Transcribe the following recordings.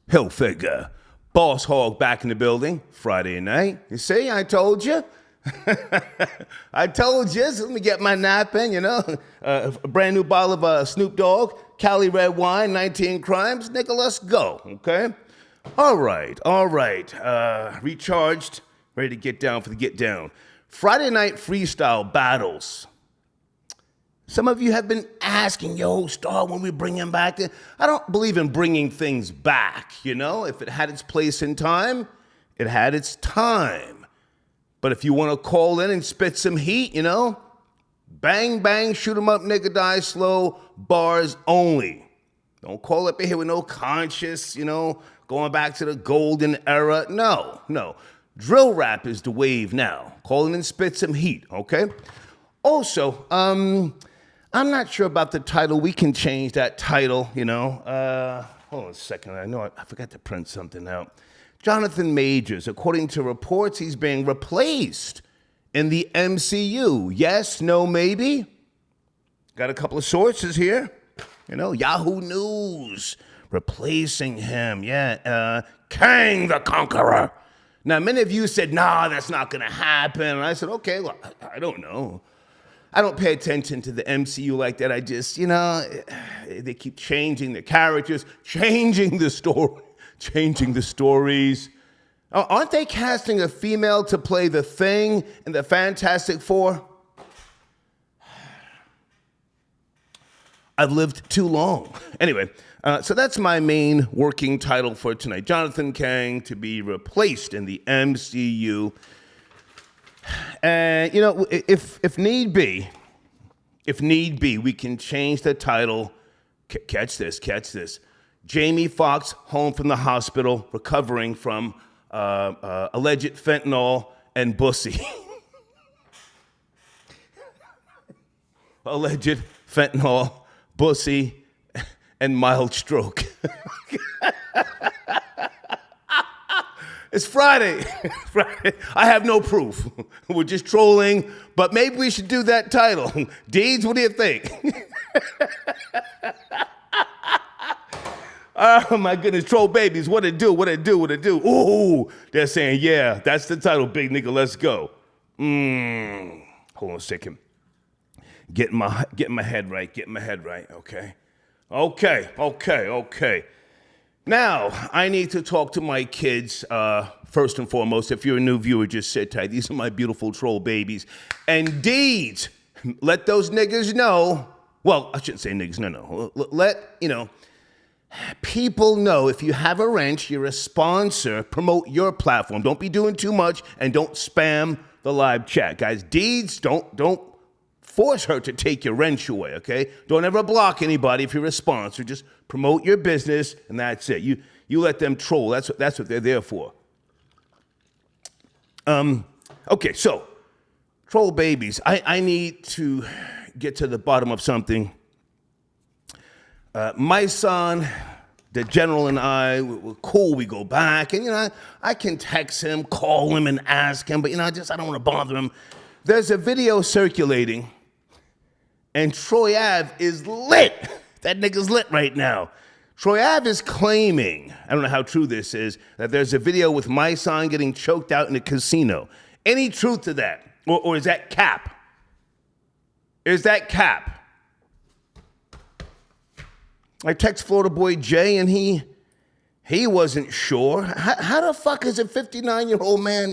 Hill figure. Boss Hog back in the building. Friday night. You see, I told you. I told you. So let me get my nap in, a brand new bottle of Snoop Dogg, Cali red wine, 19 crimes. Nigga, let's go, okay? All right. Recharged, ready to get down for the get down. Friday night freestyle battles. Some of you have been asking, Star, when we bring him back. I don't believe in bringing things back, If it had its place in time, it had its time. But if you want to call in and spit some heat, bang, bang, shoot 'em up, nigga, die slow, bars only. Don't call up in here with no conscious, going back to the golden era. No. Drill rap is the wave now. Call in and spit some heat, okay? Also, I'm not sure about the title. We can change that title, Hold on a second. I forgot to print something out. Jonathan Majors, according to reports, he's being replaced in the MCU. Yes, no, maybe? Got a couple of sources here. Yahoo News replacing him. Yeah, Kang the Conqueror. Now, many of you said, nah, that's not going to happen. And I said, okay, well, I don't know. I don't pay attention to the MCU like that. I just, they keep changing the characters, changing the stories. Aren't they casting a female to play the Thing in the Fantastic Four? I've lived too long. Anyway, so that's my main working title for tonight. Jonathan Kang to be replaced in the MCU. And, if need be, we can change the title. Catch this. Jamie Foxx home from the hospital, recovering from alleged fentanyl and bussy. Alleged fentanyl, bussy, and mild stroke. It's Friday. I have no proof. We're just trolling, but maybe we should do that title. Deeds, what do you think? Oh my goodness, troll babies, what it do? Ooh, they're saying, yeah, that's the title, big nigga, let's go. Hold on a second. Getting my head right, okay? Okay. Now, I need to talk to my kids, first and foremost. If you're a new viewer, just sit tight. These are my beautiful troll babies. And Deeds, let those niggas know. Well, I shouldn't say niggas, no. Let, people know if you have a wrench, you're a sponsor, promote your platform. Don't be doing too much and don't spam the live chat. Guys, Deeds, don't force her to take your wrench away, okay? Don't ever block anybody if you're a sponsor. Just promote your business, and that's it. You let them troll. That's what they're there for. Okay, so, troll babies. I need to get to the bottom of something. My son, the general, and I, we're cool. We go back, and, I can text him, call him, and ask him, but, I don't want to bother him. There's a video circulating, and Troy Ave is lit. That nigga's lit right now. Troy Ave is claiming, I don't know how true this is, that there's a video with my son getting choked out in a casino. Any truth to that? Or is that cap? Is that cap? I text Florida boy Jay, and he wasn't sure. How the fuck is a 59-year-old man,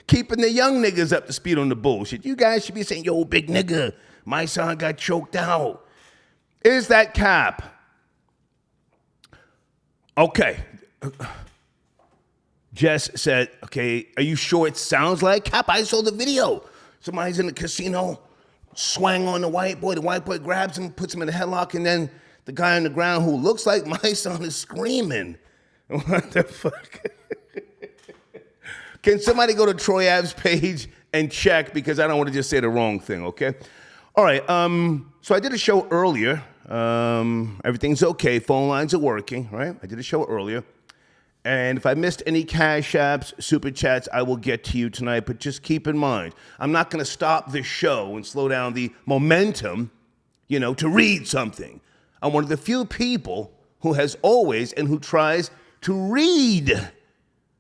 keeping the young niggas up to speed on the bullshit? You guys should be saying, yo, big nigga, my son got choked out. Is that cap? Okay. Jess said, okay, are you sure it sounds like cap? I saw the video. Somebody's in the casino, swang on the white boy. The white boy grabs him, puts him in a headlock, and then the guy on the ground who looks like my son is screaming. What the fuck? Can somebody go to Troy Ave's page and check, because I don't want to just say the wrong thing, okay? All right, so I did a show earlier. Everything's okay. Phone lines are working, right? I did a show earlier. And if I missed any cash apps, super chats, I will get to you tonight. But just keep in mind, I'm not going to stop the show and slow down the momentum, to read something. I'm one of the few people who has always and who tries to read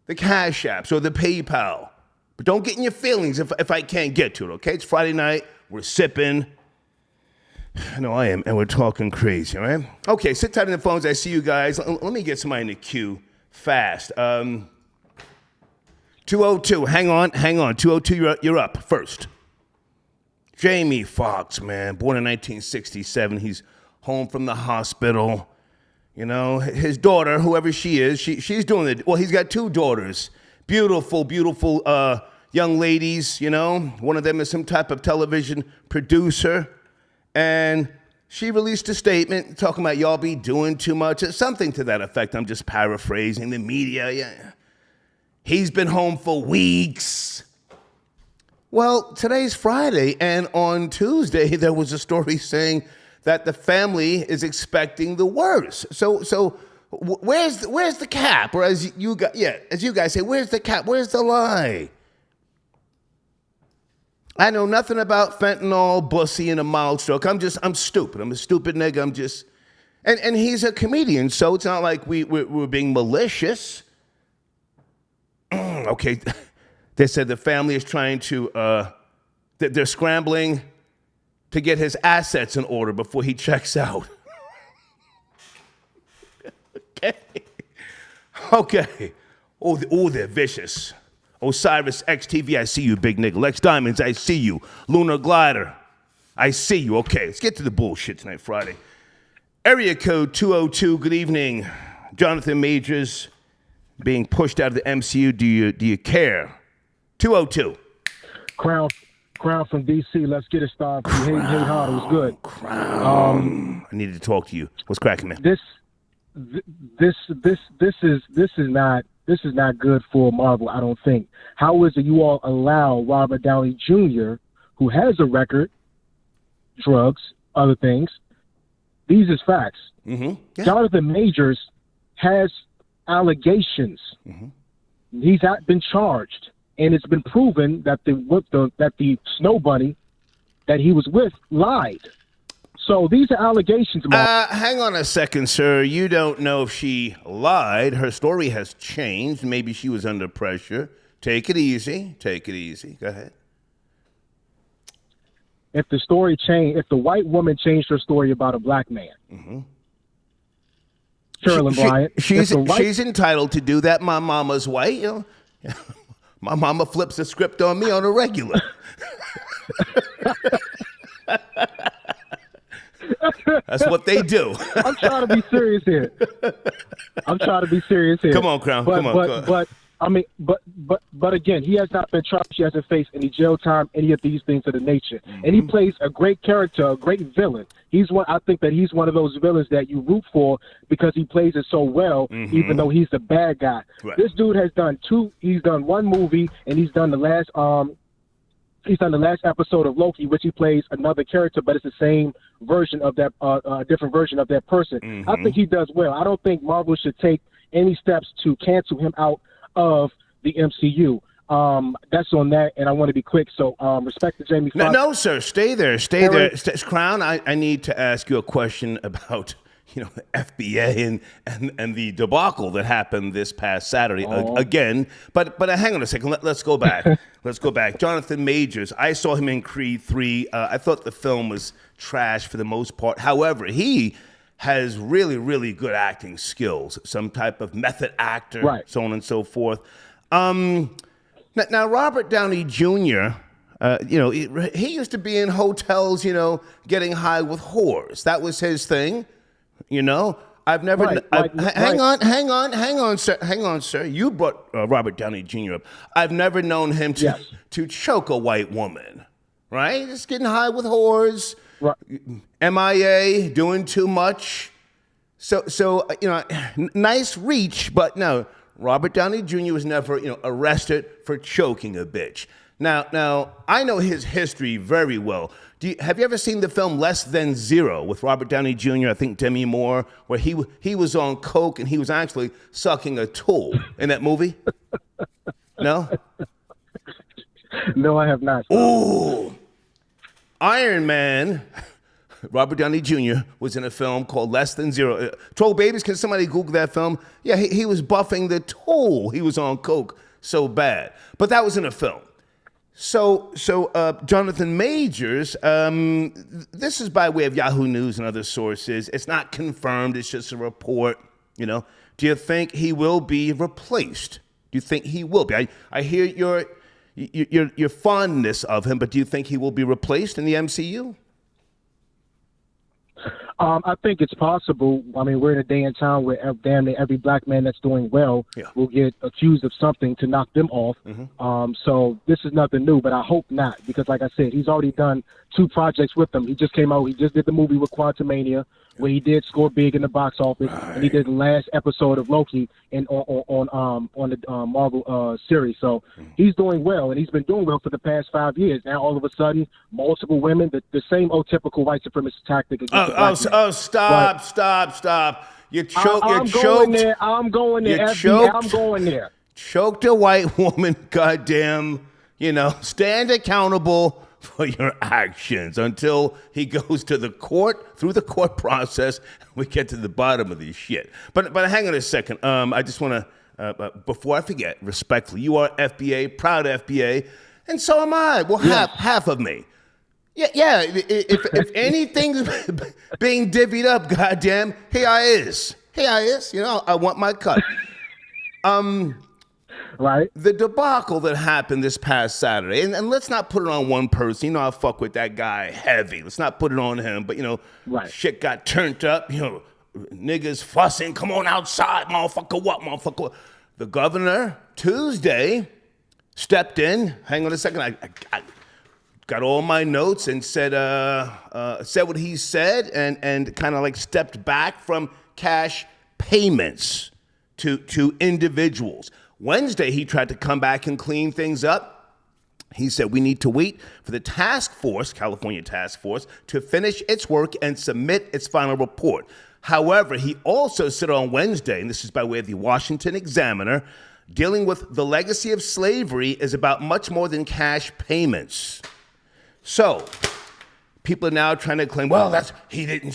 the Cash Apps or the PayPal. But don't get in your feelings if I can't get to it, okay? It's Friday night. We're sipping. I know I am, and we're talking crazy, all right? Okay, sit tight on the phones. I see you guys. Let me get somebody in the queue fast. 202, hang on. 202, you're up first. Jamie Foxx, man, born in 1967. He's home from the hospital. You know, his daughter, whoever she is, she's doing it. Well, he's got two daughters. Beautiful young ladies, you know. One of them is some type of television producer. And she released a statement talking about y'all be doing too much. It's something to that effect. I'm just paraphrasing the media. Yeah. He's been home for weeks. Well, today's Friday, and on Tuesday, there was a story saying that the family is expecting the worst. So where's the cap? Or as you guys say, where's the cap? Where's the lie? I know nothing about fentanyl, bussy, and a mild stroke. I'm stupid. I'm a stupid nigga. And he's a comedian, so it's not like we're being malicious. Okay, they said the family is trying to, they're scrambling to get his assets in order before he checks out. Okay. Oh, they're vicious. Osiris XTV, I see you, big nigga. Lex Diamonds, I see you. Lunar Glider, I see you. Okay, let's get to the bullshit tonight, Friday. Area code 202, good evening. Jonathan Majors being pushed out of the MCU. Do you care? 202. Crown from DC. Let's get it started. Hate hard. It was good. Crown. I needed to talk to you. What's cracking, man? This is not good for Marvel, I don't think. How is it you all allow Robert Downey Jr., who has a record, drugs, other things? These is facts. Mm-hmm. Yeah. Jonathan Majors has allegations. Mm-hmm. He's not been charged, and it's been proven that the Snow Bunny that he was with lied. So these are allegations. Hang on a second, sir. You don't know if she lied. Her story has changed. Maybe she was under pressure. Take it easy. Go ahead. If the story changed, if the white woman changed her story about a black man, mm-hmm. Carolyn Bryant, she's entitled to do that. My mama's white. You know? My mama flips the script on me on a regular. That's what they do. I'm trying to be serious here. Come on, Crown. Come on. But again, he has not been charged. He hasn't faced any jail time, any of these things of the nature. Mm-hmm. And he plays a great character, a great villain. I think that he's one of those villains that you root for because he plays it so well, mm-hmm. even though he's the bad guy. Right. This dude has done he's done one movie, and he's done the last episode of Loki, which he plays another character, but it's the same version of that, different version of that person. Mm-hmm. I think he does well. I don't think Marvel should take any steps to cancel him out of the MCU. That's on that, and I want to be quick. So, respect to Jamie Foxx. No, sir. Stay there. Crown, I need to ask you a question about the FBA and the debacle that happened this past Saturday again. But hang on a second. Let's go back. Jonathan Majors. I saw him in Creed 3. I thought the film was trash for the most part. However, he has really, really good acting skills. Some type of method actor, right. So on and so forth. Now, Robert Downey Jr., he used to be in hotels, getting high with whores. That was his thing. I've never. Hang on, sir. You brought Robert Downey Jr. up. I've never known him to choke a white woman, right? Just getting high with whores, right. MIA, doing too much. So nice reach, but no. Robert Downey Jr. was never, arrested for choking a bitch. Now I know his history very well. Have you ever seen the film Less Than Zero with Robert Downey Jr., I think Demi Moore, where he was on coke and he was actually sucking a tool in that movie? No? No, I have not. Ooh. Iron Man Robert Downey Jr. was in a film called Less Than Zero. Troll Babies, can somebody Google that film? Yeah, he was buffing the tool. He was on coke so bad. But that was in a film. So Jonathan Majors, this is by way of Yahoo News and other sources. It's not confirmed. It's just a report. You know, do you think he will be replaced? Do you think he will be? I hear your fondness of him, but do you think he will be replaced in the MCU? I think it's possible. I mean, we're in a day and time where damn near every black man that's doing well will get accused of something to knock them off. So this is nothing new, but I hope not, because like I said, he's already done 2 projects with them. He just came out. He just did the movie with Quantumania, where he did score big in the box office, and he did the last episode of Loki on the Marvel series. So he's doing well, and he's been doing well for the past 5 years. Now all of a sudden, multiple women, the same old typical white supremacist tactic against Stop. You choked. I'm going there. I'm going there. Choked a white woman, goddamn, stand accountable for your actions until he goes to the court, through the court process, we get to the bottom of this shit. But hang on a second. I just want to, before I forget, respectfully, you are FBA, proud FBA, and so am I. Well, half of me. Yeah. If anything's being divvied up, goddamn, here I is. I want my cut. Right. The debacle that happened this past Saturday, and let's not put it on one person. I fuck with that guy heavy. Let's not put it on him. But, shit got turned up. Niggas fussing. Come on outside, motherfucker. What? The governor, Tuesday, stepped in. Hang on a second. I got all my notes and said what he said and kind of like stepped back from cash payments to individuals. Wednesday, he tried to come back and clean things up. He said we need to wait for the task force, California task force, to finish its work and submit its final report. However, he also said on Wednesday, and this is by way of the Washington Examiner, dealing with the legacy of slavery is about much more than cash payments. So, people are now trying to claim, well, he didn't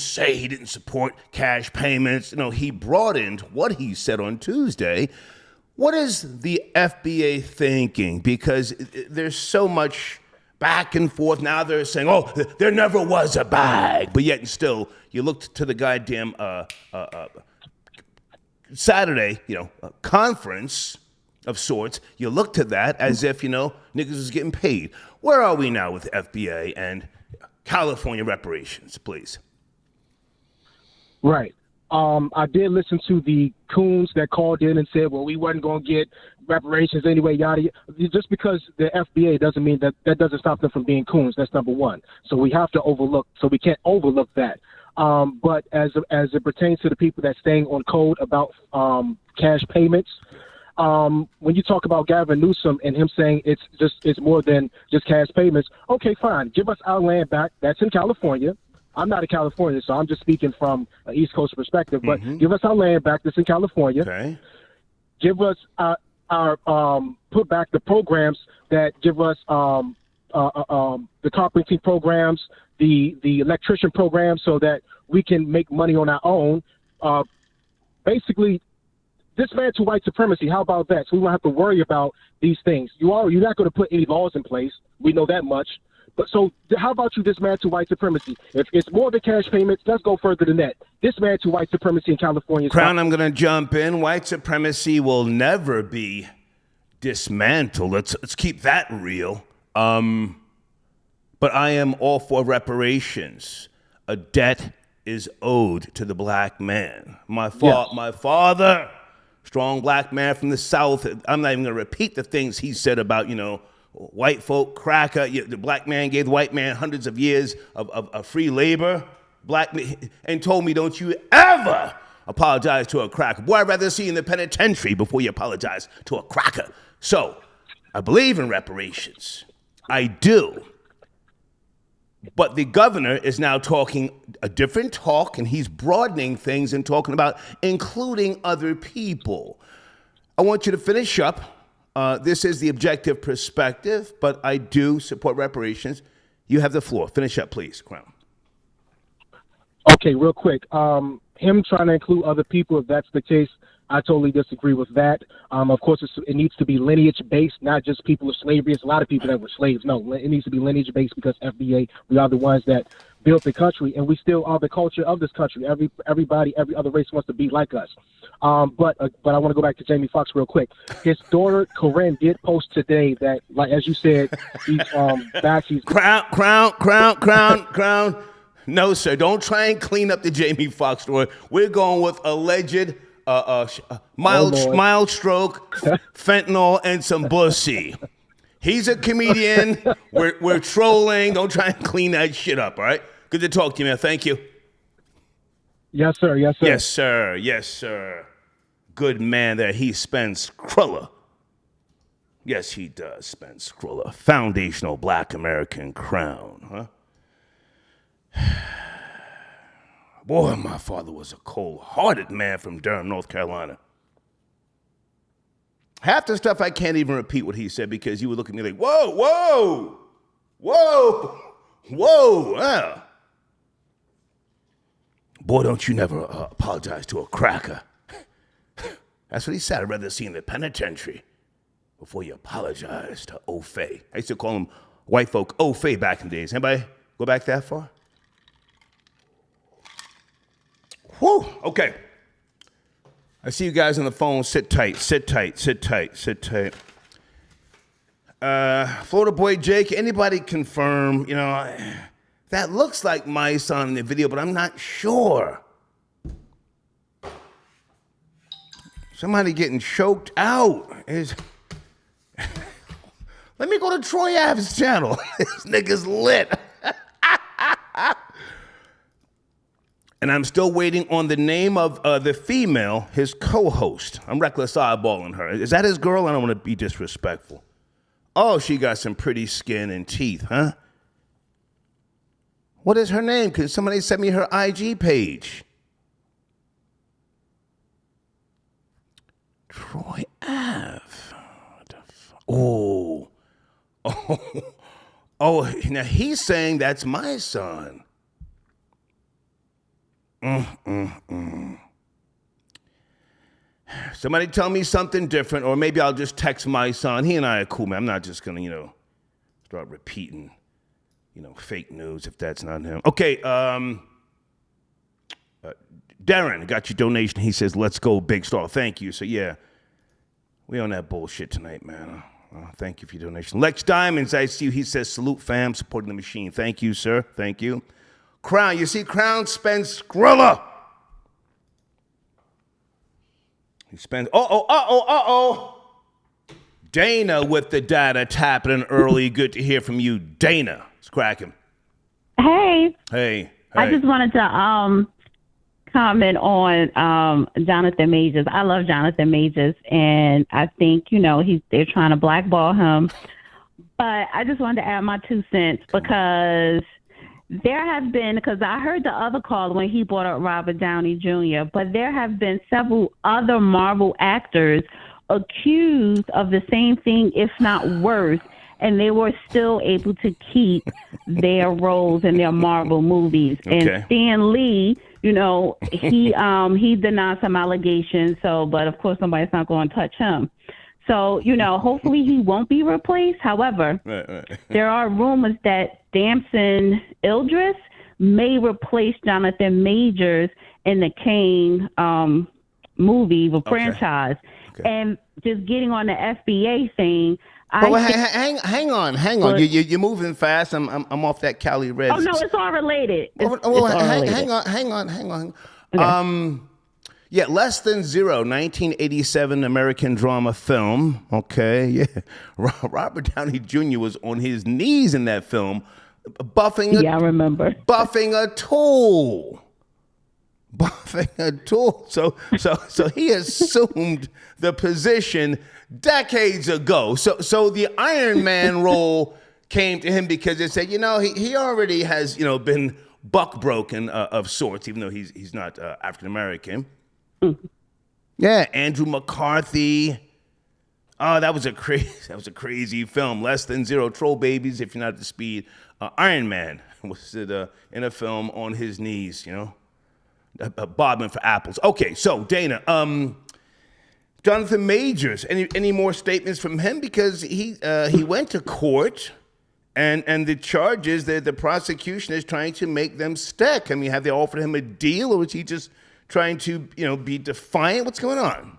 support cash payments. He broadened what he said on Tuesday. What is the FBA thinking? Because there's so much back and forth. Now they're saying, oh, there never was a bag. But yet and still, you looked to the goddamn Saturday, conference of sorts. You looked to that as if, niggas was getting paid. Where are we now with FBA and California reparations, please? Right. I did listen to the coons that called in and said, well, we wasn't going to get reparations anyway, yada, yada. Just because the FBA doesn't mean that doesn't stop them from being coons. That's number one. So we can't overlook that. But as it pertains to the people that staying on code about cash payments, when you talk about Gavin Newsom and him saying it's more than just cash payments, okay, fine. Give us our land back. That's in California. I'm not a Californian, so I'm just speaking from an East Coast perspective. But give us our land back that's in California. Okay. Give us our put back the programs that give us the carpentry programs, the electrician programs, so that we can make money on our own. Basically, dismantle white supremacy. How about that? So we won't have to worry about these things. You're not going to put any laws in place. We know that much. But so how about you dismantle white supremacy? If it's more than cash payments, let's go further than that. Dismantle white supremacy in California. Crown, I'm going to jump in. White supremacy will never be dismantled. Let's keep that real. But I am all for reparations. A debt is owed to the black man. My father, strong black man from the South. I'm not even going to repeat the things he said about, white folk, cracker. The black man gave the white man hundreds of years of free labor. And told me, don't you ever apologize to a cracker. Boy, I'd rather see you in the penitentiary before you apologize to a cracker. So, I believe in reparations. I do. But the governor is now talking a different talk, and he's broadening things and talking about including other people. I want you to finish up. This is the objective perspective, but I do support reparations. You have the floor. Finish up, please, Crown. Okay, real quick. Him trying to include other people, if that's the case, I totally disagree with that. Of course, it needs to be lineage-based, not just people of slavery. It's a lot of people that were slaves. No, it needs to be lineage-based because FBA, we are the ones that built the country, and we still are the culture of this country. Everybody, every other race wants to be like us. But I want to go back to Jamie Foxx real quick. His daughter, Corinne, did post today that, like as you said, he's back. He's Crown. No, sir. Don't try and clean up the Jamie Foxx story. We're going with alleged mild stroke, fentanyl, and some pussy. He's a comedian. We're trolling. Don't try and clean that shit up, all right? Good to talk to you, man. Thank you. Yes, sir. Yes, sir. Yes, sir. Yes, sir. Good man there. He spends Skrilla. Yes, he does spend Skrilla. Foundational Black American crown, huh? Boy, my father was a cold-hearted man from Durham, North Carolina. Half the stuff I can't even repeat what he said because you would look at me like, whoa. Boy, don't you never apologize to a cracker. That's what he said. I'd rather see in the penitentiary before you apologize to O'Fay. I used to call him white folk O'Fay back in the days. Anybody go back that far? Whew, okay. I see you guys on the phone. Sit tight. Florida boy Jake, anybody confirm, that looks like my son in the video, but I'm not sure. Somebody getting choked out. Let me go to Troy Ave's channel. This nigga's lit. And I'm still waiting on the name of the female, his co-host. I'm reckless eyeballing her. Is that his girl? I don't want to be disrespectful. Oh, she got some pretty skin and teeth, huh? What is her name? Can somebody send me her IG page? Troy Ave. Oh, now he's saying that's my son. Somebody tell me something different, or maybe I'll just text my son. He and I are cool, man. I'm not just gonna, start repeating, fake news if that's not him. Okay, Darren got your donation. He says, "Let's go, Big Star." Thank you. So yeah, we on that bullshit tonight, man. Thank you for your donation. Lex Diamonds, I see you. He says, "Salute, fam, supporting the machine." Thank you, sir. Thank you. Crown, you see, Crown spends Skrilla. He spends, Dana with the data tapping in early. Good to hear from you, Dana. It's cracking. Hey. Hey. I just wanted to comment on Jonathan Majors. I love Jonathan Majors, and I think, they're trying to blackball him. But I just wanted to add my 2 cents because there have been, because I heard the other call when he brought up Robert Downey Jr., but there have been several other Marvel actors accused of the same thing, if not worse, and they were still able to keep their roles in their Marvel movies. Okay. And Stan Lee, he denied some allegations, but of course nobody's not going to touch him. So, hopefully he won't be replaced. However, there are rumors that Damson Idris may replace Jonathan Majors in the Kang movie, the franchise. Okay. And just getting on the FBA thing. Hang on. You're moving fast. I'm off that Cali Red. Oh no, it's all related. Hang on. Okay. Yeah, Less Than Zero, 1987 American drama film. Okay, yeah. Robert Downey Jr. was on his knees in that film, buffing I remember. Buffing a tool. So he assumed the position decades ago. So the Iron Man role came to him because they said, he already has, been buck broken of sorts, even though he's not African American. Mm-hmm. Yeah, Andrew McCarthy. Oh, that was a crazy film. Less Than Zero, Troll Babies, if you're not at the speed. Iron Man was in a film on his knees, bobbing for apples. Okay, so Dana, Jonathan Majors, any more statements from him? Because he went to court, and the charges that the prosecution is trying to make them stick. I mean, have they offered him a deal, or is he just trying to be defiant? What's going on?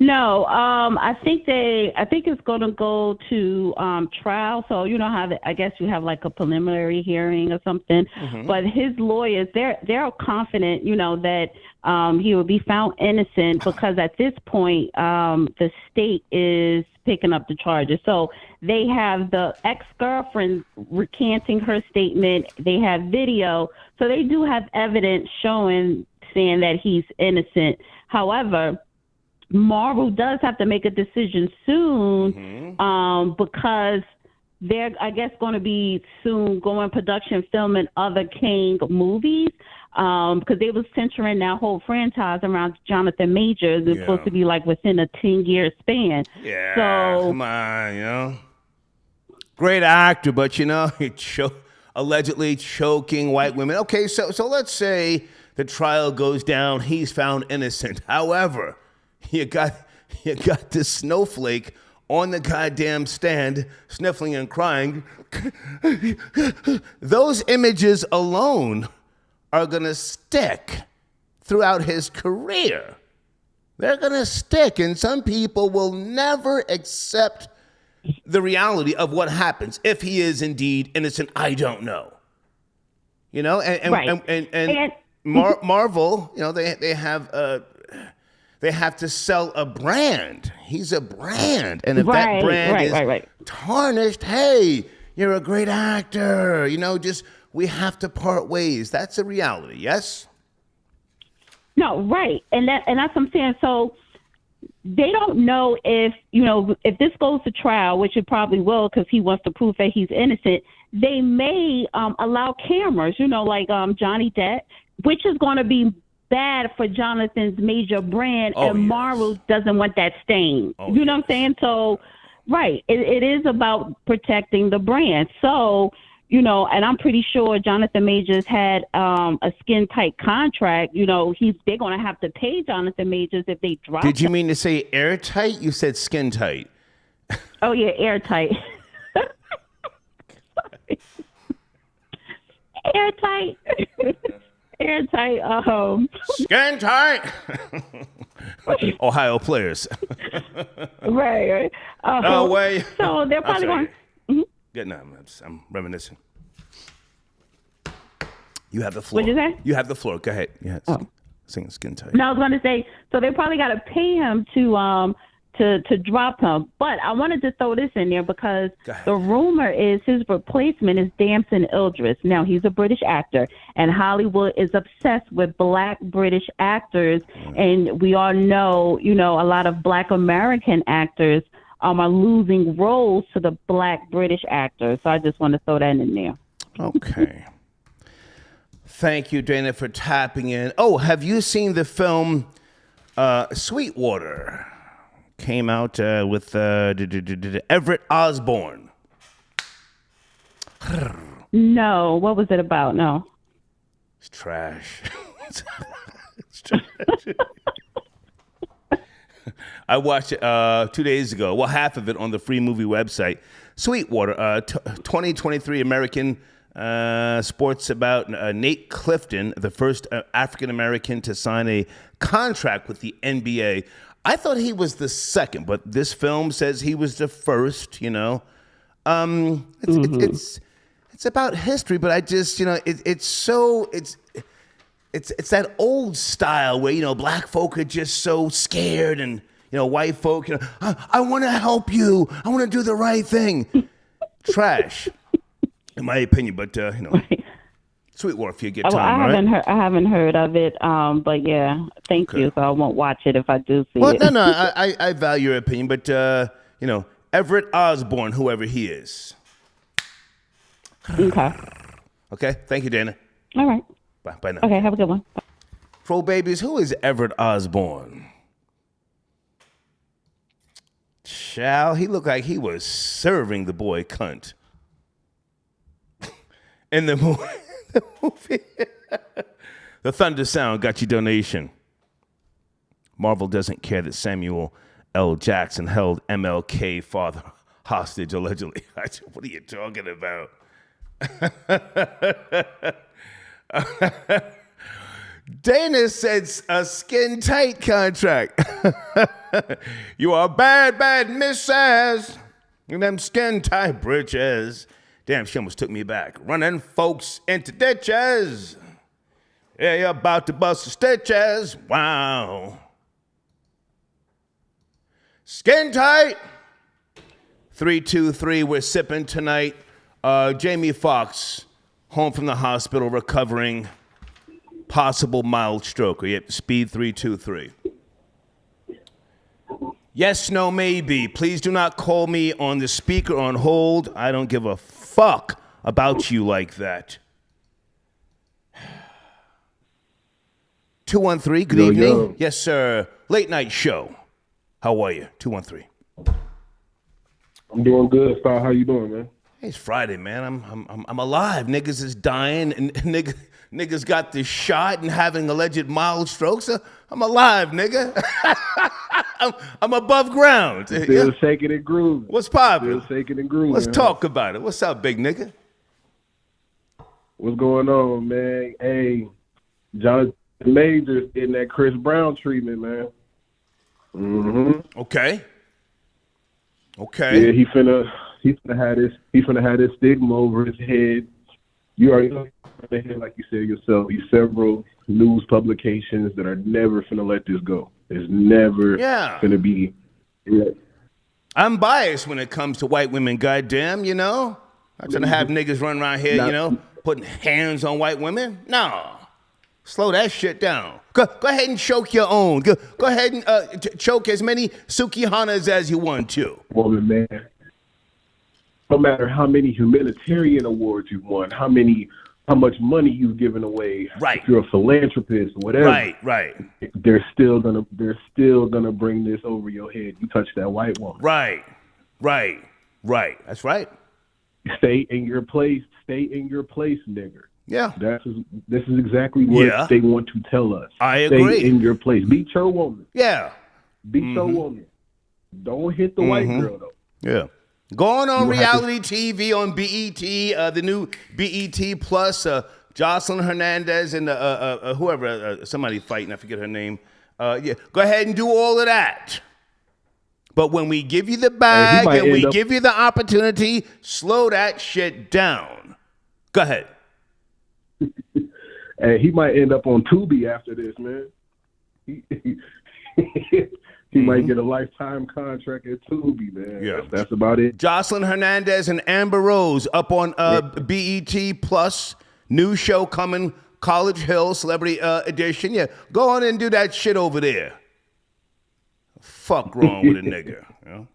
No, I think it's going to go to trial. So you know how I guess you have like a preliminary hearing or something. Mm-hmm. But his lawyers, they're confident, that he will be found innocent because at this point the state is picking up the charges. So they have the ex-girlfriend recanting her statement. They have video, so they do have evidence saying that he's innocent. However, Marvel does have to make a decision soon, because they're, I guess, going to be soon going production filming other Kang movies, because they was centering that whole franchise around Jonathan Majors. It's supposed to be like within a 10-year span. Yeah, so, come on, great actor, but he allegedly choking white women. Okay, so let's say the trial goes down, he's found innocent. However, you got this snowflake on the goddamn stand, sniffling and crying. Those images alone are gonna stick throughout his career. They're gonna stick, and some people will never accept the reality of what happens if he is indeed innocent. I don't know. And Marvel, they have to sell a brand. He's a brand. And if that brand is tarnished, hey, you're a great actor. We have to part ways. That's a reality, yes? No, right. And that's what I'm saying. So they don't know if this goes to trial, which it probably will because he wants to prove that he's innocent. They may allow cameras, like Johnny Depp, which is going to be bad for Jonathan's major brand, and Marvel doesn't want that stain. What I'm saying? So, right, it is about protecting the brand. So, and I'm pretty sure Jonathan Majors had a skin-tight contract. They're going to have to pay Jonathan Majors if they drop Did you mean to say airtight? You said skin-tight. Oh, yeah, airtight. Airtight. Airtight. Skin tight. Ohio players. right. Way. So they're probably going. Mm-hmm. Good. No, I'm reminiscing. You have the floor. What'd you say? You have the floor. Go ahead. Yeah. Sing skin tight. No, I was going to say. So they probably got to pay him to drop him. But I wanted to throw this in there because the rumor is his replacement is Damson Idris. Now, he's a British actor, and Hollywood is obsessed with black British actors. And we all know, a lot of black American actors are losing roles to the black British actors. So I just want to throw that in there. Okay. Thank you, Dana, for tapping in. Oh, have you seen the film Sweetwater? Came out with Everett Osborne. No, what was it about? No. It's trash. It's trash. I watched it 2 days ago. Well, half of it on the free movie website. Sweetwater, 2023 American sports about Nate Clifton, the first African-American to sign a contract with the NBA. I thought he was the second, but this film says he was the first, It's about history, but I just, it's that old style where, black folk are just so scared and, white folk, I want to help you. I want to do the right thing. Trash, in my opinion, but, Sweetwater, if you get time, I haven't heard of it, but yeah, thank you. So I won't watch it if I do see it. Well, no, I value your opinion, but Everett Osborne, whoever he is. Okay. Okay. Thank you, Dana. All right. Bye now. Okay. Have a good one. Bye. Pro babies, who is Everett Osborne? Child, he looked like he was serving the boy cunt in the movie. The Thunder Sound got your donation. Marvel doesn't care that Samuel L. Jackson held MLK father hostage, allegedly. What are you talking about? Dana said a skin tight contract. You are bad misses in them skin tight britches. Damn, she almost took me back. Running folks into ditches. Yeah, you're about to bust the stitches. Wow. Skin tight. 323, we're sipping tonight. Jamie Foxx, home from the hospital, recovering possible mild stroke. We have speed 323. Yes, no, maybe. Please do not call me on the speaker on hold. I don't give a fuck about you like that. 213, good evening. Yo. Yes, sir. Late night show. How are you? 213. I'm doing good, Star. How you doing, man? Hey, it's Friday, man. I'm alive. Niggas is dying, and niggas got this shot and having alleged mild strokes. I'm alive, nigga. I'm above ground. Still shaking and grooving. What's poppin'? Still shaking and grooving. Let's talk about it. What's up, big nigga? What's going on, man? Hey, Jonathan Majors getting that Chris Brown treatment, man. Mm-hmm. Okay. Yeah, he's finna have this stigma over his head. You already know, like you said yourself, these several news publications that are never finna let this go. It's never finna be. Yeah. I'm biased when it comes to white women, goddamn, you know? I'm trying to have niggas run around here, you know, putting hands on white women. No. Slow that shit down. Go ahead and choke your own. Go ahead and choke as many Sukihanas as you want to. Woman, man. No matter how many humanitarian awards you've won, how much money you've given away, right? If you're a philanthropist, whatever, right. They're still gonna bring this over your head. You touch that white woman, right. That's right. Stay in your place, nigger. Yeah, this is exactly what they want to tell us. I agree. Stay in your place. Beat your woman. Yeah. Beat your woman. Don't hit the white girl though. Yeah. Going on reality TV on BET, the new BET Plus, Jocelyn Hernandez and whoever, somebody fighting, I forget her name. Go ahead and do all of that. But when we give you the bag and we give you the opportunity, slow that shit down. Go ahead. Hey, he might end up on Tubi after this, man. He might get a lifetime contract at Tubi, man. Yeah. That's about it. Jocelyn Hernandez and Amber Rose up on BET Plus. New show coming, College Hill, Celebrity Edition. Yeah, go on and do that shit over there. Fuck wrong with a nigga. You know?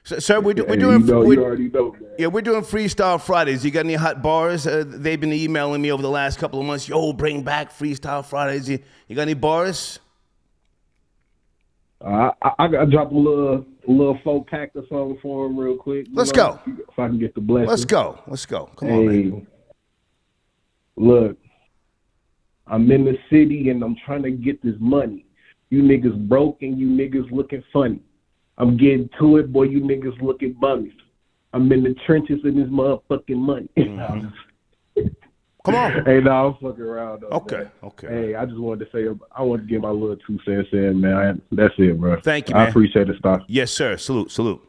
So, sir, we're doing. You already know, man. Yeah, we're doing Freestyle Fridays. You got any hot bars? They've been emailing me over the last couple of months. Yo, bring back Freestyle Fridays. You got any bars? I got to drop a little folk pack or something for him real quick. Let's go. If I can get the blessing. Let's go. Come on, man. Look, I'm in the city and I'm trying to get this money. You niggas broke and you niggas looking funny. I'm getting to it, boy. You niggas looking bummy. I'm in the trenches in this motherfucking money. Mm-hmm. Come on. Hey, no, I'm fucking around, though. Okay, man. okay. Hey, I just wanted to say, I want to get my little 2 cents in, man. That's it, bro. Thank you, man. I appreciate the stuff. Yes, sir. Salute.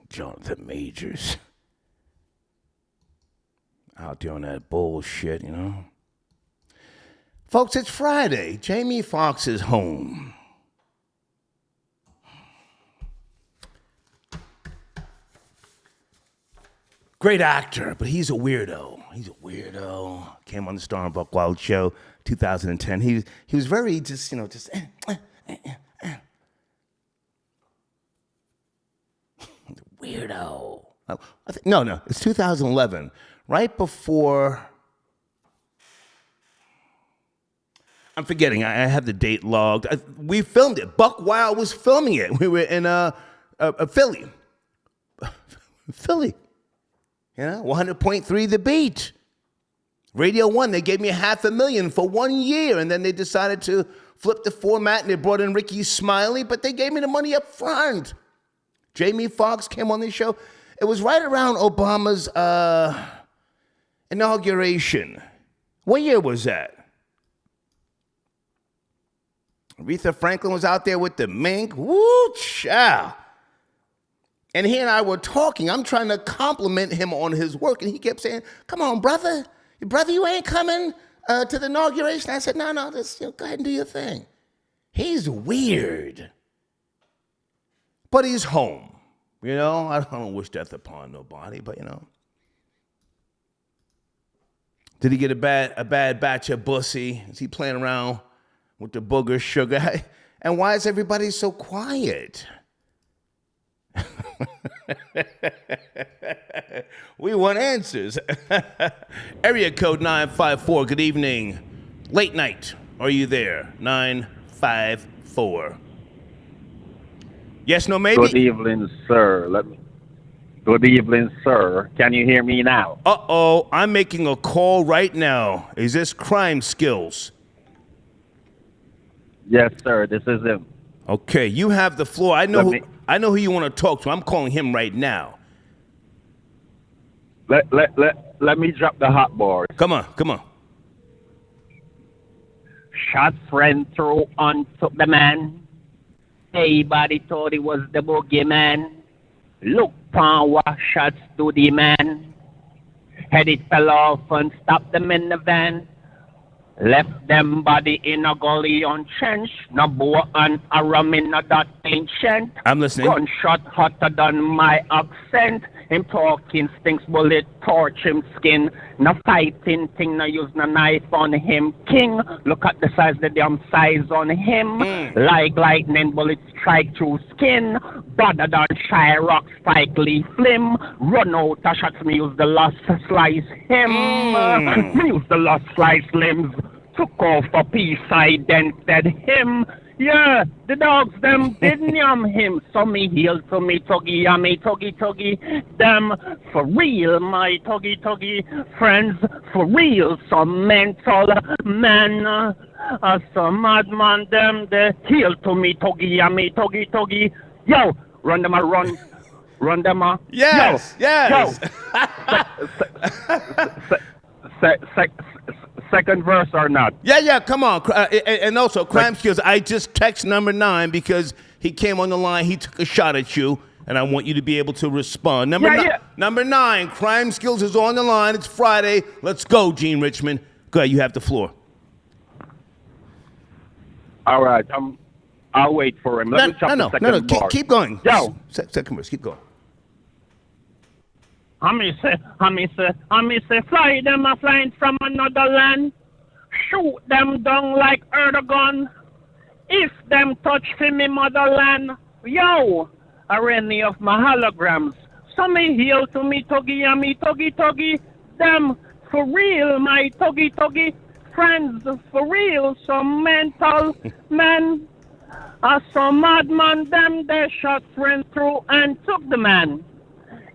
Jonathan Majors. Out there on that bullshit, you know. Folks, it's Friday. Jamie Foxx is home. Great actor, but he's a weirdo. Came on the Star and Buck Wild show, 2010. He was very just. Weirdo. No, it's 2011. Right before. I'm forgetting. I have the date logged. We filmed it. Buck Wild was filming it. We were in Philly. Philly. You know, 100.3 The Beat. Radio 1, they gave me $500,000 for 1 year, and then they decided to flip the format, and they brought in Ricky Smiley, but they gave me the money up front. Jamie Foxx came on the show. It was right around Obama's inauguration. What year was that? Aretha Franklin was out there with the mink. Woo, chow. And he and I were talking. I'm trying to compliment him on his work, and he kept saying, come on, brother. Brother, you ain't coming to the inauguration. I said, no, just go ahead and do your thing. He's weird. But he's home. You know, I don't wish death upon nobody, but you know. Did he get a bad batch of bussy? Is he playing around with the booger sugar? And why is everybody so quiet? We want answers. Area code 954. Good evening. Late night. Are you there? 954. Yes, no, maybe. Good evening, sir. Good evening, sir. Can you hear me now? Uh-oh. I'm making a call right now. Is this Crime Skills? Yes, sir. This is him. Okay, you have the floor. I know who you want to talk to. I'm calling him right now. Let me drop the hot bars. Come on. Shot friend through on took the man. Everybody thought he was the boogeyman. Look pon what shots to the man. Head it fell off and stopped them in the van. Left them body in a gully on trench. No bow and a rum in a that ancient. I'm listening. Gunshot hotter than my accent. Him talking stinks bullet torch him skin. No fighting thing, no use no knife on him. King, look at the size, the damn size on him. Like lightning bullets strike through skin. Better than shy rock spike leaf flim. Run out of shots, me use the last slice him. Me use the last slice limbs. Took off a piece, I dented him. Yeah, the dogs, them didn't yum him. So me heel to me tuggy, and me tuggy. Them for real, my tuggy. Friends, for real, some mental man. Some madman, them, the heel to me tuggy, and me tuggy. Yo, run them a run. Run them a. Yes. Yo. Second verse or not? Yeah, come on. And also, Crime Skills, I just text number 9 because he came on the line, he took a shot at you, and I want you to be able to respond. Number 9, Crime Skills is on the line. It's Friday. Let's go, Gene Richmond. Go ahead, you have the floor. All right, I'll wait for him. Let me chop the second bar. Keep going. Yo. Second verse, keep going. I me say, fly them a flying from another land. Shoot them down like Erdogan. If them touch for me motherland, yo, are any of my holograms. So me heal to me tuggy and me tuggy. Them for real, my tuggy. Friends for real, some mental man. Some madman, them they shot friend through and took the man.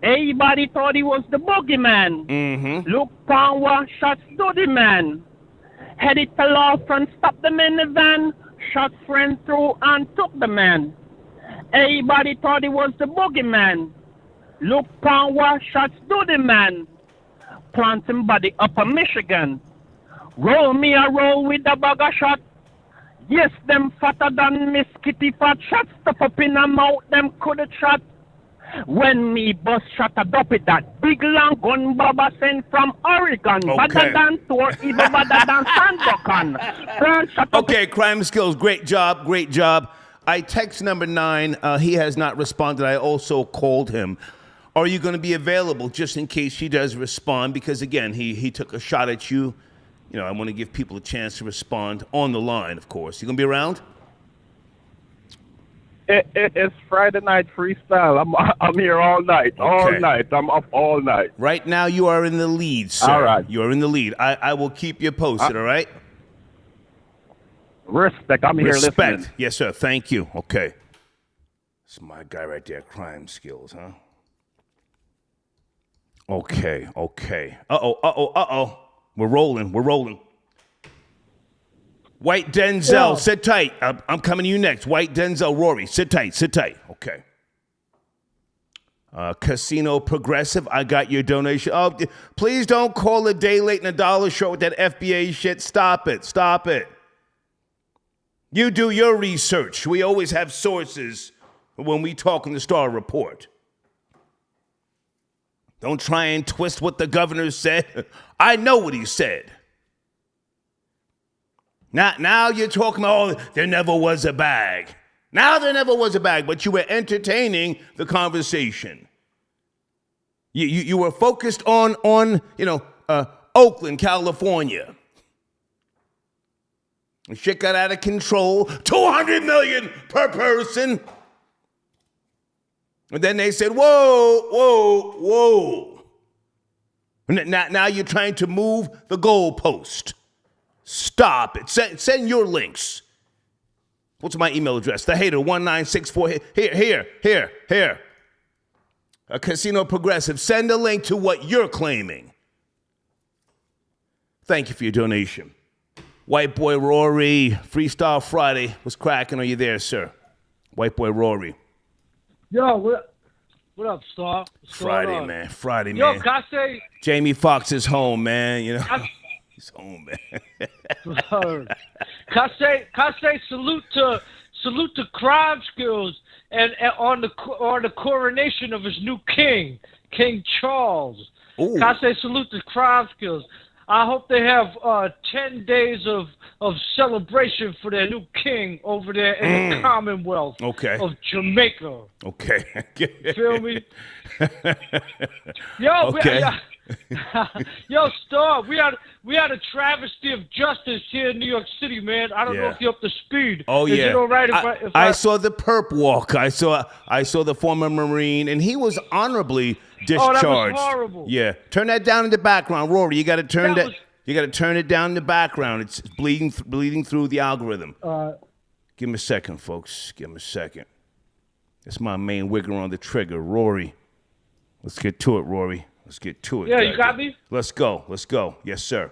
Everybody thought he was the boogeyman. Mm-hmm. Look pon what shots to the man. Head it fell off and stopped them in the van. Shot friend through and took the man. Everybody thought he was the boogeyman. Look pon what shots to the man. Plant him body up in Michigan. Roll me a roll with a bag of shot. Yes, them fatter than Miss Kitty Fat. Shots stuff up in a mouth, them coulda shot. When me bus shot a dopey that big long gun Baba sent from Oregon. Okay. Better than Thor, even better than Sandokan. Okay, Crime Skills, great job. I text number 9. He has not responded. I also called him. Are you going to be available just in case he does respond? Because again, he took a shot at you. You know, I want to give people a chance to respond on the line, of course. You going to be around? It's Friday night freestyle. I'm here all night. All night. I'm up all night. Right now, you are in the lead, sir. All right. You are in the lead. I will keep you posted, all right? Respect. I'm here listening. Yes, sir. Thank you. Okay. That's my guy right there. Crime Skills, huh? Okay. Uh-oh. We're rolling. White Denzel, sit tight. I'm coming to you next. White Denzel, Rory, sit tight. Okay. Casino Progressive, I got your donation. Oh, please don't call a day late and a dollar short with that FBA shit. Stop it. You do your research. We always have sources when we talk in the Star Report. Don't try and twist what the governor said. I know what he said. Now you're talking about, there never was a bag. Now there never was a bag, but you were entertaining the conversation. You were focused on Oakland, California. Shit got out of control. $200 million per person. And then they said, whoa. Now you're trying to move the goalpost. Stop it. Send your links. What's my email address? TheHater1964. Here. A Casino Progressive. Send a link to what you're claiming. Thank you for your donation. White Boy Rory, Freestyle Friday. What's cracking? Are you there, sir? White Boy Rory. Yo, what up, Star? Friday, man. Yo, can I say... Jamie Foxx is home, man. He's home, man. Can I say salute to crime skills and on the coronation of his new king, King Charles. Ooh. Can I say salute to crime skills? I hope they have 10 days of celebration for their new king over there in the Commonwealth of Jamaica. Okay. Feel me? Yo, okay. Yo, Star, we had a travesty of justice here in New York City, man. I don't know if you're up to speed. Oh, Is yeah. it all right if I saw the perp walk. I saw the former Marine, and he was honorably discharged. Oh, that was horrible. Yeah. Turn that down in the background, Rory. You got to turn that. You got to turn it down in the background. It's bleeding through the algorithm. Give me a second, folks. Give me a second. That's my main wigger on the trigger, Rory. Let's get to it, Rory. Let's get to it. Yeah, you got me? Let's go. Yes, sir.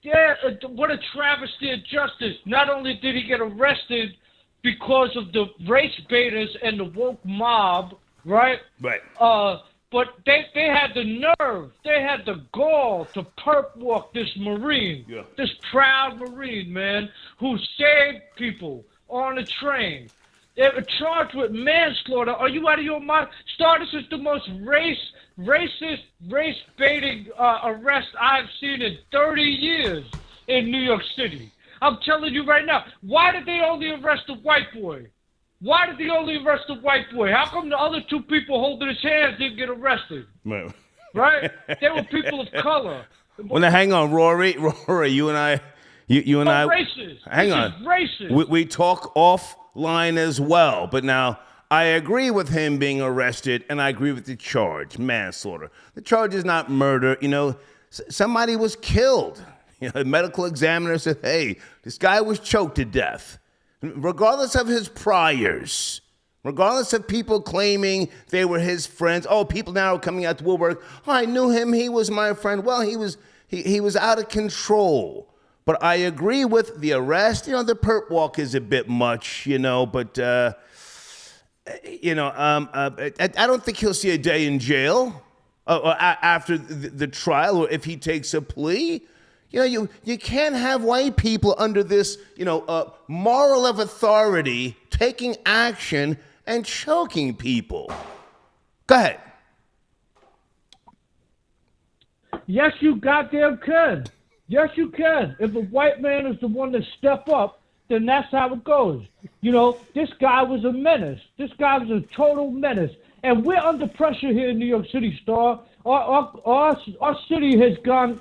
Yeah, what a travesty of justice. Not only did he get arrested because of the race baiters and the woke mob, right? Right. But they had the nerve, they had the gall to perp walk this Marine, this proud Marine, man, who saved people on a train. They were charged with manslaughter. Are you out of your mind? This is the most racist, race-baiting arrest I've seen in 30 years in New York City. I'm telling you right now. Why did they only arrest the white boy? How come the other two people holding his hands didn't get arrested? Right? They were people of color. Well, now hang on, Rory, you and I. Racist. Hang on. Racist. We talk offline as well, but now I agree with him being arrested, and I agree with the charge, manslaughter. The charge is not murder. Somebody was killed. The medical examiner said, "Hey, this guy was choked to death." Regardless of his priors, regardless of people claiming they were his friends. Oh, people now are coming out to woodwork. Oh, I knew him. He was my friend. Well, he was out of control. But I agree with the arrest. The perp walk is a bit much, but, I don't think he'll see a day in jail after the trial or if he takes a plea. You can't have white people under this, moral of authority taking action and choking people. Go ahead. Yes, you goddamn can. Yes, you can. If a white man is the one to step up, then that's how it goes. This guy was a menace. This guy was a total menace. And we're under pressure here in New York City, Star. Our city has gone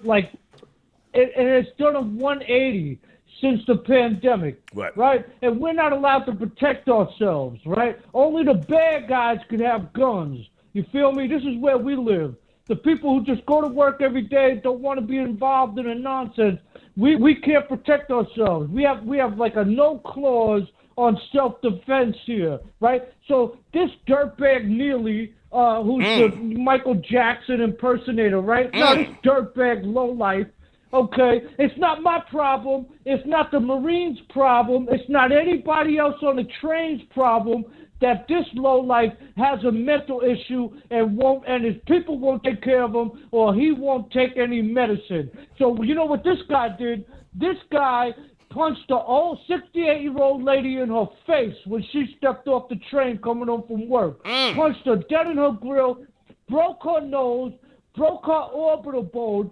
it has done a 180 since the pandemic, right? And we're not allowed to protect ourselves, right? Only the bad guys can have guns. You feel me? This is where we live. The people who just go to work every day don't want to be involved in the nonsense. We can't protect ourselves. We have like a no clause on self-defense here, right? So this dirtbag Neely who's the Michael Jackson impersonator, right? No, this dirtbag lowlife. Okay, it's not my problem. It's not the Marines' problem. It's not anybody else on the train's problem that this lowlife has a mental issue and his people won't take care of him or he won't take any medicine. So you know what this guy did? This guy punched the old 68-year-old lady in her face when she stepped off the train coming home from work. Punched her dead in her grill, broke her nose, broke her orbital bone.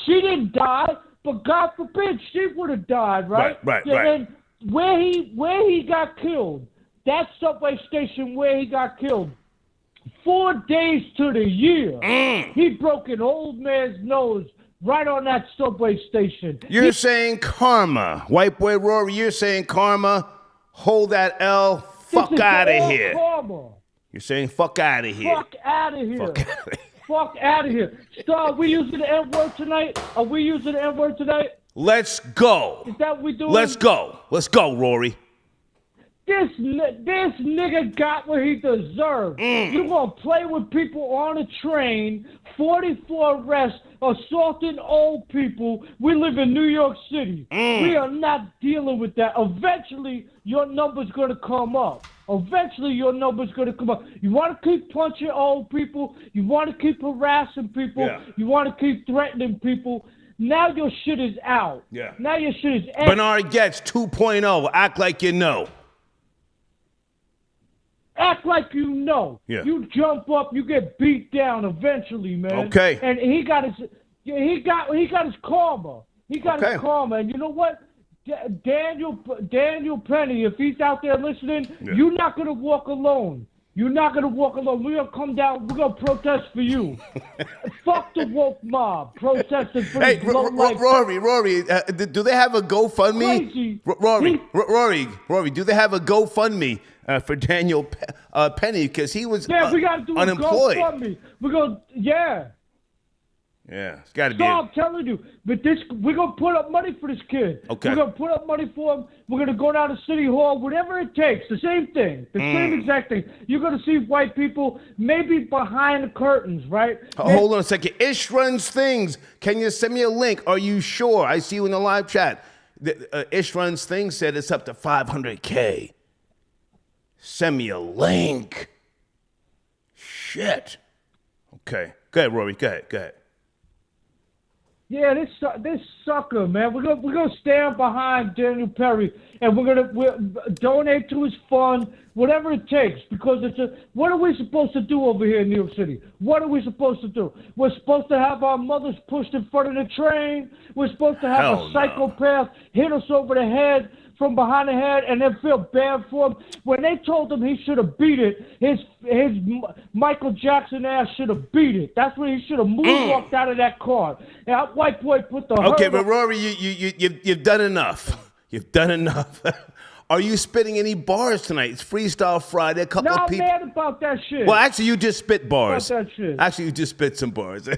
She didn't die, but God forbid she would have died, right? Right. And where he got killed, that subway station where he got killed, 4 days to the year, he broke an old man's nose right on that subway station. You're saying karma. White boy Rory, you're saying karma. Hold that L. Fuck out of here. Karma. You're saying fuck out of here. Fuck out of here. Fuck out of here. Fuck out of here. Star, are we using the N-word tonight? Are we using the N-word tonight? Let's go. Is that what we doing? Let's go. Let's go, Rory. This nigga got what he deserved. You gonna play with people on a train, 44 arrests, assaulting old people. We live in New York City. We are not dealing with that. Eventually, your number's gonna come up. Eventually, your number's gonna come up. You want to keep punching old people. You want to keep harassing people. Yeah. You want to keep threatening people. Now your shit is out. Yeah. Now your shit is out. Bernard Getz 2.0. Act like you know. Act like you know. Yeah. You jump up, you get beat down eventually, man. Okay. And he got his karma. He got his karma. And you know what? Daniel Penny, if he's out there listening, you're not gonna walk alone. You're not gonna walk alone. We're gonna come down. We're gonna protest for you. Fuck the woke mob protesting for Hey, low life. Rory, do they have a GoFundMe? Crazy. Rory, do they have a GoFundMe for Daniel Penny because he was We gotta do unemployed? a GoFundMe. We're gonna Yeah, it's got to be. So I'm telling you, but we're gonna put up money for this kid. Okay. We're gonna put up money for him. We're gonna go down to City Hall, whatever it takes. The same thing, the same exact thing. You're gonna see white people maybe behind the curtains, right? Hold on a second. Ish runs things. Can you send me a link? Are you sure? I see you in the live chat. Ish runs things said it's up to 500K. Send me a link. Shit. Okay. Go ahead, Rory. Go ahead. Yeah, this sucker, man. We're gonna stand behind Daniel Perry, and we're gonna donate to his fund, whatever it takes, because what are we supposed to do over here in New York City? What are we supposed to do? We're supposed to have our mothers pushed in front of the train. We're supposed to have a psychopath hit us over the head from behind the head and then feel bad for him. When they told him he should have beat it, his Michael Jackson ass should have beat it. That's when he should have moonwalked out of that car. And that white boy put the but Rory, you've done enough. You've done enough. Are you spitting any bars tonight? It's Freestyle Friday. A couple of people. I'm mad about that shit. Well, actually, you just spit bars. About that shit. Actually, you just spit some bars.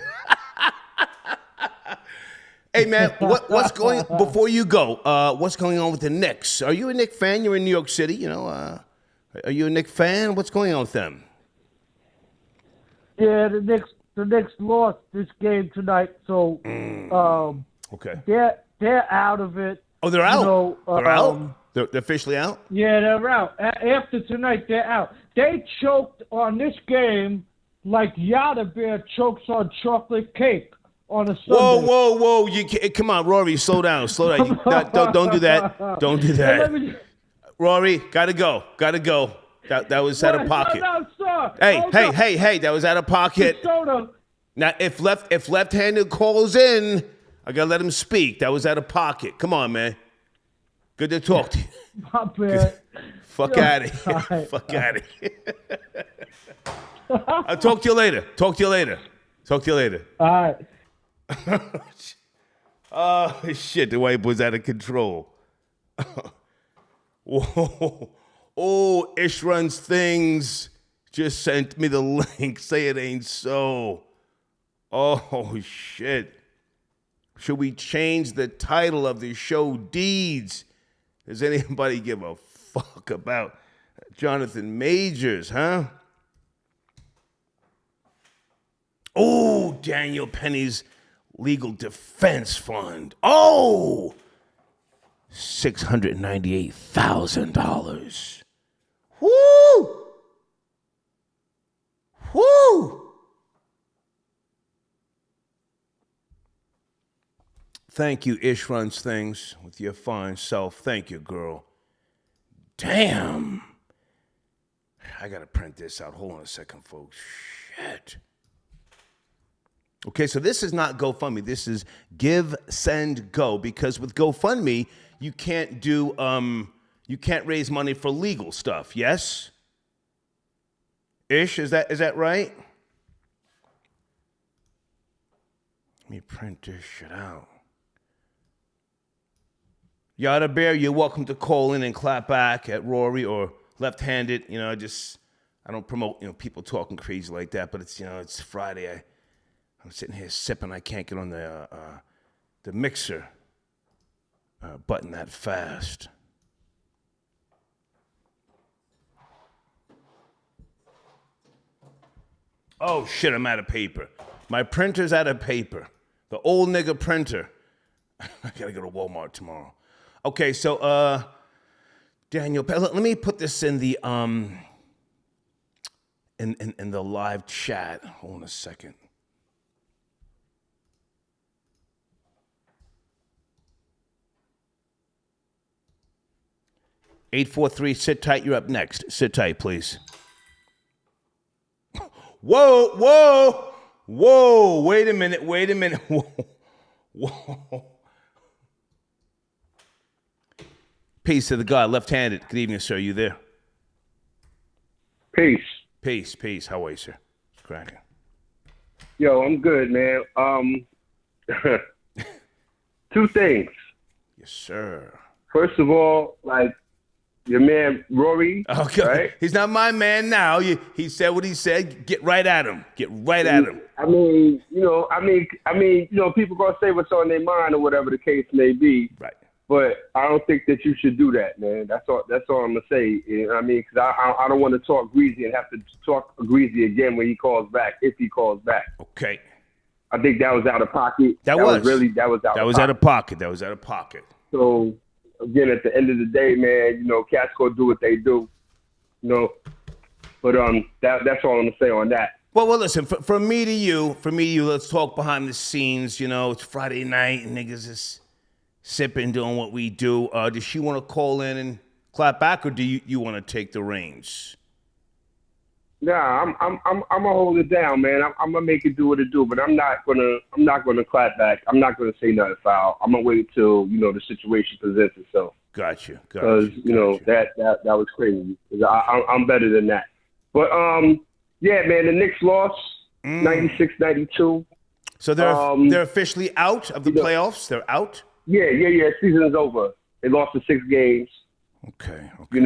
Hey man, what's going before you go? What's going on with the Knicks? Are you a Knicks fan? You're in New York City, you know. Are you a Knicks fan? What's going on with them? Yeah, the Knicks lost this game tonight, so okay. They're out of it. Oh, they're out. You know, they're out. They're officially out. Yeah, they're out. After tonight, they're out. They choked on this game like Yada Bear chokes on chocolate cake. On a Sunday. Whoa! Come on, Rory, slow down. Don't do that. Don't do that. Rory, gotta go. That was out of pocket. No, sir. Hey! That was out of pocket. Now, if left-handed calls in, I gotta let him speak. That was out of pocket. Come on, man. Good to talk to you. My bad. Fuck out of here. Right. Fuck out of here. I'll talk to you later. All right. Oh, shit, the white boy's out of control. Whoa. Oh, Ish Runs Things just sent me the link. Say it ain't so. Oh, shit. Should we change the title of the show Deeds? Does anybody give a fuck about Jonathan Majors, huh? Oh, Daniel Penny's legal defense fund. Oh, $698,000. Woo! Woo! Thank you, Ish Runs Things, with your fine self. Thank you, girl. Damn. I gotta print this out. Hold on a second, folks. Shit. Okay, so this is not GoFundMe. This is Give, Send, Go. Because with GoFundMe, you can't raise money for legal stuff. Yes? Ish, is that right? Let me print this shit out. Yada Bear, you're welcome to call in and clap back at Rory or left-handed. I don't promote, people talking crazy like that, but it's Friday. I'm sitting here sipping. I can't get on the mixer button that fast. Oh, shit, I'm out of paper. My printer's out of paper. The old nigga printer. I gotta go to Walmart tomorrow. Okay, so, Daniel, let me put this in the, in the live chat. Hold on a second. (843) sit tight. You're up next. Sit tight, please. Whoa. Wait a minute. Whoa. Peace to the God, left-handed. Good evening, sir. You there? Peace. How are you, sir? Cracking. Yo, I'm good, man. Two things. Yes, sir. First of all, your man Rory. Okay. Right? He's not my man now. He said what he said. Get right at him. I mean, people gonna say what's on their mind or whatever the case may be. Right. But I don't think that you should do that, man. That's all I'm gonna say. You know what I mean? Because I don't want to talk greasy and have to talk greasy again when he calls back, if he calls back. Okay. I think that was out of pocket. That was out of pocket. So again, at the end of the day, man, cats go do what they do. But that's all I'm gonna say on that. Well, listen. From me to you, let's talk behind the scenes. It's Friday night and niggas is sipping, doing what we do. Does she want to call in and clap back, or do you want to take the reins? Nah, I'm gonna hold it down, man. I'm gonna make it do what it do, but I'm not gonna clap back. I'm not gonna say nothing foul. I'm gonna wait till the situation presents itself. Got you. Because that was crazy. I'm better than that. But yeah, man, the Knicks lost 96-92. So they're officially out of the playoffs. They're out. Yeah. Season's over. They lost the 6 games. Okay. They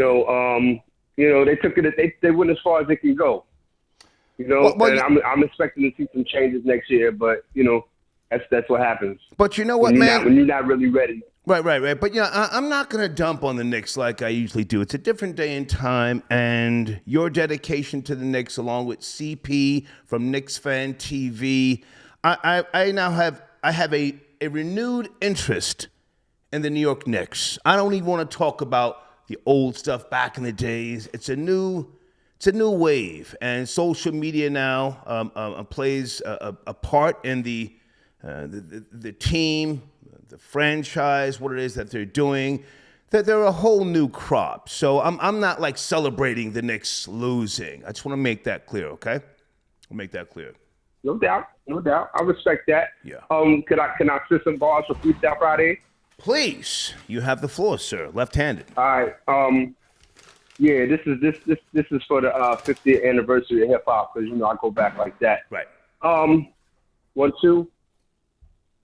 took it. They went as far as they can go. And I'm expecting to see some changes next year. But that's what happens. But you know what, man? When you're not really ready. Right. But I'm not gonna dump on the Knicks like I usually do. It's a different day and time, and your dedication to the Knicks, along with CP from Knicks Fan TV, I now have a renewed interest in the New York Knicks. I don't even want to talk about the old stuff back in the days. It's a new wave, and social media now plays a part in the team, the franchise, what it is that they're doing. That they're a whole new crop. So I'm not like celebrating the Knicks losing. I just want to make that clear, okay? I'll make that clear. No doubt. I respect that. Yeah. Can I spit some bars for Freestyle Friday? Please, you have the floor, sir. Left-handed. All right. Yeah, this is for the 50th anniversary of hip hop because I go back like that. Right. 1, 2.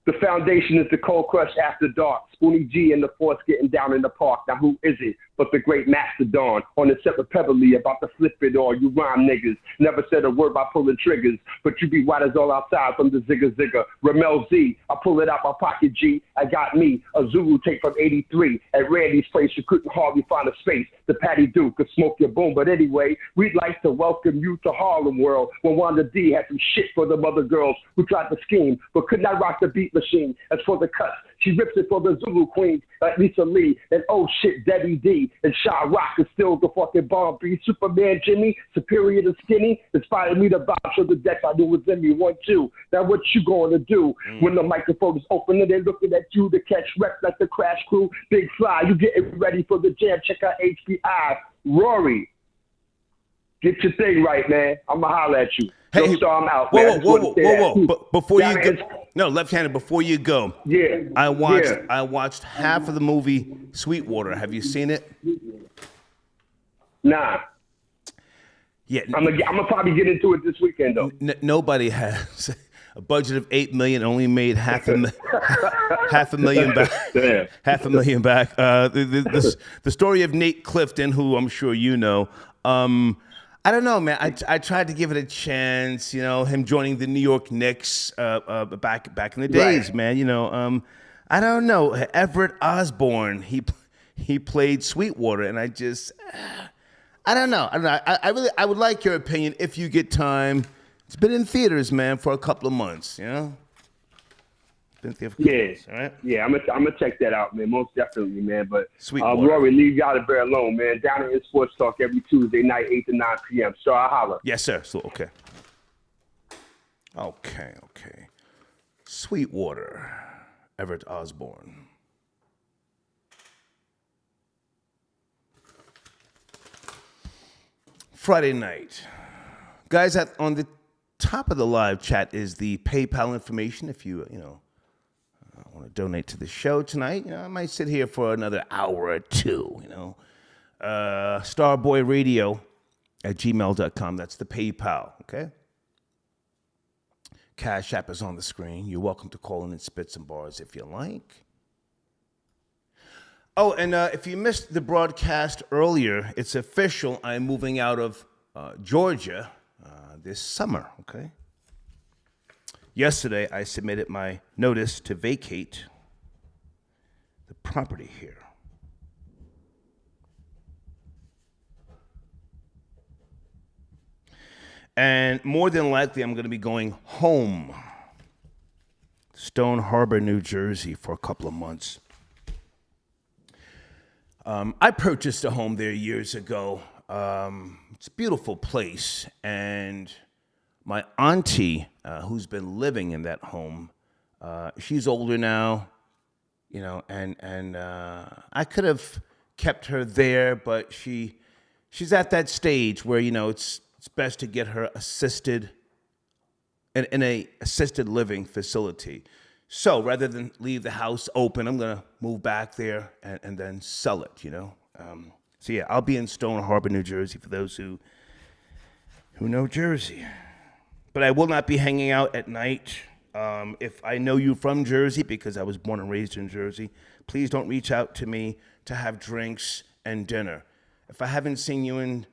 The foundation is the cold crush after dark. Spoonie G and the force getting down in the park. Now who is it but the great Mastodon? On the set with Pebbly about to flip it all. You rhyme niggas. Never said a word about pulling triggers. But you be white as all outside from the zigga zigga. Ramel Z, I pull it out my pocket G. I got me a Zulu tape from 83. At Randy's place you couldn't hardly find a space. The Patty Duke could smoke your boom. But anyway, we'd like to welcome you to Harlem World. When Wanda D had some shit for the other girls who tried to scheme. But could not rock the beat machine. As for the cuts, she rips it for the Zulu queens like Lisa Lee and oh shit Debbie D and Sha Rock is still the fucking bomb beat. Superman Jimmy, superior to skinny, inspired me to vouch for the decks I knew was in me. 1, 2. Now what you going to do when the microphone is open and they're looking at you to catch wreck like the Crash Crew? Big Fly, you getting ready for the jam? Check out HBI. Rory, get your thing right, man. I'ma holler at you. Hey, so I'm out. Whoa. Before you go, no, left-handed. Before you go, yeah, I watched half of the movie Sweetwater. Have you seen it? Nah. Yeah, I'm gonna probably get into it this weekend though. Nobody has a budget of $8 million, only made half a million back. Damn. Half a million back. The story of Nate Clifton, who I'm sure you know. I don't know, man. I tried to give it a chance. You know, him joining the New York Knicks back in the days, right. Man. You know, I don't know. Everett Osborne, he played Sweetwater, and I don't know. I would like your opinion if you get time. It's been in theaters, man, for a couple of months. You know. Yeah, all right. Yeah, I'm gonna check that out, man. Most definitely, man. But Sweetwater. Rory, leave y'all to bear alone, man. Down in Sports Talk every Tuesday night, 8 to 9 p.m. So I holler. Yes, sir. So okay. Sweetwater, Everett Osborne. Friday night, guys. On the top of the live chat is the PayPal information. If you want to donate to the show tonight, I might sit here for another hour or two, starboyradio@gmail.com. That's the PayPal, okay? Cash App is on the screen. You're welcome to call in and spit some bars if you like. Oh, and if you missed the broadcast earlier, it's official. I'm moving out of Georgia this summer, okay? Yesterday, I submitted my notice to vacate the property here. And more than likely, I'm going to be going home, Stone Harbor, New Jersey, for a couple of months. I purchased a home there years ago. It's a beautiful place, and my auntie, who's been living in that home, she's older now, and I could have kept her there, but she's at that stage where it's best to get her assisted in a assisted living facility. So rather than leave the house open, I'm gonna move back there and then sell it. So yeah, I'll be in Stone Harbor, New Jersey, for those who know Jersey. But I will not be hanging out at night. If I know you from Jersey, because I was born and raised in Jersey, please don't reach out to me to have drinks and dinner. If I haven't seen you in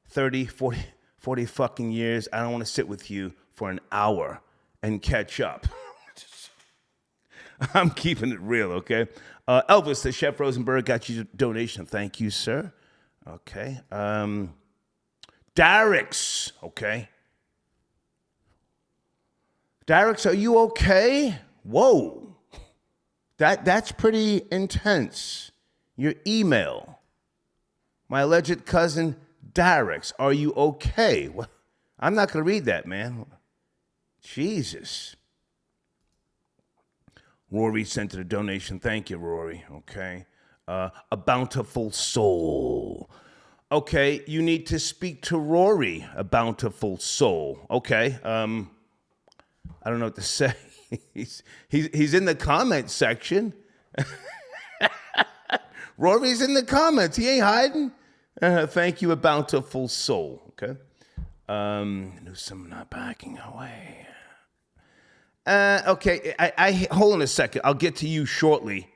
30, 40 fucking years, I don't want to sit with you for an hour and catch up. I'm keeping it real, okay? Elvis, the Chef Rosenberg, got you a donation. Thank you, sir. Okay. Darrix, okay? Darrix, are you okay? Whoa. That's pretty intense. Your email. My alleged cousin, Darrix, are you okay? What? I'm not going to read that, man. Jesus. Rory sent it a donation. Thank you, Rory. Okay. A bountiful soul. Okay, you need to speak to Rory, a bountiful soul. Okay. I don't know what to say. He's in the comment section. Rory's in the comments. He ain't hiding. Thank you, a bountiful soul. Okay. Knew some not backing away. Okay, I hold on a second. I'll get to you shortly.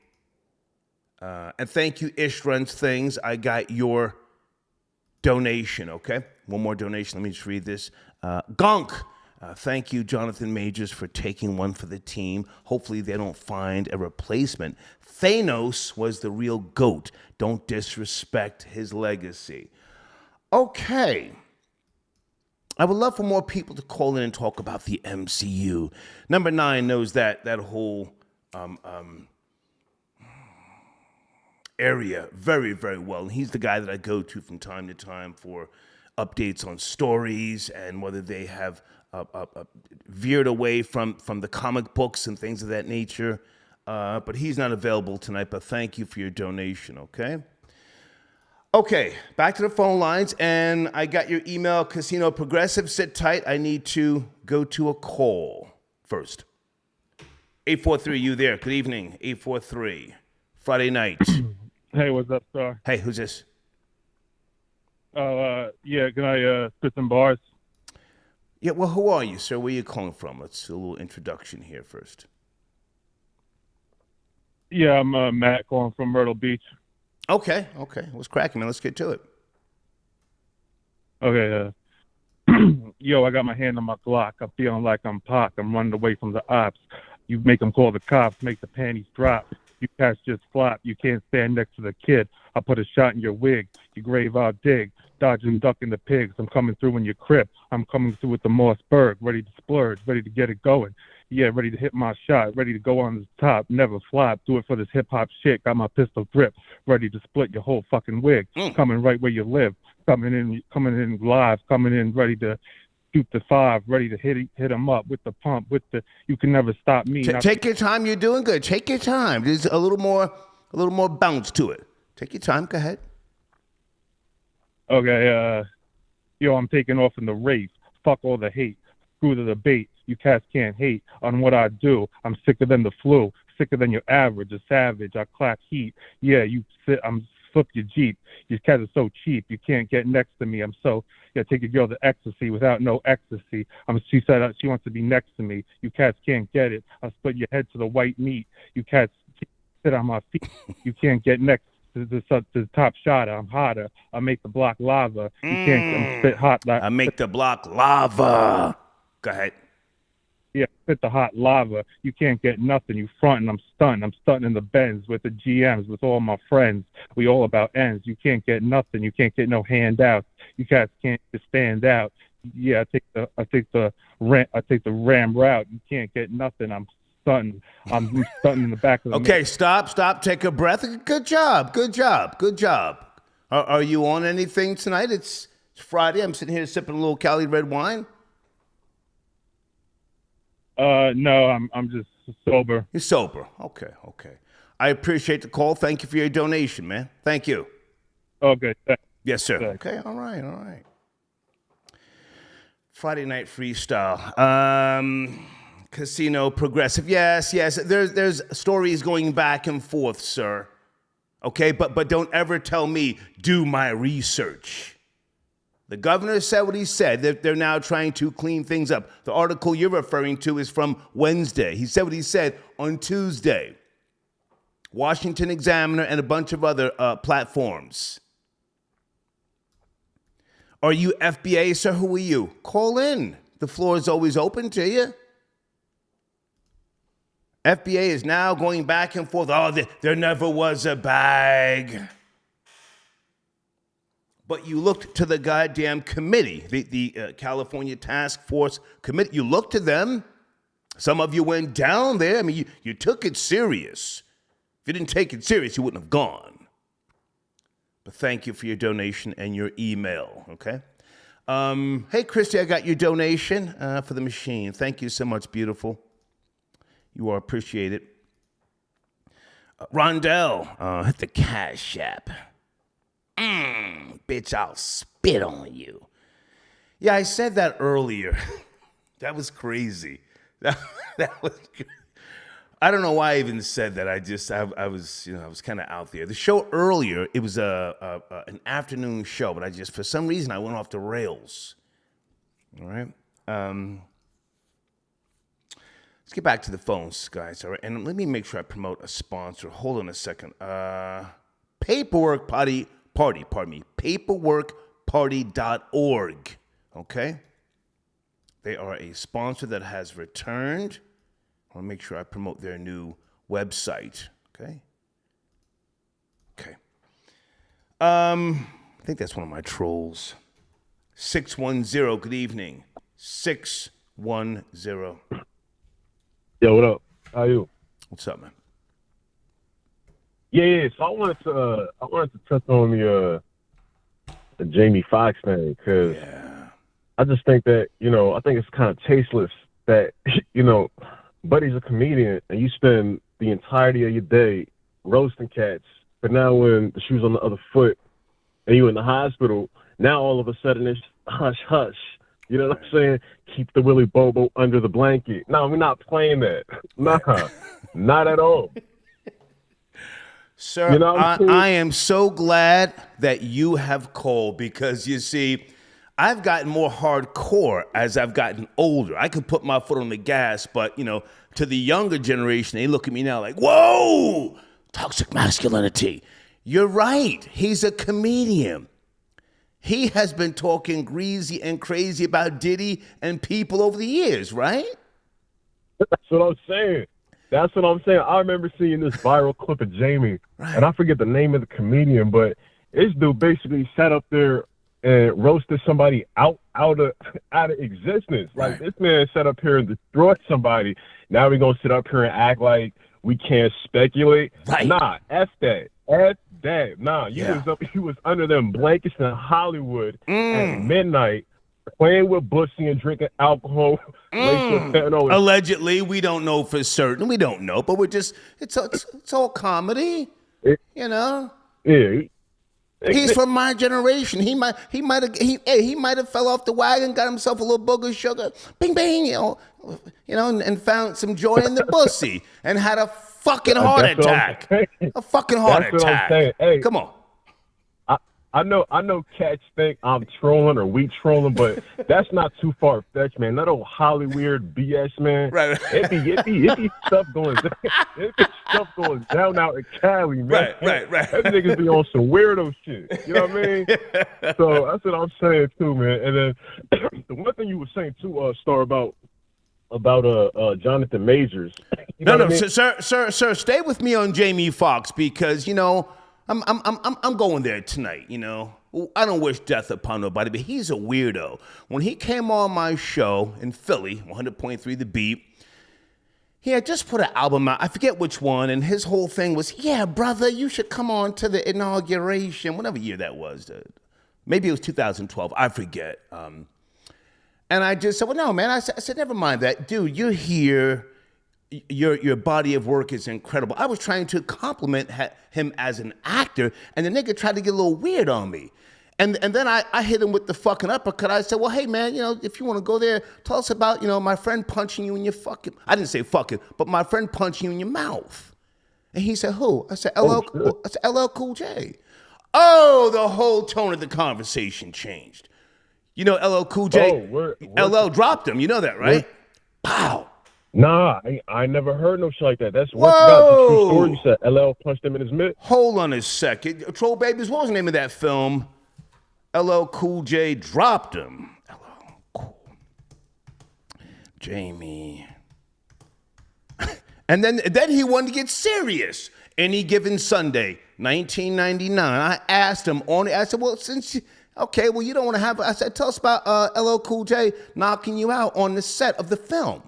And thank you, Ish Runs Things. I got your donation, okay? One more donation. Let me just read this. Gunk. Thank you, Jonathan Majors, for taking one for the team. Hopefully they don't find a replacement. Thanos was the real GOAT. Don't disrespect his legacy. Okay. I would love for more people to call in and talk about the MCU. Number 9 knows that whole area very, very well. And he's the guy that I go to from time to time for updates on stories and whether they have veered away from the comic books and things of that nature. But he's not available tonight, but thank you for your donation, okay? Okay, back to the phone lines, and I got your email, Casino Progressive. Sit tight. I need to go to a call first. 843, you there? Good evening, 843. Friday night. Hey, what's up, sir? Hey, who's this? Yeah, can I spit some bars? Yeah, well, who are you, sir? Where are you calling from? Let's do a little introduction here first. Yeah, I'm Matt calling from Myrtle Beach. Okay. What's cracking, man? Let's get to it. Okay, yo, I got my hand on my Glock. I'm feeling like I'm Pac. I'm running away from the ops. You make them call the cops, make the panties drop. You cats just flop. You can't stand next to the kid. I put a shot in your wig. Your grave I'll dig. Dodge and duck in the pigs. I'm coming through in your crib. I'm coming through with the Mossberg. Ready to splurge. Ready to get it going. Yeah, ready to hit my shot. Ready to go on the top. Never flop. Do it for this hip-hop shit. Got my pistol grip. Ready to split your whole fucking wig. Coming right where you live. Coming in live. Coming in ready to shoot the 5. Ready to hit him up with the pump. With the you can never stop me. Take your time. You're doing good. Take your time. There's a little more bounce to it. Take your time. Go ahead. Okay, yo, I'm taking off in the race. Fuck all the hate. Screw the debate. You cats can't hate on what I do. I'm sicker than the flu. Sicker than your average. A savage. I clap heat. Yeah, I'm flip your Jeep. You cats are so cheap. You can't get next to me. Take your girl to ecstasy without no ecstasy. She said she wants to be next to me. You cats can't get it. I'll split your head to the white meat. You cats can't sit on my feet. You can't get next to the top shotter. I'm hotter. I make the block lava. You can't. I'm spit hot. I make the block lava. Go ahead. Yeah, spit the hot lava. You can't get nothing. You frontin'. I'm stunting. I'm stunting in the Benz with the GMs with all my friends. We all about ends. You can't get nothing. You can't get no handouts. You guys can't just stand out. Yeah, I take the ram route. You can't get nothing. I'm stunting. I'm stunting in the back of the. Okay, stop. Take a breath. Good job. Are you on anything tonight? It's Friday. I'm sitting here sipping a little Cali red wine. No, I'm just sober. You're sober. Okay. I appreciate the call. Thank you for your donation, man. Thank you. Okay. Yes, sir. Thanks. Okay. All right. Friday night freestyle. Casino Progressive. Yes. There's stories going back and forth, sir. Okay, but don't ever tell me do my research. The governor said what he said. They're now trying to clean things up. The article you're referring to is from Wednesday. He said what he said on Tuesday. Washington Examiner and a bunch of other platforms. Are you FBA, sir? Who are you? Call in. The floor is always open to you. FBA is now going back and forth. Oh, there never was a bag. But you looked to the goddamn committee, the California Task Force Committee. You looked to them. Some of you went down there. I mean, you took it serious. If you didn't take it serious, you wouldn't have gone. But thank you for your donation and your email, okay? Hey, Christy, I got your donation for the machine. Thank you so much, beautiful. You are appreciated. Rondell, hit the Cash App. Bitch, I'll spit on you. Yeah, I said that earlier. That was crazy. That was good. I don't know why I even said that. I was kind of out there. The show earlier, it was an afternoon show, but for some reason, I went off the rails. All right. Let's get back to the phones, guys. All right, and let me make sure I promote a sponsor. Hold on a second. Paperworkparty.org. Okay? They are a sponsor that has returned. I want to make sure I promote their new website. Okay? Okay. I think that's one of my trolls. 610, good evening. 610. Yo, what up? How you? What's up, man? Yeah. So I wanted to touch on the Jamie Foxx thing because I just think that I think it's kind of tasteless that Buddy's a comedian and you spend the entirety of your day roasting cats, but now when the shoe's on the other foot and you in the hospital, now all of a sudden it's hush hush. You know what I'm saying? Keep the Willy Bobo under the blanket. No, we're not playing that. Nah, not at all. Sir, I am so glad that you have called because, you see, I've gotten more hardcore as I've gotten older. I could put my foot on the gas, but, to the younger generation, they look at me now like, whoa, toxic masculinity. You're right. He's a comedian. He has been talking greasy and crazy about Diddy and people over the years, right? That's what I'm saying. I remember seeing this viral clip of Jamie, and I forget the name of the comedian, but this dude basically sat up there and roasted somebody out of existence. Like, this man sat up here and destroyed somebody. Now we're going to sit up here and act like we can't speculate. Right. Nah, F that. Nah, you was under them blankets in Hollywood at midnight playing with Bussy and drinking alcohol. Allegedly, we don't know for certain. We don't know, but we're just, it's all comedy, Yeah. He's from my generation. He might have fell off the wagon, got himself a little booger sugar, bing bang, and found some joy in the Bussy and had a fucking heart attack. A fucking heart attack. That's what I'm saying. Hey, come on. I know cats think I'm trolling or we trolling, but that's not too far fetched, man. That old Hollywood BS, man. Right. It be stuff going down. It be stuff going down out in Cali, man. Right. That niggas be on some weirdo shit. You know what I mean? So that's what I'm saying too, man. And then the one thing you were saying too, Star, about Jonathan Majors. No, sir, stay with me on Jamie Foxx because I'm going there tonight. I don't wish death upon nobody, but he's a weirdo. When he came on my show in Philly, 100.3 The Beat, he had just put an album out. I forget which one, and his whole thing was, "Yeah, brother, you should come on to the inauguration," whatever year that was. Maybe it was 2012. I forget. And I just said, "Well, no, man." I said, "Never mind that, dude. You're here. Your body of work is incredible." I was trying to compliment him as an actor, and the nigga tried to get a little weird on me. And then I hit him with the fucking uppercut. I said, "Well, hey, man, if you want to go there, tell us about, my friend punching you in your fucking," I didn't say fucking, but my friend punching you in your mouth. And he said, "Who?" I said, LL Cool J. Oh, the whole tone of the conversation changed. LL Cool J, LL dropped him. You know that, right? Pow. Nah, I never heard no shit like that. That's what the true story. You said LL punched him in his mid. Hold on a second. Troll Babies, what was the name of that film? LL Cool J dropped him. LL Cool. Jamie. And then he wanted to get serious. Any Given Sunday, 1999. I asked him I said, "Well, okay, well, you don't want to have," I said, "Tell us about LL Cool J knocking you out on the set of the film."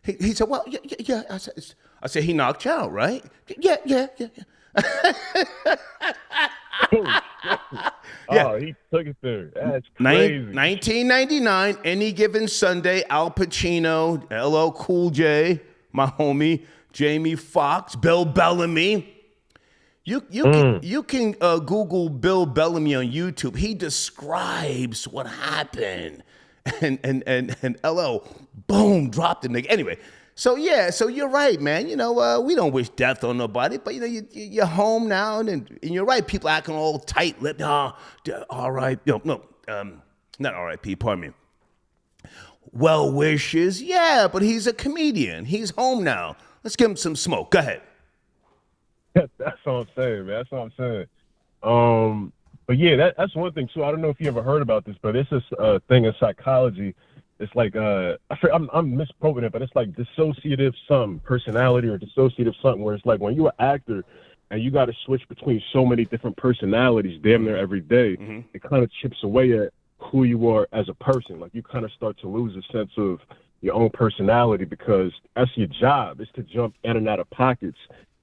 He said, "Well, yeah." I said, "He knocked you out, right?" Yeah. Oh, he took it there. That's crazy. 1999, Any Given Sunday, Al Pacino, LL Cool J, my homie, Jamie Foxx, Bill Bellamy. You can Google Bill Bellamy on YouTube. He describes what happened. And LL, boom, dropped the nigga. Anyway, so you're right, man. We don't wish death on nobody, but you're home now, and you're right. People acting all tight-lipped. All right, not R.I.P. Pardon me. well wishes. Yeah, but he's a comedian. He's home now. Let's give him some smoke. Go ahead. That's what I'm saying, man. That's what I'm saying. But yeah, that's one thing too. I don't know if you ever heard about this, but it's this thing in psychology. It's like I'm misquoting it, but it's like dissociative something personality or dissociative something, where it's like when you're an actor and you got to switch between so many different personalities damn near every day, it kind of chips away at who you are as a person. Like you kind of start to lose a sense of your own personality, because that's your job, is to jump in and out of pockets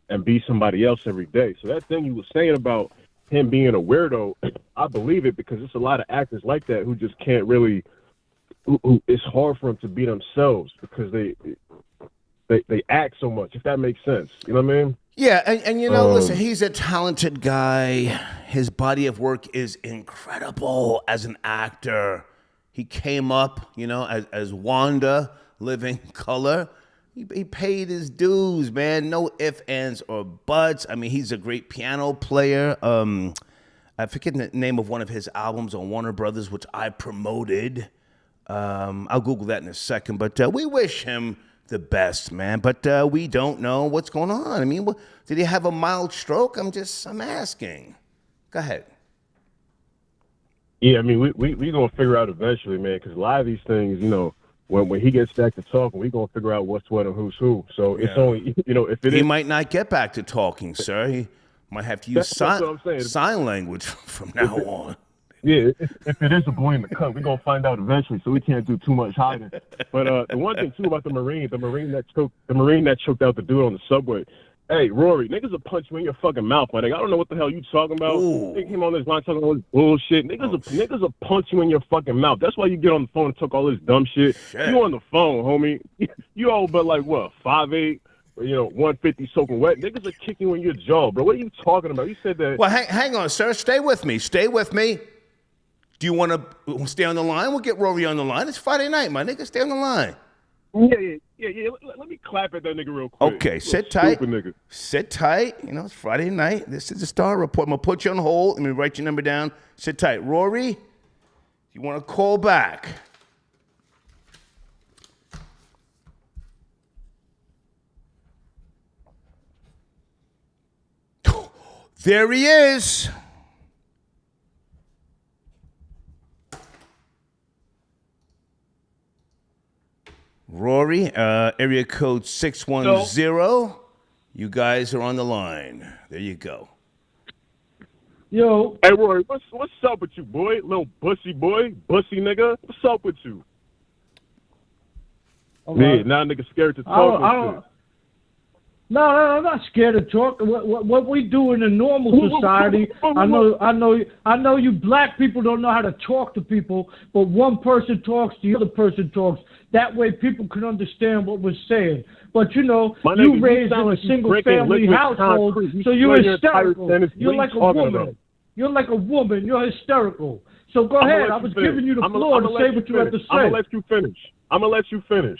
and be somebody else every day. So that thing you were saying about him being a weirdo, I believe it, because there's a lot of actors like that who just can't really, it's hard for them to be themselves because they act so much, if that makes sense. You know what I mean? Yeah, and you know, listen, he's a talented guy. His body of work is incredible as an actor. He came up, you know, as Wanda, Living Color. He paid his dues, man. No ifs, ands, or buts. I mean, he's a great piano player. I forget the name of one of his albums on Warner Brothers, which I promoted. I'll Google that in a second. But we wish him the best, man. But we don't know what's going on. I mean, did he have a mild stroke? I'm asking. Go ahead. Yeah, I mean, we gonna figure out eventually, man. Because a lot of these things, you know, when he gets back to talking, we gonna figure out what's what and who's who. So it's only, you know, if he might not get back to talking, sir. He might have to use sign language from now on. Yeah, if it is a boy in the cup, we're gonna find out eventually. So we can't do too much hiding. But the one thing too about the Marine that choked out the dude on the subway. Hey, Rory, niggas will punch you in your fucking mouth, my nigga. I don't know what the hell you talking about. They came on this line talking all this bullshit. Niggas will punch you in your fucking mouth. That's why you get on the phone and talk all this dumb shit. You on the phone, homie. You all but like what, 5'8", you know, 150 soaking wet. Niggas are kicking you in your jaw, bro. What are you talking about? You said that. Well, hang on, sir. Stay with me. Do you want to stay on the line? We'll get Rory on the line. It's Friday night, my nigga. Stay on the line. Yeah. Let me clap at that nigga real quick. Okay, sit tight. Nigga. Sit tight. You know, it's Friday night. This is the Star Report. I'm going to put you on hold. Let me write your number down. Sit tight. Rory, you want to call back? There he is. Rory, area code 610. You guys are on the line. There you go. Yo. Hey, Rory, what's up with you, boy? Little bussy boy, bussy nigga. What's up with you? Right. Now nigga scared to talk. No, I'm not scared to talk. What we do in a normal society, I know you black people don't know how to talk to people, but one person talks, the other person talks. That way people can understand what we're saying. But you know, you raised in a single family household, so you're hysterical. You're like a woman. You're like a woman. You're hysterical. So go ahead. I was giving you the floor to say what you had to say. I'm gonna let you finish.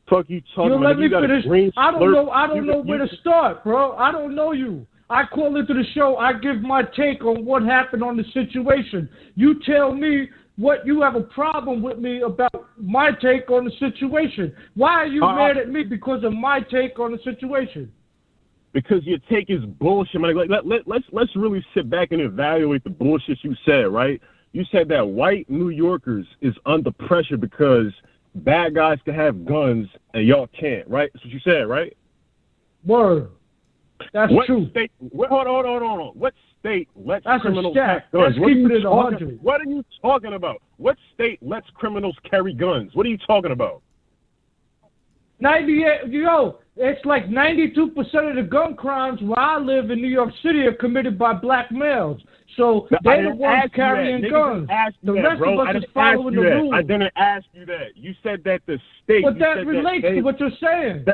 Fuck you talking about. Let me finish. I don't know where to start, bro. I don't know you. I call into the show. I give my take on what happened on the situation. You tell me what you have a problem with me about my take on the situation. Why are you mad at me because of my take on the situation? Because your take is bullshit, man. Like, let's really sit back and evaluate the bullshit you said, right? You said that white New Yorkers is under pressure because bad guys can have guns and y'all can't, right? That's what you said, right? Word. That's true. Hold on. What state lets criminals have Let's guns? keep it at 100. What are you talking about? What state lets criminals carry guns? What are you talking about? 98. It's like 92% of the gun crimes where I live in New York City are committed by black males. So they're the ones carrying guns. The rest of us is following the rules. I didn't ask you that. You said that the state. But that relates to what you're saying.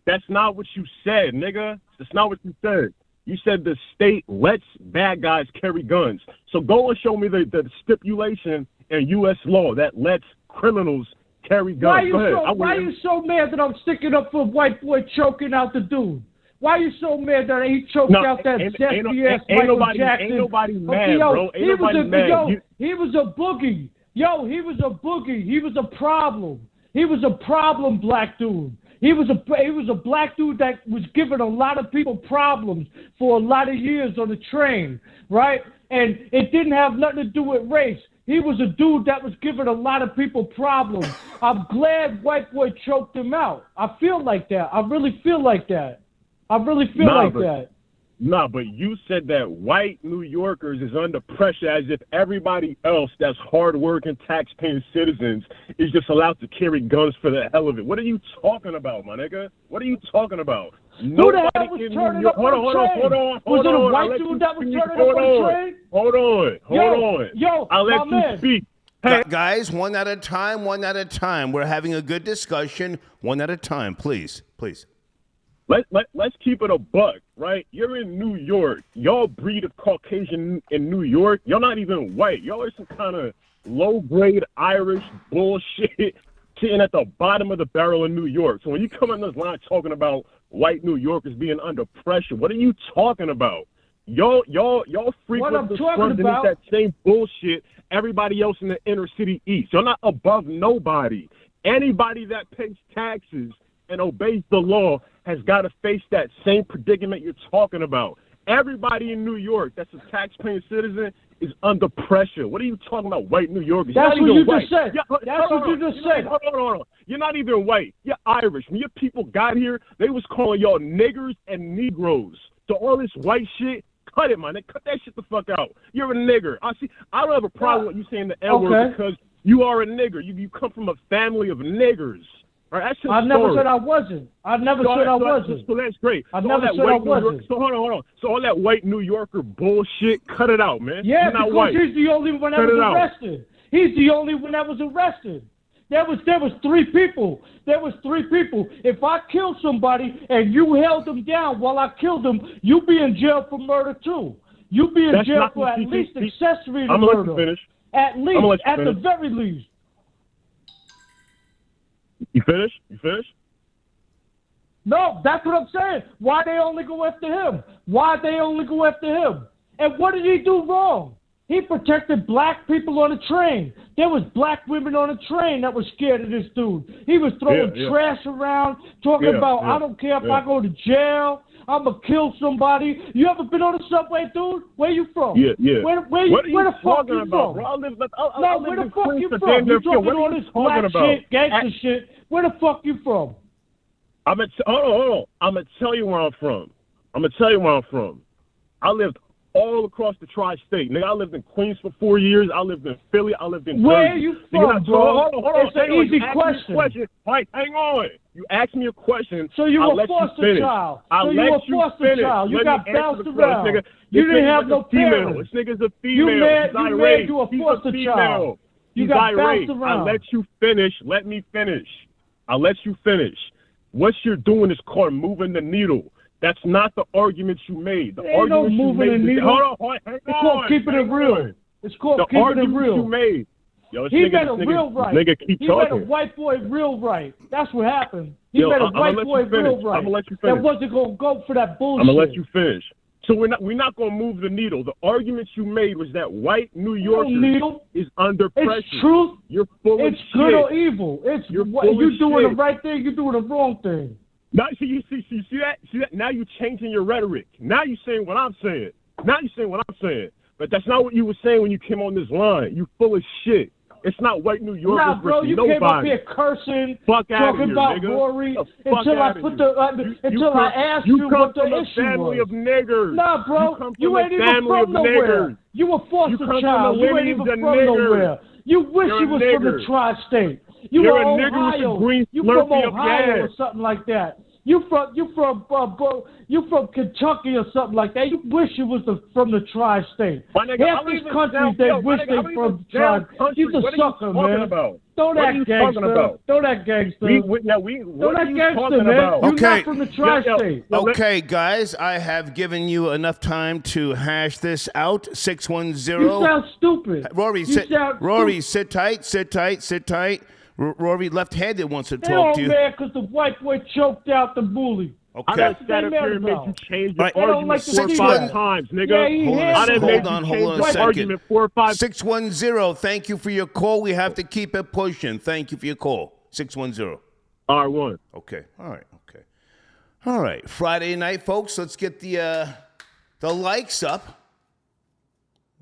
That's not what you said, nigga. That's not what you said. You said the state lets bad guys carry guns. So go and show me the stipulation in U.S. law that lets criminals carry guns. Why are you so mad that I'm sticking up for a white boy choking out the dude? Why are you so mad that he choked out that zesty ass Michael Jackson? Ain't nobody mad, bro. Ain't nobody mad. He was a boogie. Yo, he was a boogie. He was a problem. He was a problem black dude. He was a black dude that was giving a lot of people problems for a lot of years on the train, right? And it didn't have nothing to do with race. He was a dude that was giving a lot of people problems. I'm glad white boy choked him out. I feel like that. I really feel like that. Nah, but you said that white New Yorkers is under pressure as if everybody else that's hardworking, tax-paying citizens is just allowed to carry guns for the hell of it. What are you talking about, my nigga? What are you talking about? Who the hell was turning up on the train? Was it a white dude that was turning up on the train? Hold on. Yo, I'll let you speak. Hey. Guys, one at a time. We're having a good discussion. One at a time, please. Let's keep it a buck, right? You're in New York. Y'all breed a Caucasian in New York. Y'all not even white. Y'all are some kind of low-grade Irish bullshit sitting at the bottom of the barrel in New York. So when you come in this line talking about white New Yorkers being under pressure, what are you talking about? Y'all frequent the scrums and eat that same bullshit everybody else in the inner city eats. You're not above nobody. Anybody that pays taxes and obeys the law has got to face that same predicament you're talking about. Everybody in New York that's a tax-paying citizen is under pressure. What are you talking about, white New Yorkers? That's what you just said. That's what you just said. Hold on. You're not even white. You're Irish. When your people got here, they was calling y'all niggers and Negroes. So all this white shit, cut it, man. Cut that shit the fuck out. You're a nigger. I don't have a problem with you saying the N-word because you are a nigger. You come from a family of niggers. All right, I never said I wasn't. I never said I wasn't. So that's great. I never said I wasn't. So hold on. So all that white New Yorker bullshit, cut it out, man. Yeah, because he's the only one that was arrested. He's the only one that was arrested. There was 3 people. If I killed somebody and you held them down while I killed them, you be in jail for murder too. You be in jail for at least accessory to murder. I'm gonna let you finish. At least, at the very least. You finish? No, that's what I'm saying. Why they only go after him? And what did he do wrong? He protected black people on the train. There was black women on the train that were scared of this dude. He was throwing trash around, talking about, I don't care if I go to jail, I'm going to kill somebody. You ever been on the subway, dude? Where you from? Yeah. Where the fuck you from? Bro? Where the fuck you from? You talking all this black shit, gangster shit. Where the fuck you from? Hold on. I'm going to tell you where I'm from. I lived all across the tri-state. Nigga, I lived in Queens for 4 years. I lived in Philly. I lived in Where Jersey. are you from, bro? Hold on. It's an easy question. Right, hang on. You asked me a question. So you were foster child. You got bounced around. You didn't have no parents. This nigga's a female. You a foster child. You got bounced around. I let you finish. Let me finish. I'll let you finish. What you're doing is called moving the needle. That's not the argument you made. The argument no moving the needle. Hold on, hang on. It's called keeping it real. It's called keeping it real. The argument you made. Yo, he made a real right. Nigga, keep he talking. made a white boy real right. That's what happened. He made a white boy real right. I'm gonna let you finish. That wasn't gonna go for that bullshit. I'm gonna let you finish. So we're not gonna move the needle. The argument you made was that white New Yorkers is under pressure. It's truth. You're full of shit. It's good or evil. You're doing the right thing. You're doing the wrong thing. Now, you see that? Now you're changing your rhetoric. Now you're saying what I'm saying. But that's not what you were saying when you came on this line. You full of shit. It's not white New Yorkers. Nah, bro, you came up here cursing, talking about Rory until I asked you what the issue was. You come from a family of niggers. Nah, bro, you ain't even from nowhere. You a foster child. You ain't even from nowhere. You wish you was from the tri-state. You're a Ohio. You from Ohio or something like that. You from Kentucky or something like that. You wish you was from the tri-state. Half this country, they wish they from the tri-state. You's a sucker, man. Don't act gangster. Don't act gangster. Don't act gangster, man. You're not from the tri-state. Okay, guys, I have given you enough time to hash this out. 610. You sound stupid. Rory, sit tight. Rory, left-handed, wants to talk to you. man, because the white boy choked out the bully. Okay. I done sat They up mad here and made about? you change All the right. I don't argument like the 4 or six 5 one- times, nigga. Yeah, he Hold on, has I done to. made hold you on change a the second. argument 4 or 5. 610. Thank you for your call. We have to keep it pushing. Thank you for your call. 610. R1. Okay. All right. Okay. All right. Friday night, folks. Let's get the likes up.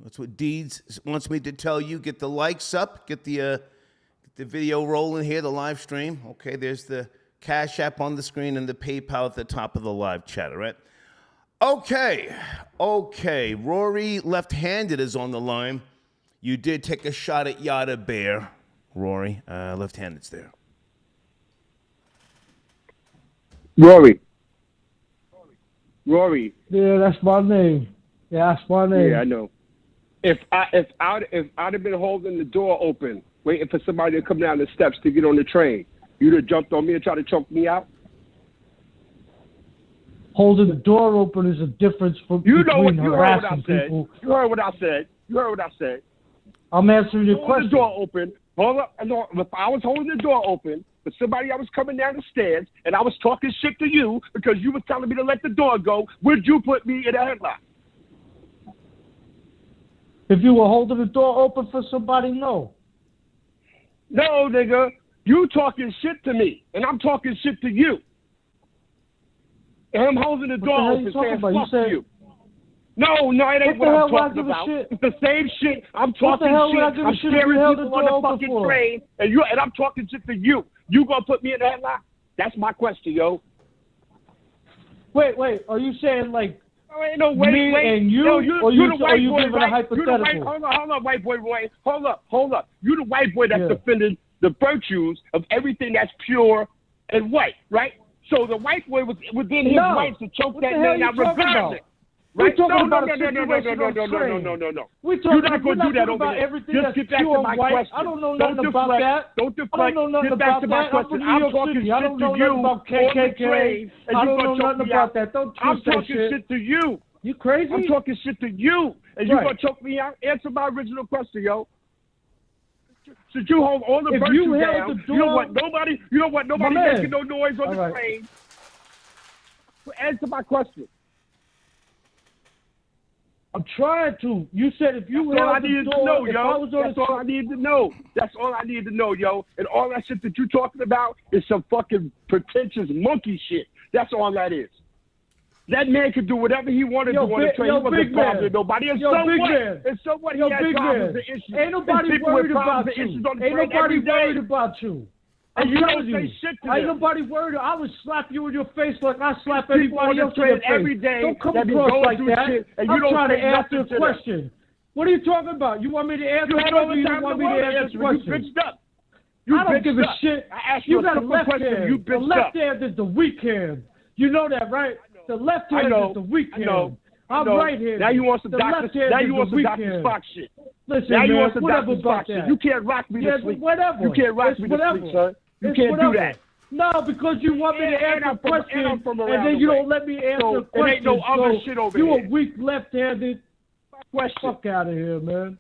That's what Deeds wants me to tell you. Get the likes up. Get the video rolling here, the live stream. Okay. There's the Cash App on the screen and the PayPal at the top of the live chat. All right. Okay. Rory left-handed is on the line. You did take a shot at Yada Bear, Rory. Left-handed's there. Rory. Yeah, that's my name. Yeah, that's my name. Yeah, I know. If I'd have been holding the door open, waiting for somebody to come down the steps to get on the train, you'd have jumped on me and tried to choke me out. Holding the door open is a difference from You know what? between You heard what I harassing said. people. You heard what I said. I'm answering your Hold question. the door open. Hold up. If I was holding the door open for somebody I was coming down the stairs and I was talking shit to you because you was telling me to let the door go, would you put me in a headlock? If you were holding the door open for somebody, no. No, nigga. You talking shit to me, and I'm talking shit to you. And I'm holding the door open saying fuck you. No, it ain't what I'm talking about. It's the same shit. I'm talking shit. I'm scaring people on the fucking train, and I'm talking shit to you. You gonna put me in the headlock? That's my question, yo. Wait. Are you saying like Ain't no way, me and you, no, or you the white boy, giving a hypothetical? Hold on, white boy. Hold up. You the white boy that's defending the virtues of everything that's pure and white, right? So the white boy was within his rights to choke that man out regardless. Right? We're talking No. about We're You're not going to do that over about there. everything Just that's get back pure to my white. question. I don't know nothing about that. Don't deflect. I don't know nothing Get back about to my that. question. I'm I'm from New York talking City. I shit don't to know you nothing about on the KKK. train, and I you don't gonna know choke nothing me about out. that. Don't I'm twist that talking shit to you. You crazy? I'm talking shit to you, and you Right. gonna choke me out? Answer my original question, yo. Should you hold all the If virtues you held down? the You don't door- want nobody man. making no noise on All the right. train. Answer my question. I'm trying to. You said if you That's all I held the needed to door, know, if I yo. was on That's the all I needed to know. That's all I needed to know, yo. And all that shit that you talking about is some fucking pretentious monkey shit. That's all that is. That man could do whatever he wanted to do on the train. He wasn't bothering nobody. And so what? And so what? He had problems and issues. Ain't nobody There's people worried with about problems and you. issues on the Ain't train nobody every day. worried about you. And you telling don't say shit to Ain't them. nobody worried. I would slap you in your face like I slap There's people anybody on else the in the train every face. day Don't come that be across going like through that. shit, and you I'm don't trying say to answer nothing a to them. question. What are you talking about? You want me to answer You had all something? the You time don't in want the me to world to answer answer. a You question? bitched up. You I don't bitched give a up. shit. I asked you a got a simple left question. hand. You The bitched left up. hand is the weak hand. You know that, right? The left hand know. is the weak I hand. know. I'm No. right handed. Now you want some the Dr. left hand Now is you the want some weak Dr. hand. Foxx shit. Listen, Now you man, want some whatever Dr. about Foxx shit. that. You can't rock me to sleep. Whatever. You can't rock It's me to whatever. sleep, son. You It's can't whatever. do that. No, because you want me to And answer I'm a from- question, and I'm from and around then the you way. don't let me answer So, a it question. ain't no other So shit over you here. a weak left-handed. Question. Fuck out of here, man.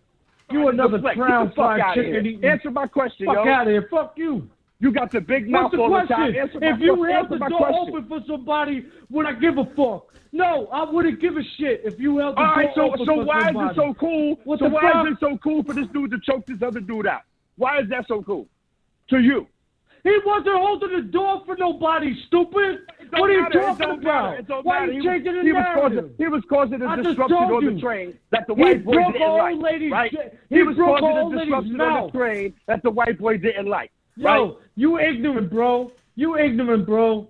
You Alright, another deflect. crown Get the fuck fried outta chicken here. eating. Answer my question, Fuck yo. out of here. Fuck you. You got the big mouth What's the all the time. question? Answer my If you question. held the Answer my door question. open for somebody, would I give a fuck? No, I wouldn't give a shit if you held the All door right, so open for why is somebody. it so cool? What So the why fuck? is it so cool for this dude to choke this other dude out? Why is that so cool? To you? He wasn't holding the door for nobody, stupid. What are you talking about? Why are you changing the narrative? He was causing a I just disruption told on you. the train that the He white boy broke didn't an like. old lady's Right? he was broke causing an a old lady's disruption on mouth. the train that the white boy didn't like. Yo, Right? you ignorant, bro. You ignorant, bro.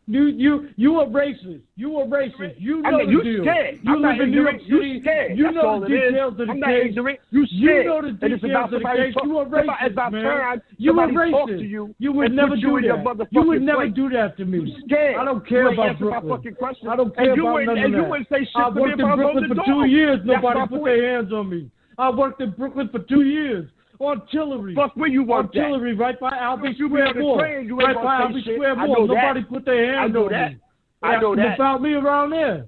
You a racist. You a racist. You know I mean, the you deal. scared. You I'm not live in New York ignorant. You City. scared. You That's know all the it is. details of the I'm not case. ignorant. You You scared. know the And it's details about of the somebody case. You a it's racist, about man. time You a somebody talk to racist. you You would and never put you do in your that. motherfucking You would never place. do that to me. You scared. I don't care You ain't about answer my Brooklyn. fucking question. I don't care And you about wouldn't- none of and you that. wouldn't say shit I to me worked if in I was Brooklyn on the for door. 2 years. That's Nobody my put point. their hands on me. I worked in Brooklyn for 2 years. Artillery. Fuck where you worked at. Artillery, right by Albee You be Square on the Mall. train, you ain't Right gonna by say Albee shit. Square I Mall. know that. Nobody put their hands I know on that. me. I know that. About me around there.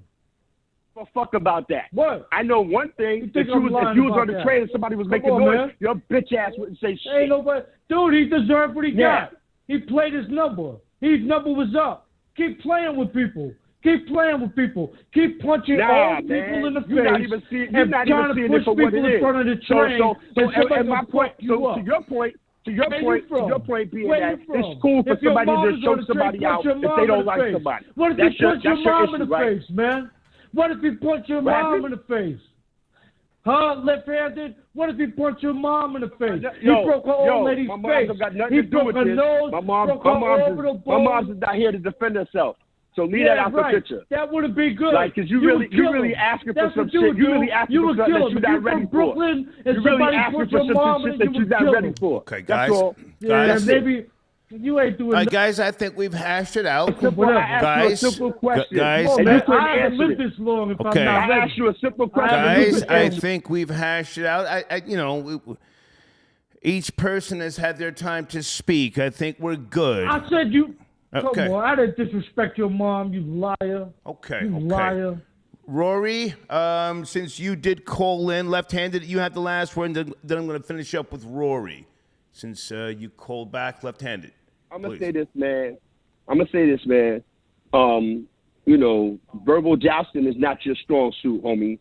Well, fuck about that. What? I know one thing. think If I'm you was lying on about the that? train and somebody was Come making on, noise, man. your bitch ass wouldn't say shit. Ain't nobody. Dude, he deserved what he Yeah. got. He played his number. His number was up. keep playing with people. Keep playing with people. Keep punching old people in the face. You're not even seeing it for what it is. In front of the train. And my point, to your point being that it's cool for somebody to show somebody out if they don't like somebody. What if you punch your mom in the face, man? What if you punch your mom in the face? Huh, left-handed? What if he punched your mom in the face? He broke her old lady's my face. Don't got nothing He to do broke with her this. nose, My mom's not here to defend herself. So leave that out the picture. That wouldn't be good. Like, cause you really asking for some shit. You really asking for something that you're not ready for. You really asking for some shit that you're not ready for. Okay, guys. That's all. Guys, maybe you ain't doing. Guys, I think we've hashed it out. Guys, a simple question. Guys, I haven't lived this long. If Okay. I'm not ready. I asked you a simple question. Guys, I think we've hashed it out. Each person has had their time to speak. I think we're good. I said you. Okay. Come on, I didn't disrespect your mom, you liar. Okay. You liar. Rory, since you did call in left-handed, you have the last word, and then I'm going to finish up with Rory, since you called back left-handed. I'm going to say this, man. Verbal jousting is not your strong suit, homie,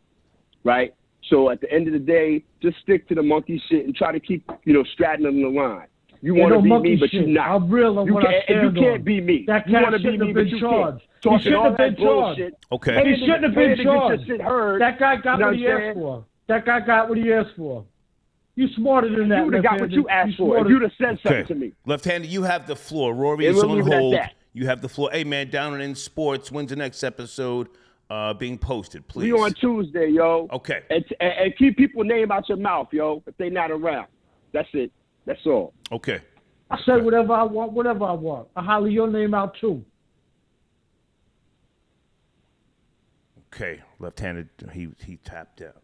right? So at the end of the day, just stick to the monkey shit and try to keep, straddling the line. You want to be me, but you're not. I'm real on what I stand on. You can't be me. That you cat want to be shouldn't me, have but been you charged. can't. He shouldn't have been charged. Okay. He shouldn't have been charged. Heard. That guy got what he asked for. That guy got what he asked for. You smarter than that. You would have got what you asked for. If you'd have said something to me. Left-handed, you have the floor. Rory is on hold. You have the floor. Hey, man, Down and In Sports. When's the next episode being posted, please? We on Tuesday, yo. Okay. And keep people's name out your mouth, yo, if they not around. That's it. That's all. Okay. I say whatever I want. I holler your name out, too. Okay. Left-handed, he tapped out.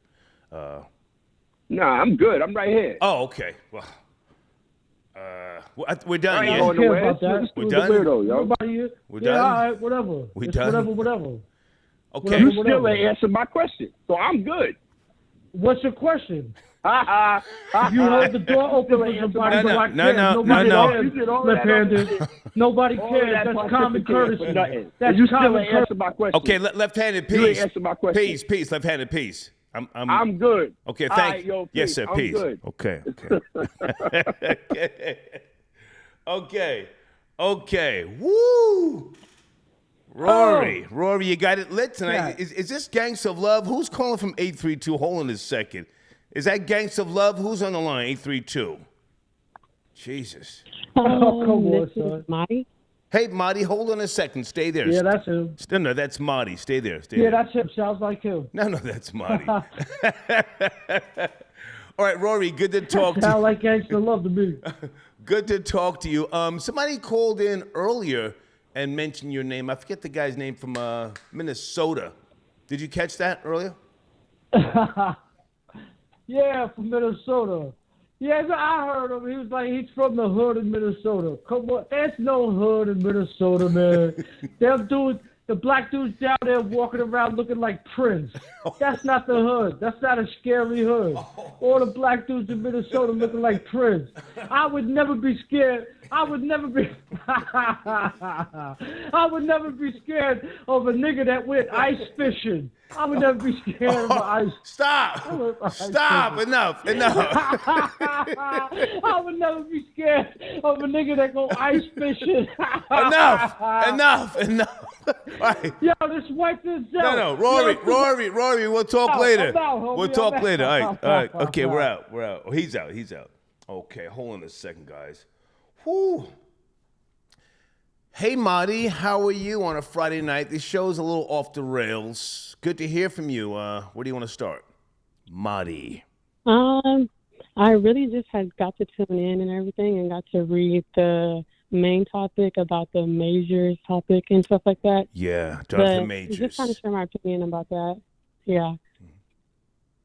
Nah, I'm good. I'm right here. Oh, okay. Well, we're done, I don't care about that. We're done? Weirdo, yo. We're done? done? All right, whatever. We're it's done? Whatever. Okay. You still ain't answered my question, so I'm good. What's your question? You hold the door open for somebody, nobody cares. Left-handed. Nobody cares. That's common courtesy. That's you common still ain't answered my question. Okay, left-handed, peace. You ain't answered my question. Peace, left-handed, peace. I'm good. Okay, All thank right, yo, yes, peace. sir, I'm peace. good. Okay. Okay. Woo! Rory, you got it lit tonight. Yeah. Is this Gangsta of Love? Who's calling from 832? Hold on a second. Is that Gangsta of Love? Who's on the line? 832. Jesus. Come on, this is Marty. Hey, Marty, hold on a second. Stay there. Yeah, that's him. No, that's Marty. Stay there. Yeah, that's him. Sounds like him. No, that's Marty. All right, Rory, good to talk to you. Sound like gangster love to me. Good to talk to you. Somebody called in earlier and mentioned your name. I forget the guy's name from Minnesota. Did you catch that earlier? Yeah, from Minnesota. Yes, I heard him. He was like, he's from the hood in Minnesota. Come on, there's no hood in Minnesota, man. Them dudes, the black dudes down there walking around looking like Prince. That's not the hood. That's not a scary hood. All the black dudes in Minnesota looking like Prince. I would never be scared. I would never be scared of a nigga that went ice fishing. I would never be scared of ice. Stop! Enough! I would never be scared of a nigga that go ice fishing. Enough! All right. Yo, this white this out. No, Rory, we'll talk later. We'll talk later. All right. Okay, we're out. Oh, he's out. Okay, hold on a second, guys. Whew. Hey, Marty, how are you on a Friday night? This show's a little off the rails. Good to hear from you. Where do you want to start? Marty. I really just had got to tune in and everything and got to read the main topic about the Majors topic and stuff like that. Yeah, Jonathan Majors. Just kind of share my opinion about that. Yeah.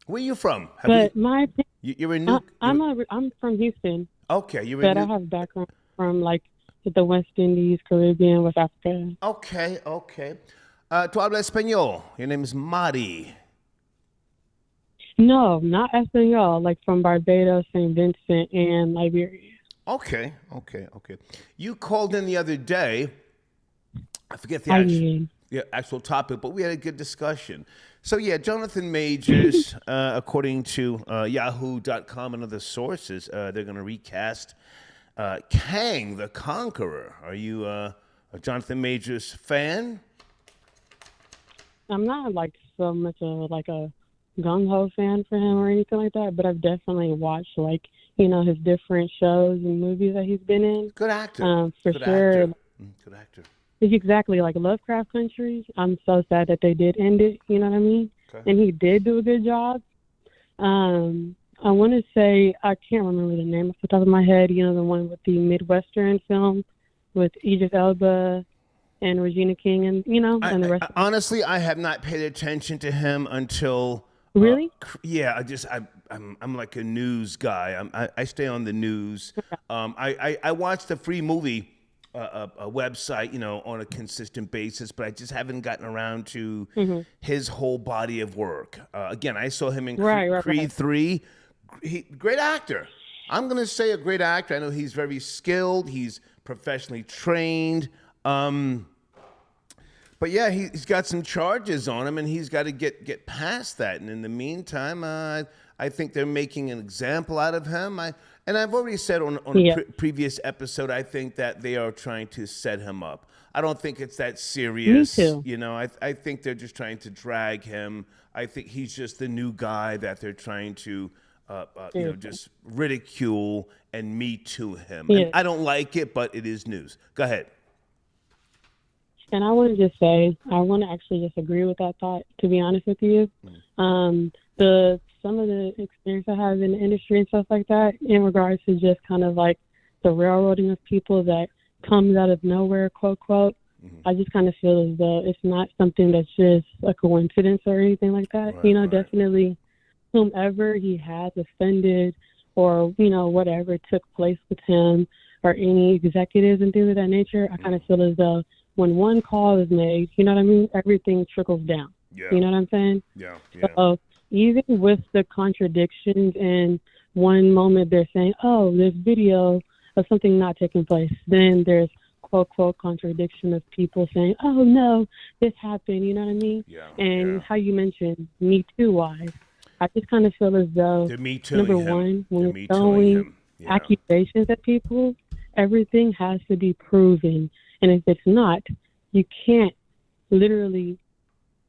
Where are you from? My opinion, you're in New. I'm from Houston. Okay, you're in. But I have background from like the West Indies, Caribbean, West Africa. Okay. Tu hablas español. Your name is Marty. No, not Espanol. Like from Barbados, St. Vincent, and Liberia. Okay. You called in the other day, I forget the I actual, mean, actual topic, but we had a good discussion. So yeah, Jonathan Majors, according to Yahoo.com and other sources, they're going to recast Kang the Conqueror. Are you a Jonathan Majors fan? I'm not like so much of like a gung ho fan for him or anything like that, but I've definitely watched like his different shows and movies that he's been in. Good actor. For Good sure. Actor. Good actor. It's exactly like Lovecraft Country. I'm so sad that they did end it. You know what I mean? Okay. And he did do a good job. I want to say I can't remember the name off the top of my head. The one with the Midwestern film with Idris Elba and Regina King and and the rest. Honestly, I have not paid attention to him until. Really? Yeah, I'm like a news guy. I stay on the news. I watch the free movie a website, on a consistent basis, but I just haven't gotten around to his whole body of work. Again, I saw him in Creed 3. Great actor. I'm gonna say a great actor. I know he's very skilled. He's professionally trained. But yeah, he's got some charges on him, and he's got to get past that. And in the meantime, I think they're making an example out of him. And I've already said on a previous episode, I think that they are trying to set him up. I don't think it's that serious. Me too. I think they're just trying to drag him. I think he's just the new guy that they're trying to, just ridicule and Me Too him. Yeah. And I don't like it, but it is news. Go ahead. And I want to just say, I want to actually just agree with that thought, to be honest with you. Some of the experience I have in the industry and stuff like that, in regards to just kind of like the railroading of people that comes out of nowhere, quote, quote, I just kind of feel as though it's not something that's just a coincidence or anything like that. Right. Definitely whomever he has offended or, whatever took place with him or any executives and things of that nature, I kind of feel as though when one call is made, everything trickles down. Yeah. You know what I'm saying? Yeah. So even with the contradictions and one moment they're saying, oh, there's video of something not taking place. Then there's quote, quote, contradiction of people saying, oh, no, this happened. You know what I mean? Yeah. And how you mentioned Me Too wise, I just kind of feel as though, number one, when you're throwing accusations at people, everything has to be proven. And if it's not, you can't literally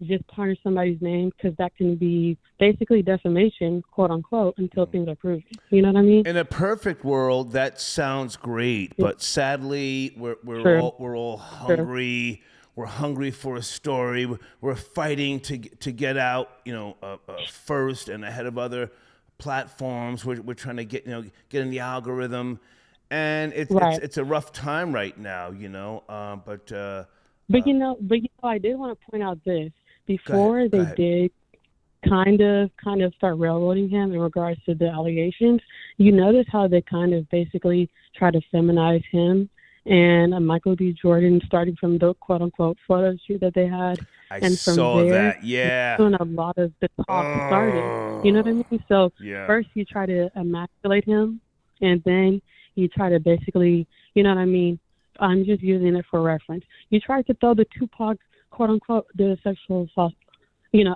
just tarnish somebody's name, because that can be basically defamation, quote unquote, until things are proven. You know what I mean? In a perfect world, that sounds great, but sadly, we're all hungry. True. We're hungry for a story. We're fighting to get out, first and ahead of other platforms. We're trying to get in the algorithm. And it's a rough time right now, But I did want to point out this before they did kind of start railroading him in regards to the allegations. You notice how they kind of basically try to feminize him and Michael B. Jordan, starting from the quote unquote photo shoot that they had. And from saw there, that. Yeah. When a lot of the talk started. You know what I mean? So first you try to emasculate him, and then you try to basically, you know what I mean? I'm just using it for reference. You try to throw the Tupac, quote unquote, the sexual assault,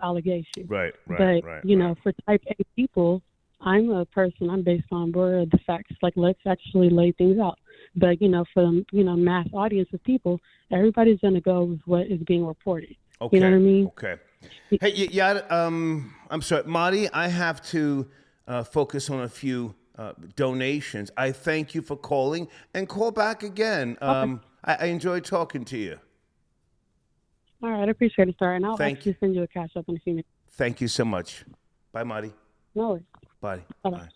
allegation. Right. For type A people, I'm a person, I'm based on more the facts. Like, let's actually lay things out. But, for the, mass audience of people, everybody's going to go with what is being reported. Okay. You know what I mean? Okay. Hey, I'm sorry, Marty, I have to focus on a few donations. I thank you for calling, and call back again. Okay. I enjoyed talking to you. All right, I appreciate it, sir. And I'll Thank actually send you a cash up in a few minutes. Thank you so much. Bye, Marty. No worries. Bye. Bye-bye.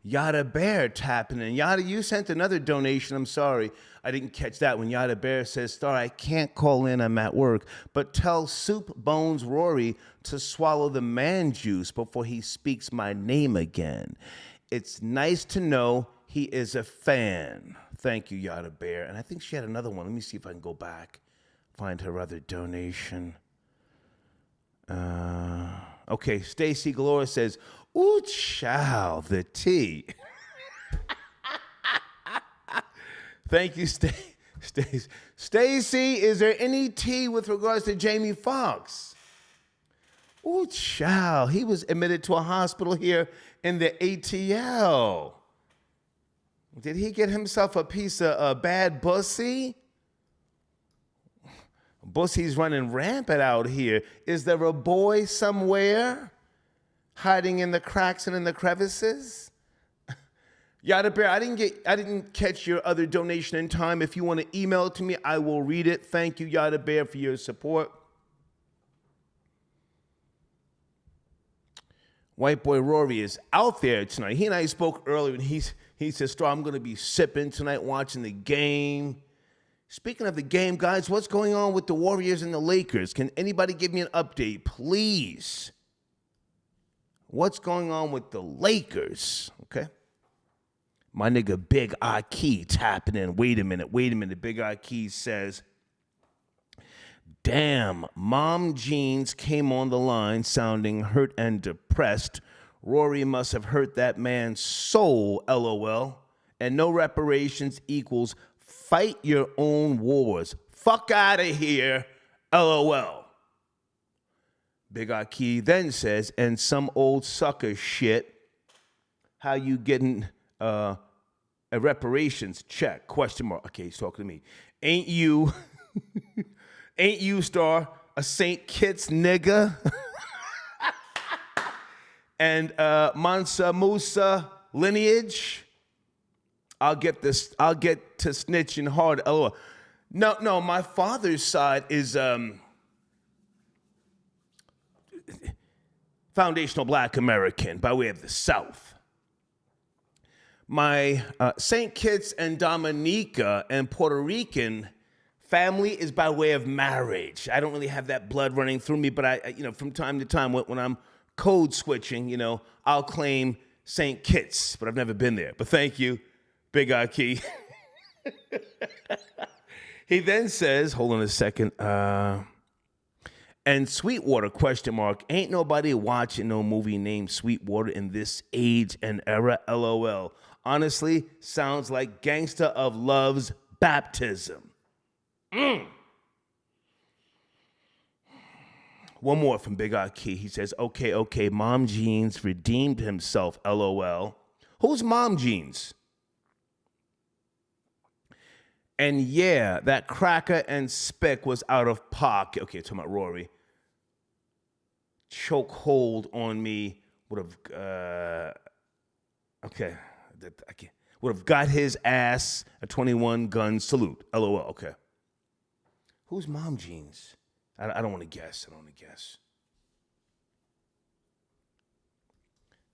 Yada Bear tapping in. Yada, you sent another donation. I'm sorry. I didn't catch that when Yada Bear says, Star, I can't call in. I'm at work. But tell Soup Bones Rory to swallow the man juice before he speaks my name again. It's nice to know he is a fan. Thank you, Yada Bear. And I think she had another one. Let me see if I can go back, find her other donation. Okay, Stacy Galore says, ooh, chow, the tea. Thank you, Stacy, is there any tea with regards to Jamie Foxx? Oh, child. He was admitted to a hospital here in the ATL. Did he get himself a piece of bad bussy? Bussy's running rampant out here. Is there a boy somewhere hiding in the cracks and in the crevices? Yada Bear, I didn't catch your other donation in time. If you want to email it to me, I will read it. Thank you, Yada Bear, for your support. White boy Rory is out there tonight. He and I spoke earlier, and he says, Star, I'm going to be sipping tonight, watching the game. Speaking of the game, guys, what's going on with the Warriors and the Lakers? Can anybody give me an update, please? What's going on with the Lakers? Okay. My nigga Big Aki tapping in. Wait a minute. Big Aki says, damn, Mom Jeans came on the line sounding hurt and depressed. Rory must have hurt that man's soul, LOL. And no reparations equals fight your own wars. Fuck out of here, LOL. Big Aki then says, and some old sucker shit, how you getting a reparations check? Question mark. Okay, he's talking to me. Ain't you, Star, a St. Kitts nigga? And Mansa Musa lineage? I'll get to snitching hard. Oh, no, my father's side is foundational Black American by way of the South. My St. Kitts and Dominica and Puerto Rican family is by way of marriage. I don't really have that blood running through me, but I from time to time when I'm code switching, I'll claim St. Kitts, but I've never been there. But thank you, Big Aki. He then says, hold on a second, and Sweetwater, question mark, ain't nobody watching no movie named Sweetwater in this age and era, LOL. Honestly, sounds like Gangsta of Love's baptism. One more from Big Aki. He says, okay, Mom Jeans redeemed himself, LOL. Who's Mom Jeans? And yeah, that cracker and speck was out of pocket. Okay, talking about Rory. Choke hold on me would have, would have got his ass a 21 gun salute. LOL, okay. Who's Mom Jeans? I don't want to guess.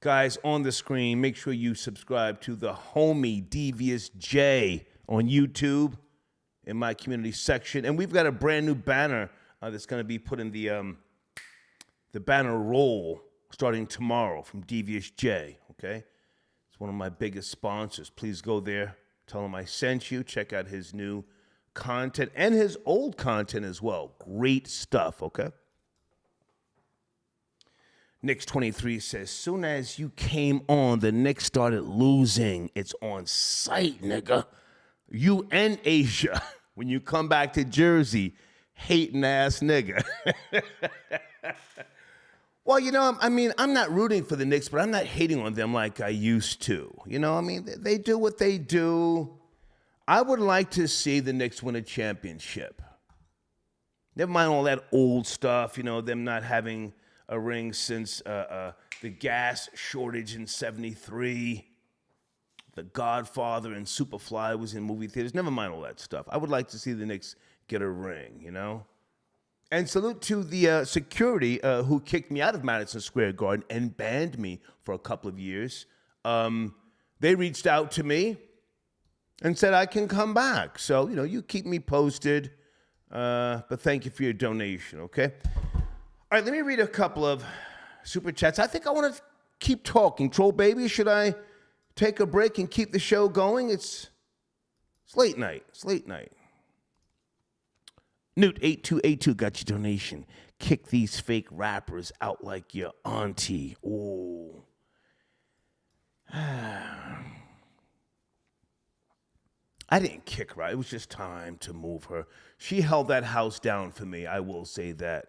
Guys, on the screen, make sure you subscribe to the homie Devious J on YouTube in my community section. And we've got a brand new banner that's going to be put in the banner roll starting tomorrow from Devious J, okay? It's one of my biggest sponsors. Please go there. Tell him I sent you. Check out his new content and his old content as well. Great stuff, okay? Knicks 23 says, soon as you came on, the Knicks started losing. It's on site, nigga. You and Asia, when you come back to Jersey, hating ass nigga. Well, I'm not rooting for the Knicks, but I'm not hating on them like I used to. They do what they do. I would like to see the Knicks win a championship. Never mind all that old stuff, them not having a ring since the gas shortage in '73. The Godfather and Superfly was in movie theaters. Never mind all that stuff. I would like to see the Knicks get a ring, And salute to the security who kicked me out of Madison Square Garden and banned me for a couple of years. They reached out to me and said I can come back. So, you keep me posted. But thank you for your donation, okay? All right, let me read a couple of super chats. I think I want to keep talking. Troll Baby, should I take a break and keep the show going? It's late night. Newt8282 got your donation. Kick these fake rappers out like your auntie. Ooh. I didn't kick her out. It was just time to move her. She held that house down for me. I will say that.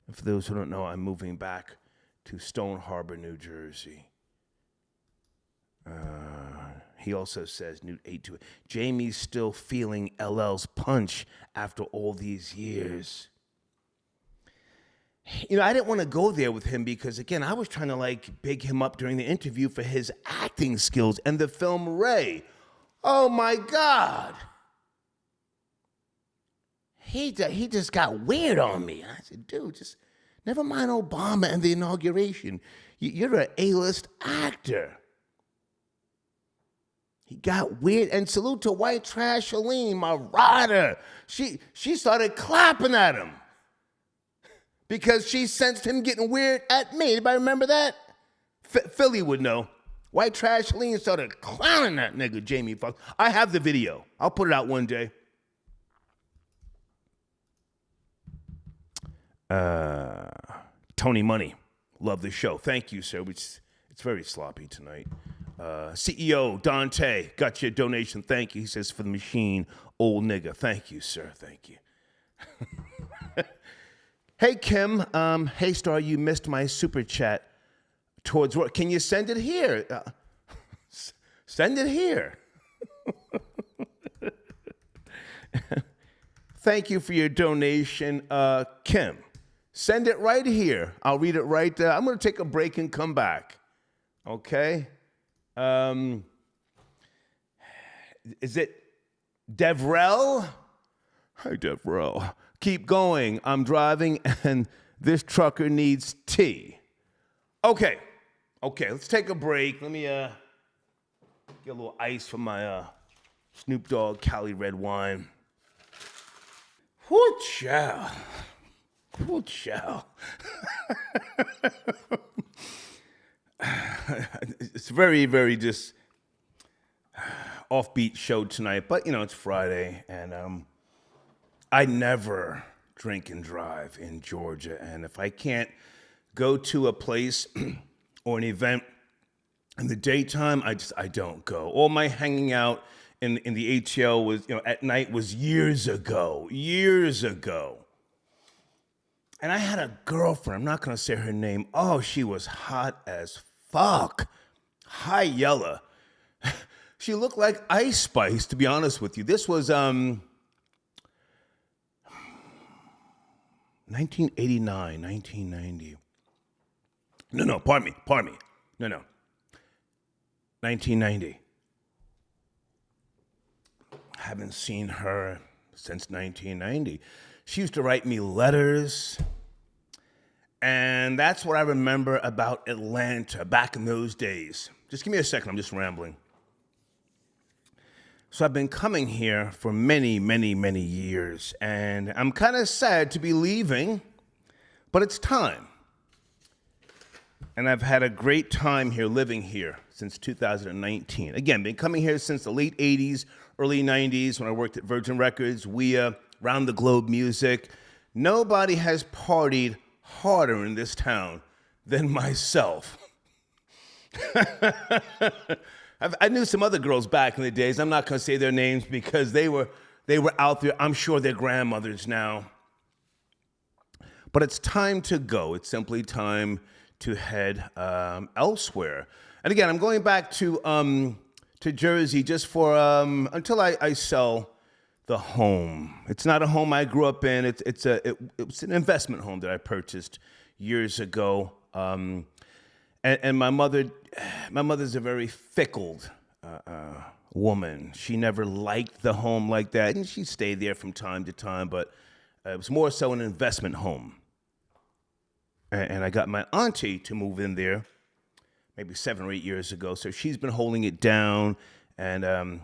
And for those who don't know, I'm moving back to Stone Harbor, New Jersey. He also says, Newt 8 Jamie's still feeling LL's punch after all these years. You know, I didn't want to go there with him because, again, I was trying to, like, big him up during the interview for his acting skills and the film Ray. Oh, my God. He just got weird on me. I said, dude, just never mind Obama and the inauguration. You're an A-list actor. He got weird. And salute to White Trash Aline, my rider. She started clapping at him because she sensed him getting weird at me. Anybody remember that? Philly would know. White Trash Aline started clowning that nigga, Jamie Foxx. I have the video. I'll put it out one day. Tony Money, love the show. Thank you, sir. It's very sloppy tonight. CEO Dante, got your donation. Thank you. He says, for the machine, old nigga. Thank you, sir. Thank you. Hey, Kim. Hey, Star, you missed my super chat towards work. Can you send it here? Send it here. Thank you for your donation, Kim. Send it right here. I'll read it right there. I'm going to take a break and come back. Okay? Is it Devrel? Hi, Devrel. Keep going. I'm driving, and this trucker needs tea. Okay, let's take a break. Let me get a little ice for my Snoop Dogg Cali red wine. Whoo, chow. Whoo, chow. It's very, very just offbeat show tonight, but you know, it's Friday, and I never drink and drive in Georgia, and if I can't go to a place or an event in the daytime, I don't go. All my hanging out in the ATL was, you know, at night was years ago. And I had a girlfriend, I'm not gonna say her name. Oh, she was hot as fuck. Hi, Yella. She looked like Ice Spice, to be honest with you. This was 1989, 1990. No, pardon me. No. 1990. Haven't seen her since 1990. She used to write me letters. And that's what I remember about Atlanta back in those days. Just give me a second, I'm just rambling. So I've been coming here for many, many, many years, and I'm kind of sad to be leaving, but it's time. And I've had a great time here, living here since 2019. Again, been coming here since the late 80s, early 90s when I worked at Virgin Records, WIA, Round the Globe Music. Nobody has partied harder in this town than myself. I knew some other girls back in the days. I'm not going to say their names because they were out there. I'm sure they're grandmothers now. But it's time to go. It's simply time to head elsewhere. And again, I'm going back to Jersey just for until I sell the home. It's not a home I grew up in. It's an investment home that I purchased years ago. And my mother's a very fickle woman. She never liked the home like that, and she stayed there from time to time, but it was more so an investment home. And I got my auntie to move in there maybe 7 or 8 years ago, so she's been holding it down, and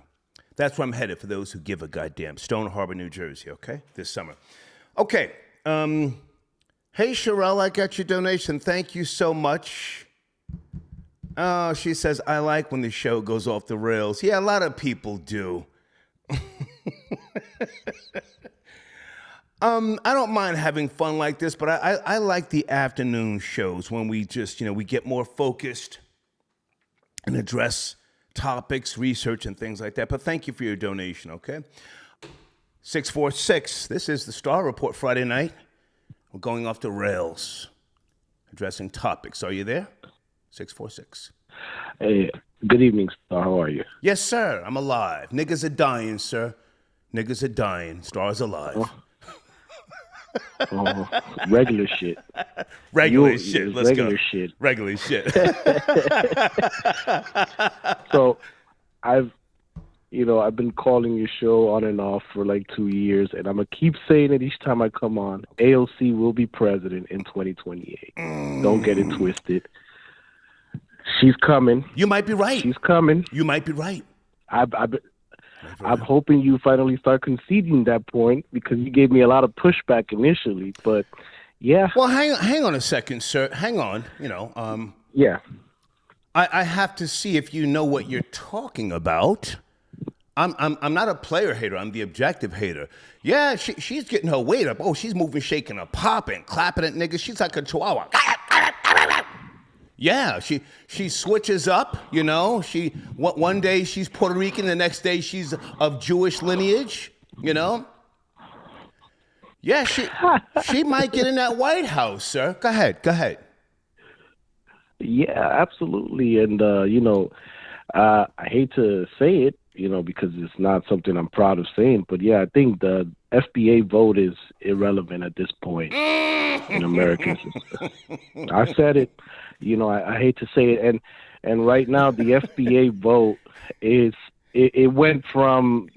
that's where I'm headed for those who give a goddamn. Stone Harbor, New Jersey, okay, this summer. Okay, hey, Sherelle, I got your donation. Thank you so much. Oh, she says, I like when the show goes off the rails. Yeah, a lot of people do. I don't mind having fun like this, but I like the afternoon shows when we just, we get more focused and address topics, research, and things like that. But thank you for your donation, okay? 646, this is the Star Report Friday night. We're going off the rails, addressing topics. Are you there? 646. Hey, good evening, Star. How are you? Yes, sir. I'm alive. Niggas are dying, sir. Niggas are dying. Star's alive. Regular shit. Regular shit. Let's regular go. Shit. Regular shit. So, I've been calling your show on and off for like 2 years, and I'm gonna keep saying it each time I come on. AOC will be president in 2028. Don't get it twisted. She's coming. You might be right. She's coming. You might be right. I'm hoping you finally start conceding that point, because you gave me a lot of pushback initially. But yeah. Well, hang on a second, sir. Hang on. Yeah. I have to see if you know what you're talking about. I'm not a player hater. I'm the objective hater. Yeah, she's getting her weight up. Oh, she's moving, shaking, her popping, clapping at niggas. She's like a chihuahua. Yeah, she switches up, one day she's Puerto Rican, the next day she's of Jewish lineage, Yeah, she might get in that White House, sir. Go ahead. Yeah, absolutely. And, I hate to say it, because it's not something I'm proud of saying, but yeah, I think the FBA vote is irrelevant at this point in American system. I said it. I hate to say it, and right now the FBA vote it went from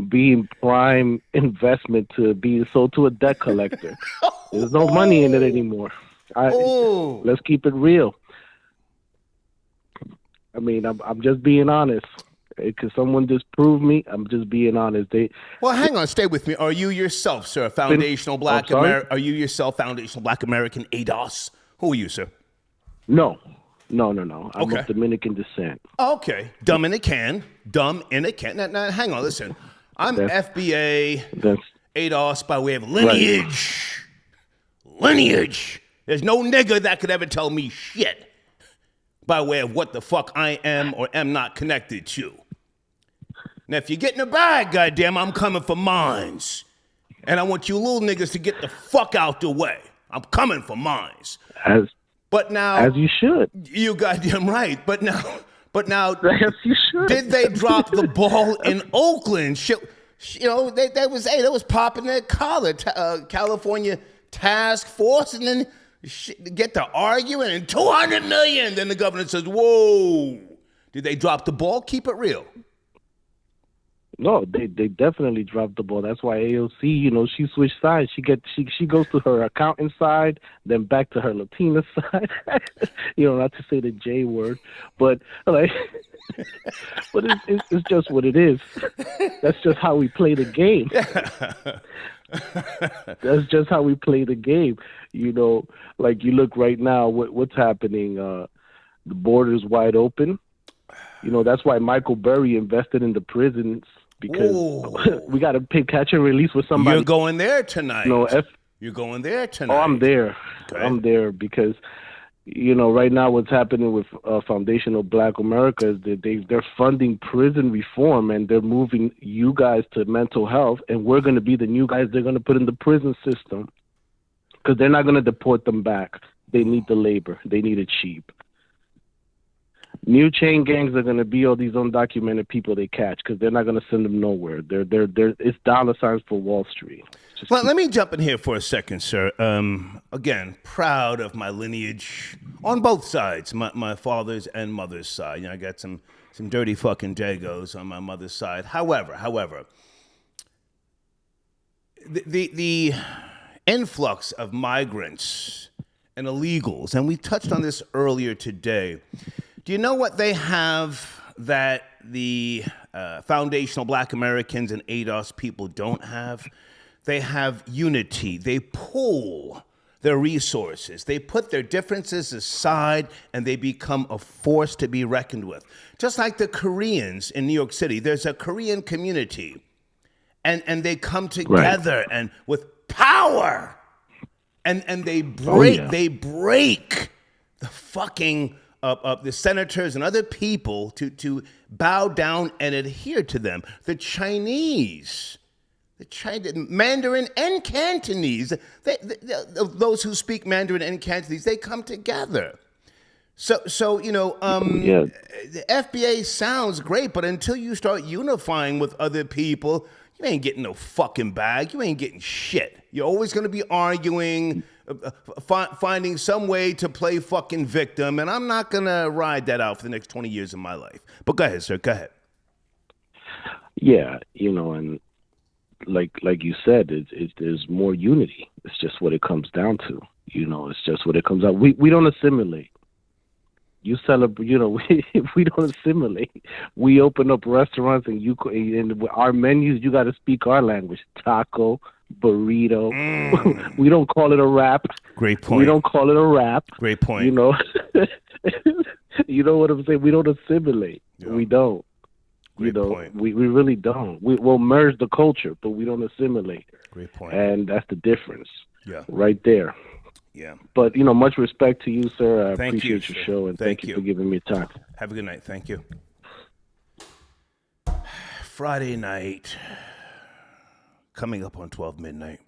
being prime investment to being sold to a debt collector. There's no money in it anymore. Let's keep it real. I mean, I'm just being honest. Could someone disprove me? I'm just being honest. Well, hang on, stay with me. Are you yourself, sir, foundational Black American? Are you yourself foundational Black American ADOS? Who are you, sir? No. I'm of Dominican descent. Okay. Dumb in a can. Now, hang on, listen. I'm FBA, ADOS by way of lineage. Right. Lineage. There's no nigga that could ever tell me shit by way of what the fuck I am or am not connected to. Now, if you get in a bag, goddamn, I'm coming for mines. And I want you little niggas to get the fuck out the way. I'm coming for mines. But now, as you should. You goddamn right. But now, as you should. Did they drop the ball in Oakland? They was popping their collar, California Task Force, and then get to arguing and $200 million. Then the governor says, "Whoa, did they drop the ball? Keep it real." No, they definitely dropped the ball. That's why AOC, she switched sides. She goes to her accountant side, then back to her Latina side. Not to say the J word, but but it's just what it is. That's just how we play the game. That's just how we play the game. Like you look right now, what's happening? The border's wide open. That's why Michael Burry invested in the prisons, because we got to pay catch and release with somebody. You're going there tonight. You're going there tonight. Oh, I'm there. Okay. I'm there because, right now what's happening with Foundational Black America is that they're funding prison reform, and they're moving you guys to mental health, and we're going to be the new guys they're going to put in the prison system, because they're not going to deport them back. They need the labor. They need it cheap. New chain gangs are going to be all these undocumented people they catch, because they're not going to send them nowhere. It's dollar signs for Wall Street. Well, let me jump in here for a second, sir. Again, proud of my lineage on both sides, my father's and mother's side. I got some dirty fucking Jagos on my mother's side. However, the influx of migrants and illegals, and we touched on this earlier today. Do you know what they have that the foundational Black Americans and ADOS people don't have? They have unity. They pool their resources. They put their differences aside, and they become a force to be reckoned with. Just like the Koreans in New York City. There's a Korean community, and they come together and with power, and they break the fucking the senators and other people to bow down and adhere to them. The Chinese, Mandarin and Cantonese, those who speak Mandarin and Cantonese, they come together. So the FBA sounds great, but until you start unifying with other people, you ain't getting no fucking bag. You ain't getting shit. You're always going to be arguing, finding some way to play fucking victim, and I'm not going to ride that out for the next 20 years of my life. But go ahead, sir. Go ahead. Yeah, and like you said, there's more unity. It's just what it comes down to. It's just what it comes out. We don't assimilate. You celebrate, we don't assimilate. We open up restaurants and our menus, you got to speak our language. Taco, burrito. We don't call it a wrap. Great point. We don't call it a wrap. Great point. You know what I'm saying? We don't assimilate. Yeah. We don't. Great point. We really don't. We'll merge the culture, but we don't assimilate. Great point. And that's the difference. Yeah. Right there. Yeah. But, much respect to you, sir. I Thank appreciate you, your sir. show, and thank you for giving me time. Have a good night. Thank you. Friday night, coming up on 12 midnight.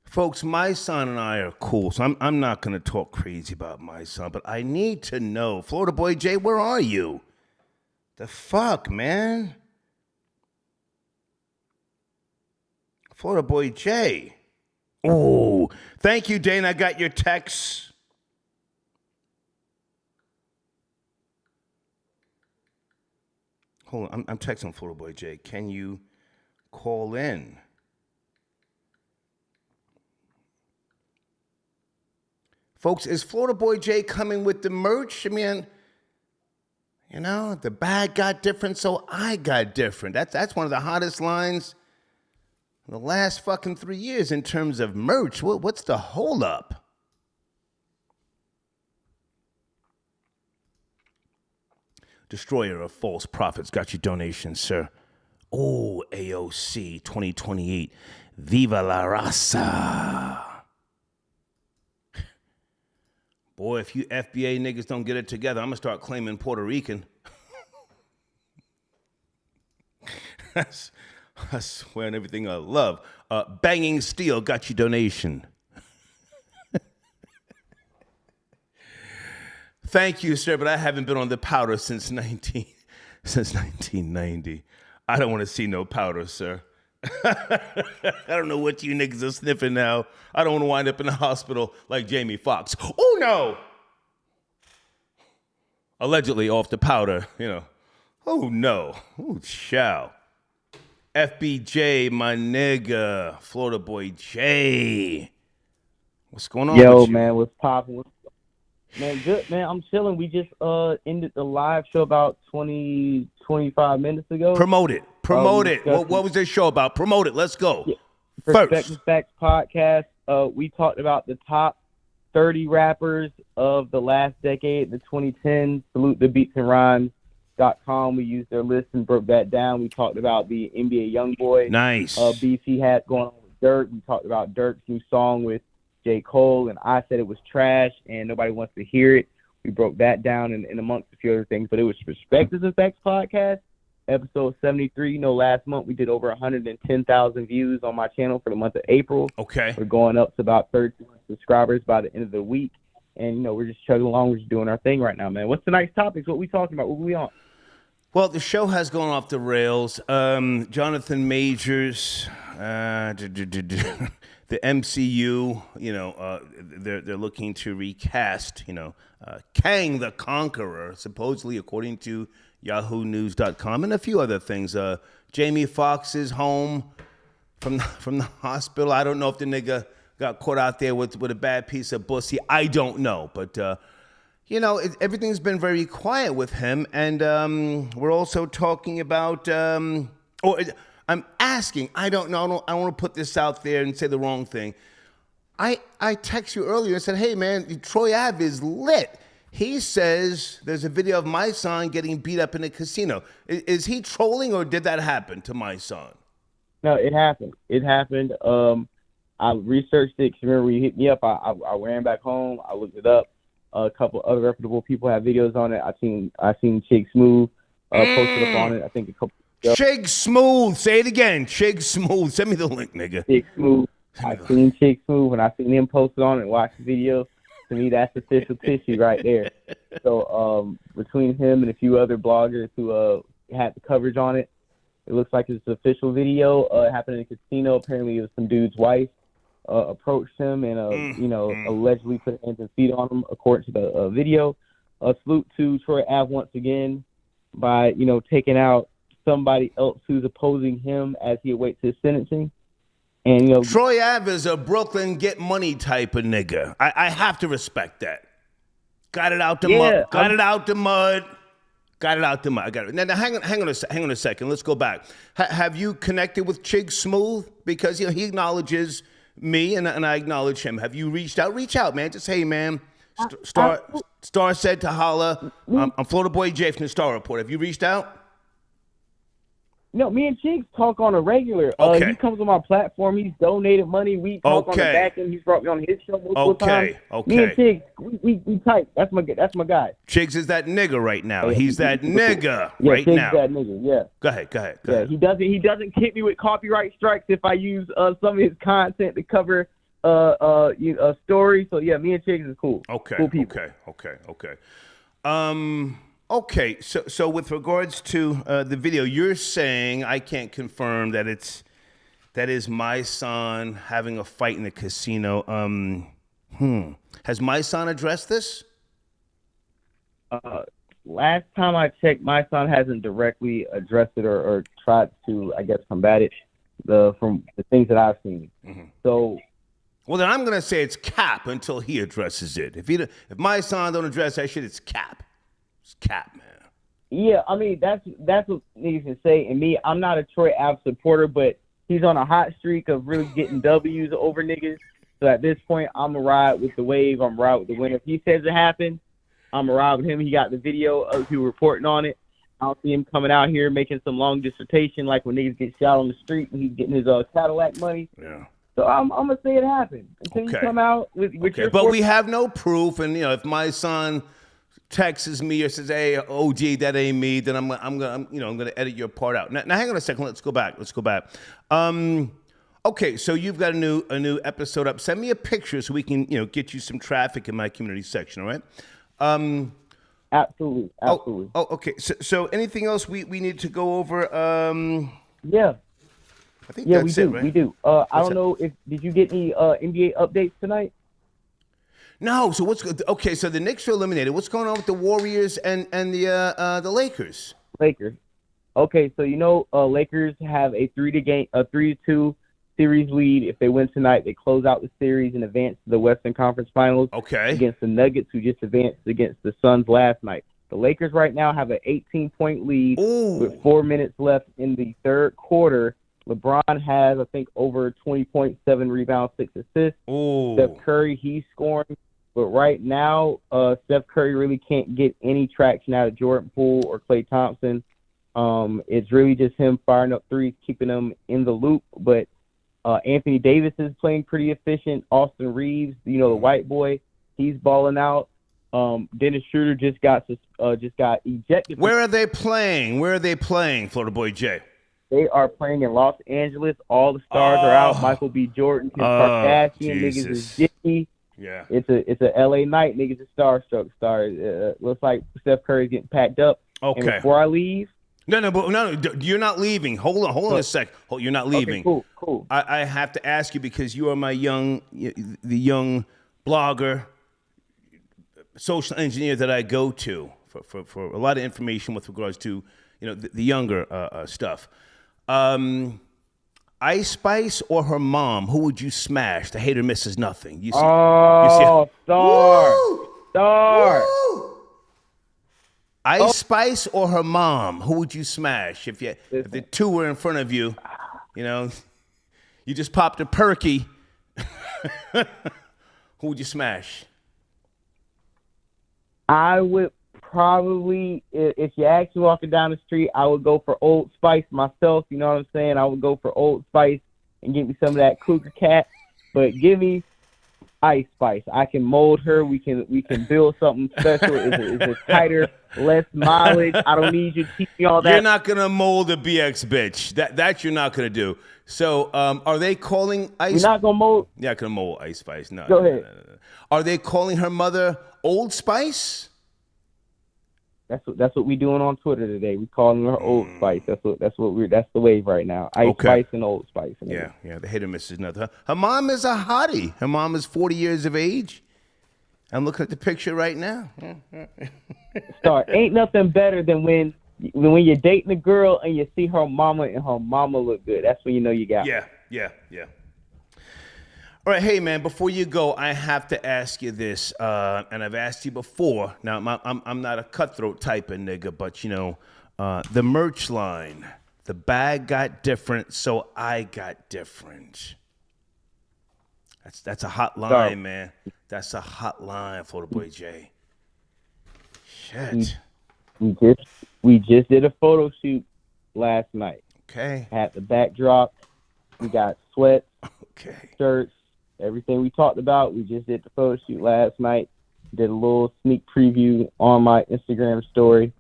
Folks, my son and I are cool, so I'm not going to talk crazy about my son, but I need to know, Florida Boy Jay, where are you? The fuck, man? Florida Boy Jay. Oh, thank you, Dane. I got your text. Hold on, I'm texting Florida Boy Jay. Can you call in? Folks, is Florida Boy Jay coming with the merch? I mean, the bag got different, so I got different. That's one of the hottest lines in the last fucking 3 years in terms of merch. What's the holdup? Destroyer of false prophets got your donation, sir. Oh, AOC 2028. Viva la raza. Boy, if you FBA niggas don't get it together, I'm going to start claiming Puerto Rican. I swear on everything I love. Banging Steel got your donation. Thank you, sir, but I haven't been on the powder since 1990. I don't want to see no powder, sir. I don't know what you niggas are sniffing now. I don't want to wind up in the hospital like Jamie Foxx. Oh, no! Allegedly off the powder, Oh, no. Oh, chow. FBJ, my nigga. Florida Boy J. What's going on with you? Man, what's poppin'? Man, good, man. I'm chilling. We just ended the live show about 25 minutes ago. Promote it. What was this show about? Promote it. Let's go. Yeah. Perspective Facts podcast. We talked about the top 30 rappers of the last decade, the 2010s. Salute the Beats and Rhymes.com. We used their list and broke that down. We talked about the NBA YoungBoy. Nice. BC had going on with Dirk. We talked about Dirk's new song with J. Cole, and I said it was trash and nobody wants to hear it. We broke that down and amongst a few other things, but it was Perspectives and Facts podcast, episode 73. Last month we did over 110,000 views on my channel for the month of April. Okay. We're going up to about 31 subscribers by the end of the week, and we're just chugging along. We're just doing our thing right now, man. What's tonight's topics? What we talking about? What we on? Well, the show has gone off the rails. Jonathan Majors, the MCU, they're looking to recast, Kang the Conqueror, supposedly according to YahooNews.com, and a few other things. Jamie Foxx is home from the hospital. I don't know if the nigga got caught out there with a bad piece of pussy. I don't know, but everything's been very quiet with him, and we're also talking about I'm asking, I don't know, I don't want to put this out there and say the wrong thing. I texted you earlier and said, hey, man, Troy Ave is lit. He says there's a video of my son getting beat up in a casino. Is he trolling or did that happen to my son? No, it happened. It happened. I researched it. 'Cause remember when you hit me up, I ran back home. I looked it up. A couple other reputable people have videos on it. I seen Chig Smooth posted up on it. I think a couple. Chig Smooth. Say it again. Chig Smooth. Send me the link, nigga. Chig Smooth. I seen Chig Smooth, and I seen him posted on it and watched the video. To me, that's official tissue right there. So between him and a few other bloggers who had the coverage on it, it looks like it's an official video. It happened in a casino. Apparently, it was some dude's wife approached him and allegedly put hands and feet on him, according to the video. A salute to Troy Ave once again by taking out somebody else who's opposing him as he awaits his sentencing. And Troy Ave is a Brooklyn get money type of nigga. I have to respect that. Got it out the mud. Got it out the mud. Got it out the mud. I got it. Now hang on a second. Let's go back. Have you connected with Chig Smooth? Because he acknowledges me and I acknowledge him. Have you reached out? Reach out, man. Just hey, man. Star said to holla. I'm Florida Boy Jay from the Star Report. Have you reached out? No, me and Chiggs talk on a regular. He comes on my platform. He's donated money. We talk on the back end. He's brought me on his show multiple times. Me and Chiggs, we tight. That's my guy. Chiggs is that nigga right now. He's that nigga right Chiggs now. That nigga. Yeah. Go ahead. He doesn't hit me with copyright strikes if I use some of his content to cover a story. So yeah, me and Chiggs is cool. Cool people. Okay. Okay, so with regards to the video, you're saying I can't confirm that that is my son having a fight in the casino. Has my son addressed this? Last time I checked, my son hasn't directly addressed it or tried to, I guess, combat it. From the things that I've seen. Mm-hmm. So. Well, then I'm gonna say it's cap until he addresses it. If my son don't address that shit, it's cap. Cap, man. Yeah, I mean that's what niggas can say. And me, I'm not a Troy Ave supporter, but he's on a hot streak of really getting W's over niggas. So at this point, I'm gonna ride with the wave. I'm ride with the winner. If he says it happened, I'm gonna ride with him. He got the video of you reporting on it. I don't see him coming out here making some long dissertation like when niggas get shot on the street when he's getting his Cadillac money. Yeah. So I'm gonna say it happened until you come out with your. But we have no proof, and if my son texts me or says, "Hey, OG, that ain't me," then I'm gonna edit your part out. Now hang on a second. Let's go back. Okay, so you've got a new episode up. Send me a picture so we can get you some traffic in my community section. All right. Absolutely. Oh, okay. So anything else we need to go over? Yeah. I think that's it, right? We do. I don't know did you get any NBA updates tonight? No. So okay? So the Knicks are eliminated. What's going on with the Warriors and the Lakers? Lakers. Okay, so Lakers have a 3-2 series lead. If they win tonight, they close out the series and advance to the Western Conference Finals. Okay. Against the Nuggets, who just advanced against the Suns last night. The Lakers right now have an 18-point lead with 4 minutes left in the third quarter. LeBron has, I think, over 20.7 rebounds, 6 assists. Ooh. Steph Curry, he's scoring. But right now, Steph Curry really can't get any traction out of Jordan Poole or Klay Thompson. It's really just him firing up threes, keeping them in the loop. But Anthony Davis is playing pretty efficient. Austin Reeves, the white boy, he's balling out. Dennis Schroeder just got ejected. Where are they playing? Florida Boy Jay? They are playing in Los Angeles. All the stars are out. Michael B. Jordan, Kim Kardashian, niggas is jiffy. Yeah. It's a LA night. Niggas is starstruck. Looks like Steph Curry's getting packed up. Okay. And before I leave. No, you're not leaving. Hold on a sec. You're not leaving. Okay, cool. I have to ask you because you are the young blogger, social engineer that I go to for a lot of information with regards to the younger stuff. Ice Spice or her mom? Who would you smash? The hater misses nothing. You see? Star. Ice Spice or her mom? Who would you smash if the two were in front of you? You just popped a perky. Who would you smash? I would probably, if you ask me walking down the street, I would go for Old Spice myself. You know what I'm saying? I would go for Old Spice and get me some of that Cougar Cat. but give me Ice Spice. I can mold her. We can build something special. Is it tighter, less mileage? I don't need you to teach me all that. You're not gonna mold a BX bitch. That you're not gonna do. So are they calling Ice? We're not gonna mold. Yeah, gonna mold Ice Spice. No. Go ahead. No. Are they calling her mother Old Spice? That's what we doing on Twitter today. We calling her Old Spice. That's the wave right now. Ice Spice and Old Spice. Yeah. The hit or miss is nothing. Her mom is a hottie. Her mom is 40 years of age. I'm looking at the picture right now. Start. Ain't nothing better than when you're dating a girl and you see her mama and her mama look good. That's when you know you got her. Yeah. All right, hey man, before you go, I have to ask you this, and I've asked you before. Now, I'm not a cutthroat type of nigga, but you know, the merch line, the bag got different, so I got different. That's a hot line, man. That's a hot line, Florida Boy J. Shit. We just did a photo shoot last night. Okay. Had the backdrop. We got sweats, okay, shirts, everything we talked about. We just did the photo shoot last night. Did a little sneak preview on my Instagram story.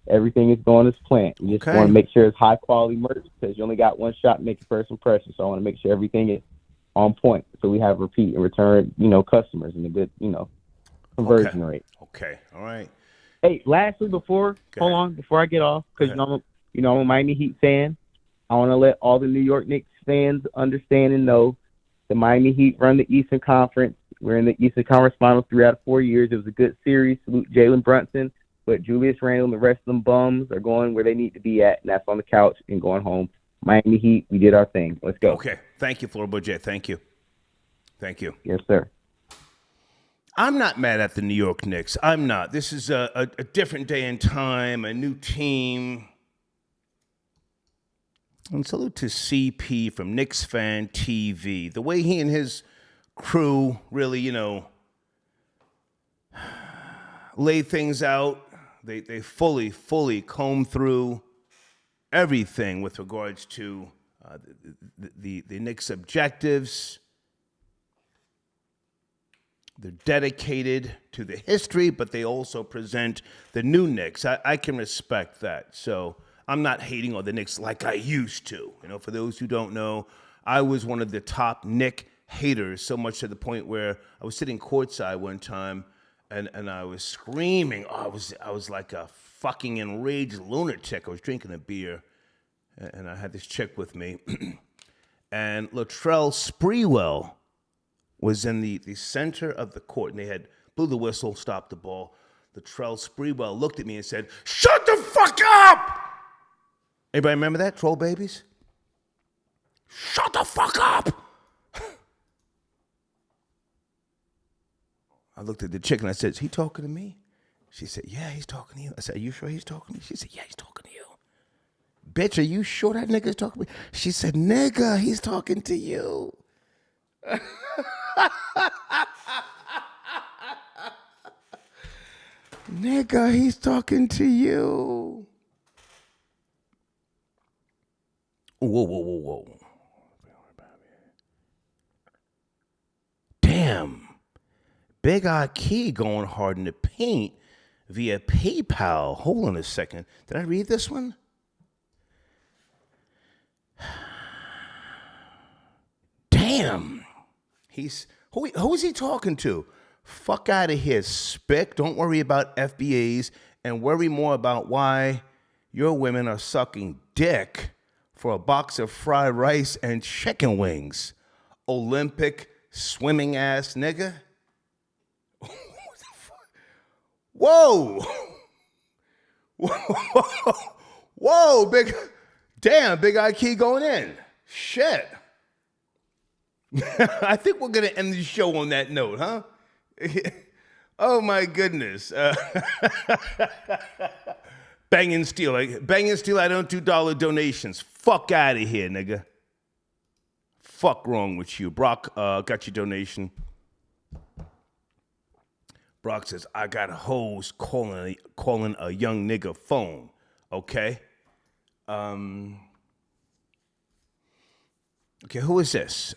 Everything is going as planned. We just want to make sure it's high quality merch because you only got one shot to make your first impression. So I want to make sure everything is on point so we have repeat and return, customers and a good, conversion rate. Okay. All right. Hey, lastly, before I get off, because I'm a Miami Heat fan. I want to let all the New York Knicks fans understand and know the Miami Heat run the Eastern Conference. We're in the Eastern Conference Finals 3 out of 4 years. It was a good series. Salute Jalen Brunson, but Julius Randle and the rest of them bums are going where they need to be at, and that's on the couch and going home. Miami Heat, we did our thing. Let's go. Okay. Thank you, Florida Boy J. Thank you. Yes, sir. I'm not mad at the New York Knicks. I'm not. This is a different day and time, a new team. And salute to CP from Knicks Fan TV. The way he and his crew really, lay things out. They fully comb through everything with regards to the Knicks' objectives. They're dedicated to the history, but they also present the new Knicks. I can respect that. So I'm not hating on the Knicks like I used to. For those who don't know, I was one of the top Knick haters, so much to the point where I was sitting courtside one time and I was screaming. I was like a fucking enraged lunatic. I was drinking a beer and I had this chick with me. And Latrell Sprewell was in the center of the court, and they had blew the whistle, stopped the ball. Latrell Sprewell looked at me and said, "Shut the fuck up!" Anybody remember that, Troll Babies? Shut the fuck up! I looked at the chick and I said, "Is he talking to me?" She said, "Yeah, he's talking to you." I said, "Are you sure he's talking to me?" She said, "Yeah, he's talking to you." "Bitch, are you sure that nigga's talking to me?" She said, "Nigga, he's talking to you." Nigga, he's talking to you. Whoa. Damn. Big Eye Key going hard in the paint via PayPal. Hold on a second. Did I read this one? Damn. Who is he talking to? Fuck out of here, Spick. Don't worry about FBAs and worry more about why your women are sucking dick for a box of fried rice and chicken wings. Olympic swimming ass nigga. Whoa. Whoa, Big Eye Key going in. Shit. I think we're going to end the show on that note, huh? Oh, my goodness. Banging Steel. I don't do dollar donations. Fuck out of here, nigga. Fuck wrong with you. Brock got your donation. Brock says, "I got hoes calling a young nigga phone." Okay. Okay, who is this?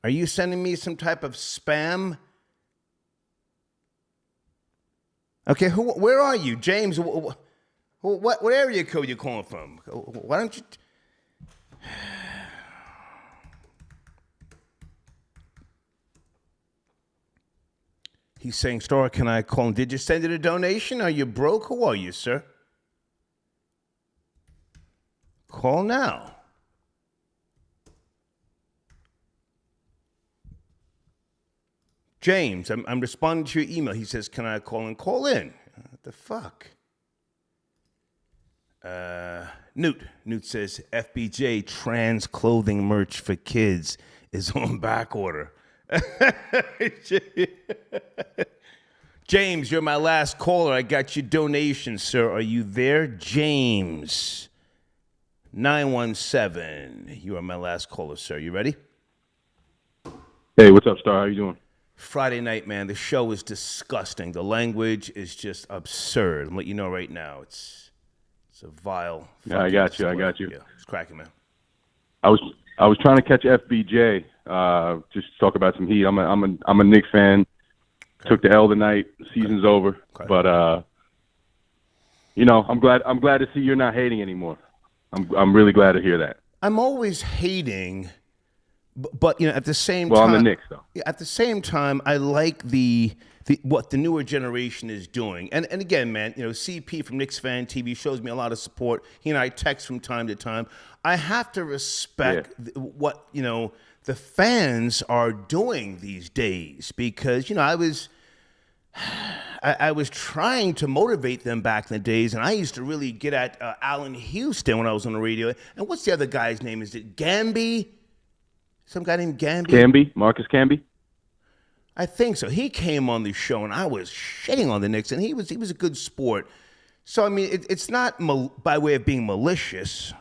Are you sending me some type of spam? Okay, where are you, James? What area code you calling from? Why don't you? He's saying, Star, can I call him? Did you send it a donation? Are you broke? Who are you, sir? Call now. James, I'm responding to your email. He says, can I call in? Call in. What the fuck? Newt says, FBJ trans clothing merch for kids is on back order. James, you're my last caller. I got your donation, sir. Are you there? James, 917. You are my last caller, sir. You ready? Hey, what's up, Star? How you doing? Friday night, man. The show is disgusting. The language is just absurd. I'm letting you know right now. It's a vile. Yeah, I got you. Yeah, it's cracking, man. I was trying to catch FBJ. Just to talk about some Heat. I'm a Knicks fan. Okay. Took the L tonight. Season's over. Okay. But I'm glad to see you're not hating anymore. I'm really glad to hear that. I'm always hating, but at the same time. Well, I'm the Knicks though. At the same time, I like what the newer generation is doing. And again, man, CP from Knicks Fan TV shows me a lot of support. He and I text from time to time. I have to respect what the fans are doing these days, because I was trying to motivate them back in the days, and I used to really get at Allen Houston when I was on the radio. And what's the other guy's name? Is it Gamby? Some guy named Gamby? Camby? Marcus Camby? I think so. He came on the show, and I was shitting on the Knicks, and he was a good sport. So, I mean, it's not by way of being malicious.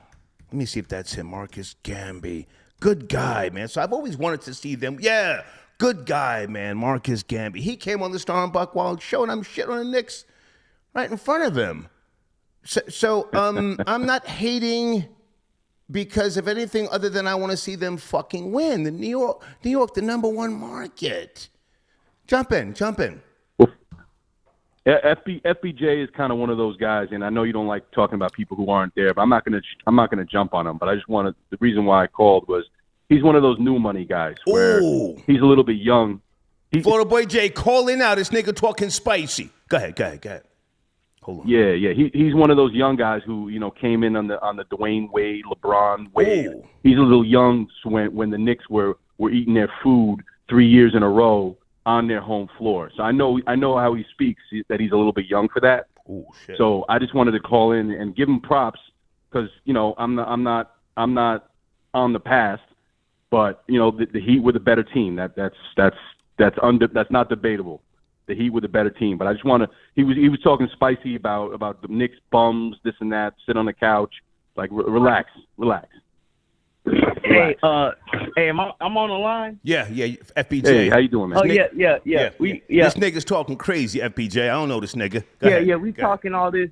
Let me see if that's him, Marcus Gamby. Good guy, man. So I've always wanted to see them. Yeah, good guy, man, Marcus Gamby. He came on the Star and Buckwild show, and I'm shitting on the Knicks right in front of him. So I'm not hating because of anything other than I want to see them fucking win. The New York, the number one market. Jump in. Well, FBJ is kind of one of those guys, and I know you don't like talking about people who aren't there, but I'm not gonna jump on him. But I just wanted, the reason why I called was he's one of those new money guys where he's a little bit young. Florida Boy J, call in now. This nigga talking spicy. Go ahead. Hold on. Yeah. He's one of those young guys who came in on the Dwayne Wade, LeBron Wade. Ooh. He's a little young when the Knicks were eating their food 3 years in a row on their home floor. So I know how he speaks, that he's a little bit young for that. Ooh, shit. So I just wanted to call in and give him props because I'm not on the past, but the Heat were the better team. That's not debatable. The Heat were the better team. But I just want to. He was talking spicy about the Knicks bums, this and that, sit on the couch, like relax. Hey, I'm on the line. Yeah, FBJ. Hey, how you doing, man? Oh, yeah. This nigga's talking crazy, FBJ. I don't know this nigga. Go ahead. We talking all this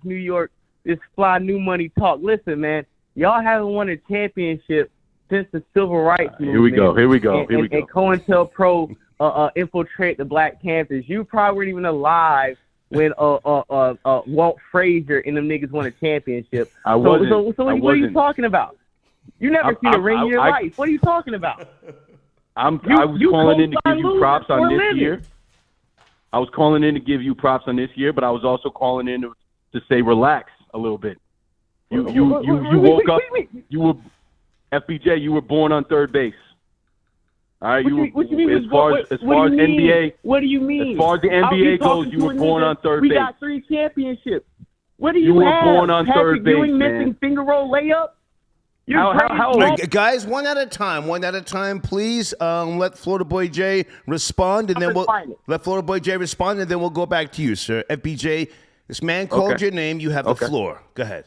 New York, this fly new money talk. Listen, man, y'all haven't won a championship since the civil rights movement. Here we go. And COINTELPRO infiltrate the Black Panthers. You probably weren't even alive when Walt Frazier and them niggas won a championship. I wasn't. So what are you talking about? You never seen a ring in your life. What are you talking about? I was calling in to give you props on this year. I was calling in to give you props on this year, but I was also calling in to say relax a little bit. You woke up. You were FBJ. You were born on third base. All right. What you mean? As far as NBA. What do you mean? As far as the NBA goes, you were born on third base. We got 3 championships. What do you have? You were born on third base, Ewing man. Missing finger roll layup. How old? Guys, one at a time, please. Let Florida Boy J respond, and then let Florida Boy J respond, and then we'll go back to you, sir. FBJ, this man called your name. You have the floor. Go ahead.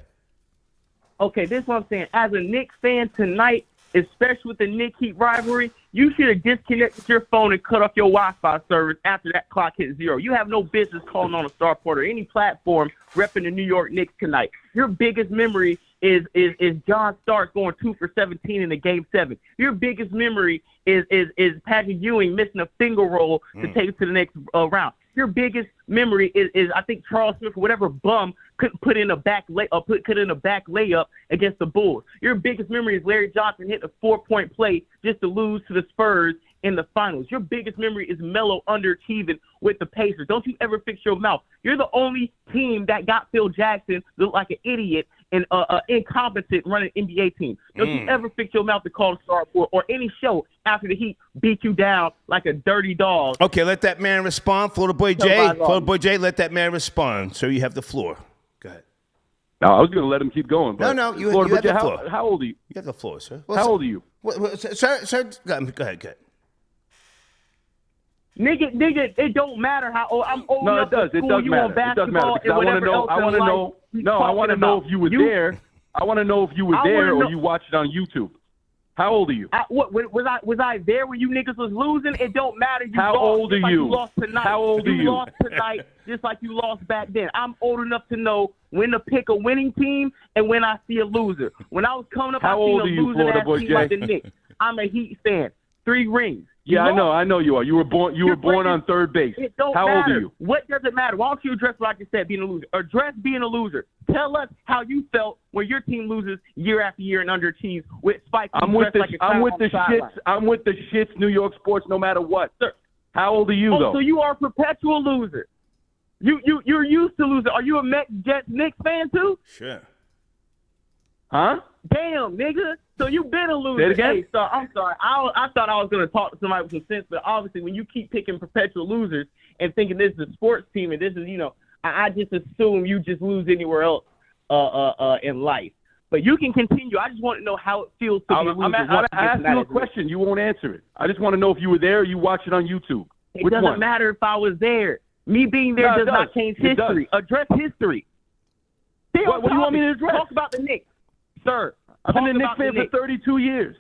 Okay, this is what I'm saying. As a Knicks fan tonight, especially with the Knicks Heat rivalry, you should have disconnected your phone and cut off your Wi-Fi service after that clock hit 0. You have no business calling on a Starport or any platform repping the New York Knicks tonight. Your biggest memory is John Stark going 2 for 17 in the Game 7. Your biggest memory is Patrick Ewing missing a finger roll to take it to the next round. Your biggest memory is I think Charles Smith or whatever bum couldn't put in a back layup against the Bulls. Your biggest memory is Larry Johnson hitting a 4-point play just to lose to the Spurs in the finals. Your biggest memory is Melo underachieving with the Pacers. Don't you ever fix your mouth. You're the only team that got Phil Jackson look like an idiot and incompetent running NBA team. Don't you ever fix your mouth to call a star or any show after the Heat beat you down like a dirty dog. Okay, let that man respond. Florida Boy Jay. Florida Boy Jay, let that man respond. So you have the floor. Go ahead. No, I was going to let him keep going. But No, you have the floor. How old are you? You have the floor, sir. How old are you? Sir, go ahead. Nigga, it don't matter how old I'm old. No, enough it does. to It school does you matter. on It does matter basketball because I and want to whatever know. else I in want to life know. you No, I want to talking know about. if you were there. I want to know if you were I there wanna or you watched it on YouTube. How old are you? Was I there when you niggas was losing? It don't matter. How lost, old are just like you? You lost tonight. How old are you? You lost tonight just like you lost back then. I'm old enough to know when to pick a winning team and when I see a loser. When I was coming up, How I seen old a are you, losing Florida ass Boy team like Jay? the Knicks. I'm a Heat fan. 3 rings. Yeah, I know you are. You were born on third base. It don't How matter. old are you? What does it matter? Why don't you address what I just said, being a loser? Address being a loser. Tell us how you felt when your team loses year after year and underachieves with Spike. I'm with the shits. I'm with the shits. New York sports, no matter what. Sir. How old are you though? So you are a perpetual loser. You're used to losing. Are you a Mets, Jets, Knicks fan too? Sure. Huh? Damn, nigga. So you been a loser. Say it again? Hey, so I'm sorry. I thought I was going to talk to somebody with some sense, but obviously when you keep picking perpetual losers and thinking this is a sports team and this is, I just assume you just lose anywhere else in life. But you can continue. I just want to know how it feels to be a loser. I asked you a question. You won't answer it. I just want to know if you were there or you watched it on YouTube. It doesn't matter if I was there. Me being there does not change history. Address history. What do you want me to address? Talk about the Knicks. Sir, I've been a Knicks fan for 32 years.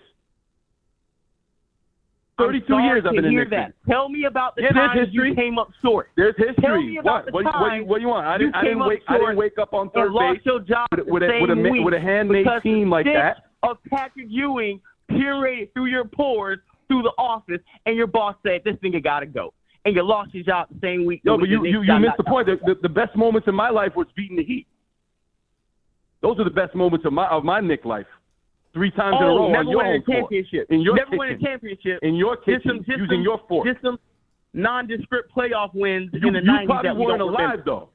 32 years I've been a Knicks fan. Tell me about the time you came up short. There's history. Tell me about the time what do you want? I didn't wake up on third and lost base your job with a handmade team like that. Of Patrick Ewing pureed through your pores through the office, and your boss said this nigga gotta go, and you lost your job the same week. No, but you missed the point. The best moments in my life was beating the Heat. Those are the best moments of my Knick life. 3 times in a row on your home court. In your never kitchen. win a championship. In your kitchen, using your fork. Just some nondescript playoff wins in the 90s. You probably weren't alive, though.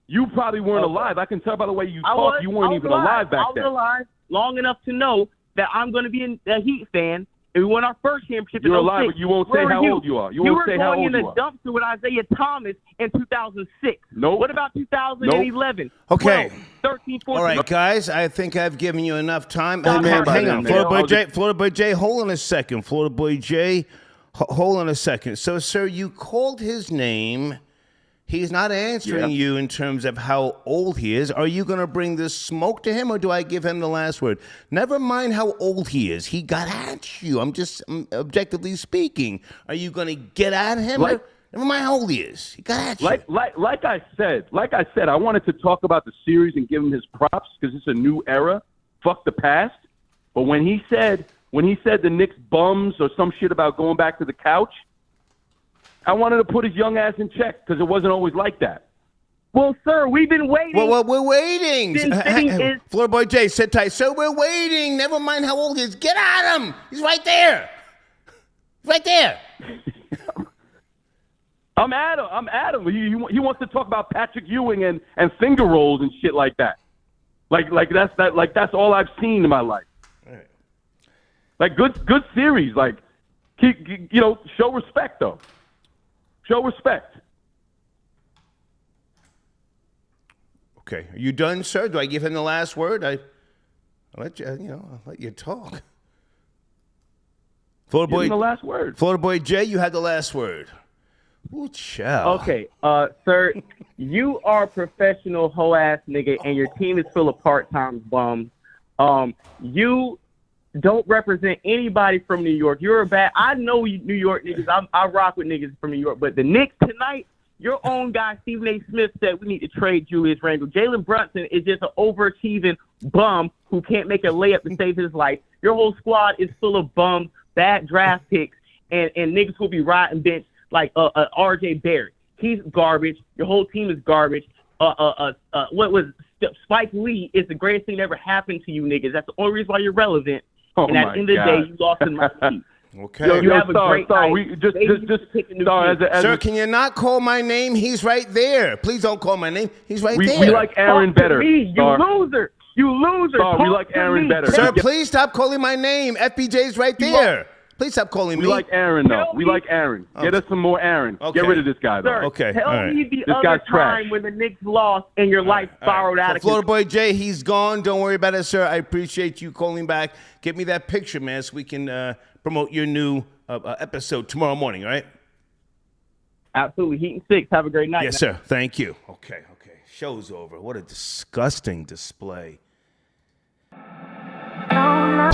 You probably weren't alive. I can tell by the way you talk, you weren't even alive back then. I was alive long enough to know that I'm going to be a Heat fan. And we won our first championship in 06. You're alive, but you won't say how old you are. You won't say how old you are. You were going in the dumpster with Isaiah Thomas in 2006. Nope. What about 2011? Nope. Okay. 12, 13, 14. All right, guys, I think I've given you enough time. Hey, man, hang on. Florida Boy Jay, hold on a second. Florida Boy Jay, hold on a second. So, sir, you called his name. He's not answering you in terms of how old he is. Are you going to bring this smoke to him, or do I give him the last word? Never mind how old he is. He got at you. I'm just objectively speaking. Are you going to get at him? Never mind how old he is. He got at you. Like I said, I wanted to talk about the series and give him his props because it's a new era. Fuck the past. But when he said the Knicks bums or some shit about going back to the couch, I wanted to put his young ass in check because it wasn't always like that. Well, sir, we've been waiting. Well, we're waiting. Florida Boy Jay, sit tight. So we're waiting. Never mind how old he is. Get at him. He's right there. Right there. I'm at him. He wants to talk about Patrick Ewing and finger rolls and shit like that. Like that's all I've seen in my life. All right. Like good series. Like show respect though. Show respect. Okay, are you done, sir? Do I give him the last word? I'll let you. I'll let you talk. Florida Boy, the last word. Florida Boy Jay, you had the last word. Ooh, child. Okay, sir, you are a professional hoe ass nigga, and your team is full of part-time bums. You don't represent anybody from New York. You're a bad. I know New York niggas. I rock with niggas from New York, but the Knicks tonight, your own guy Stephen A. Smith said we need to trade Julius Randle. Jalen Brunson is just an overachieving bum who can't make a layup to save his life. Your whole squad is full of bums, bad draft picks, and niggas who'll be riding bench like R.J. Barrett. He's garbage. Your whole team is garbage. What was Spike Lee is the greatest thing that ever happened to you niggas. That's the only reason why you're relevant. And at the end of the day, you lost in my seat. Okay. You have a great night. Sir, can you not call my name? He's right there. Please don't call my name. He's right there. We like Aaron better. You loser. You loser. We like Aaron better. Sir, please stop calling my name. FBJ's right there. Please stop calling me. We like Aaron, though. We like Aaron. Get us some more Aaron. Get rid of this guy, though. Sir, Okay. Tell All right. me the This other guy's time trash. when the Knicks lost and your life spiraled out of Florida Boy Jay, he's gone. Don't worry about it, sir. I appreciate you calling back. Get me that picture, man, so we can promote your new episode tomorrow morning, all right? Absolutely. Heat and 6. Have a great night. Yes, sir. Thank you. Okay. Show's over. What a disgusting display. No.